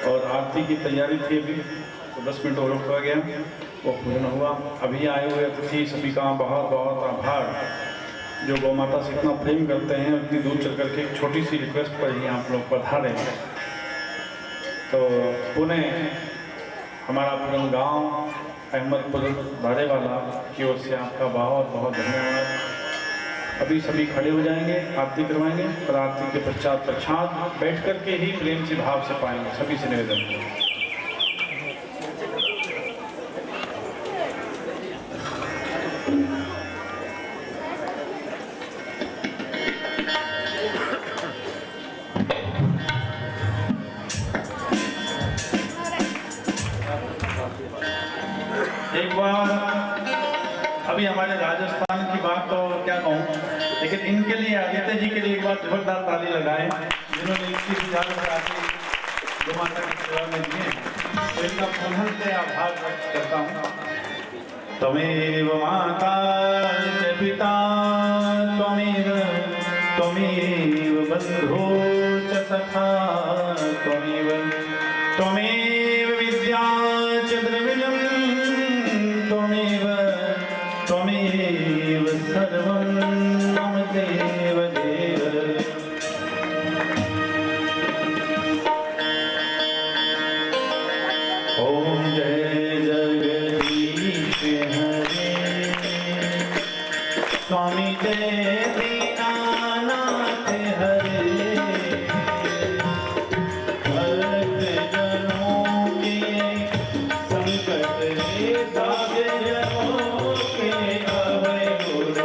और आरती की तैयारी थी, अभी तो 10 मिनट और रुका गया, वो पूर्ण हुआ। अभी आए हुए अतिथि सभी का बहुत बहुत आभार, जो गौ माता से इतना प्रेम करते हैं, इतनी दूर चल करके एक छोटी सी रिक्वेस्ट पर ही आप लोग पधारे हैं। तो पुणे हमारा पूरा गांव अहमदपुर धारेवाला की ओर से आपका बहुत बहुत धन्यवाद। अभी सभी खड़े हो जाएंगे, आरती करवाएंगे और आरती के पश्चात प्रसाद बैठ करके ही प्रेम से भाव से पाएंगे। सभी से निवेदन। एक बार अभी हमारे राजस्थान की बात तो और क्या कहूँ, लेकिन इनके लिए, आदित्य जी के लिए एक बार जोरदार ताली लगाएं, जिन्होंने 21,000 रुपये आके गौ माता की सेवा में दिए। तो इनका पुनः से आभार व्यक्त करता हूँ। त्वमेव माता च पिता त्वमेव बन्धो च सखा त्वमेव विद्या च द्रविणं त्वमेव सर्वं मम देव देव। ओम जय जगदीश हरे स्वामी जय दीनानाथ हरे भक्त जनों के संकट रे दागों के अभय गुर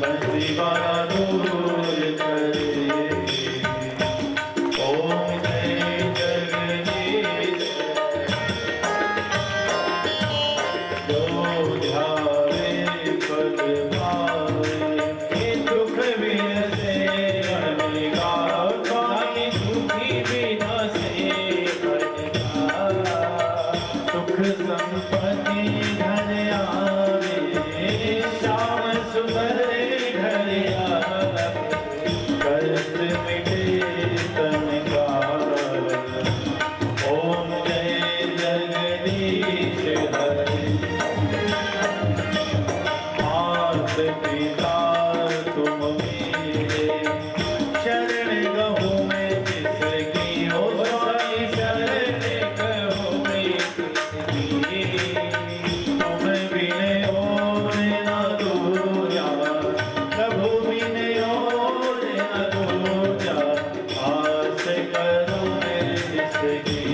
बंसीवाला दूर करे। ओम जय जगदीश जो ध्यावे पद पावे दुख विनसे अनेका स्वामी दुखी विनाशे अनेका सुख संपत्ति धन आवे श्याम सुंदर घर आवे कष्ट मिटे तन काल। ओम जय जगदीश हरे मात पिता तुम मेरे शरण गहूँ मैं जिसकी हो साई शरण गहूँ मैं जिसकी तुम बिने और न दूजा प्रभु बिने और न दूजा आस करूँ मैं जिसकी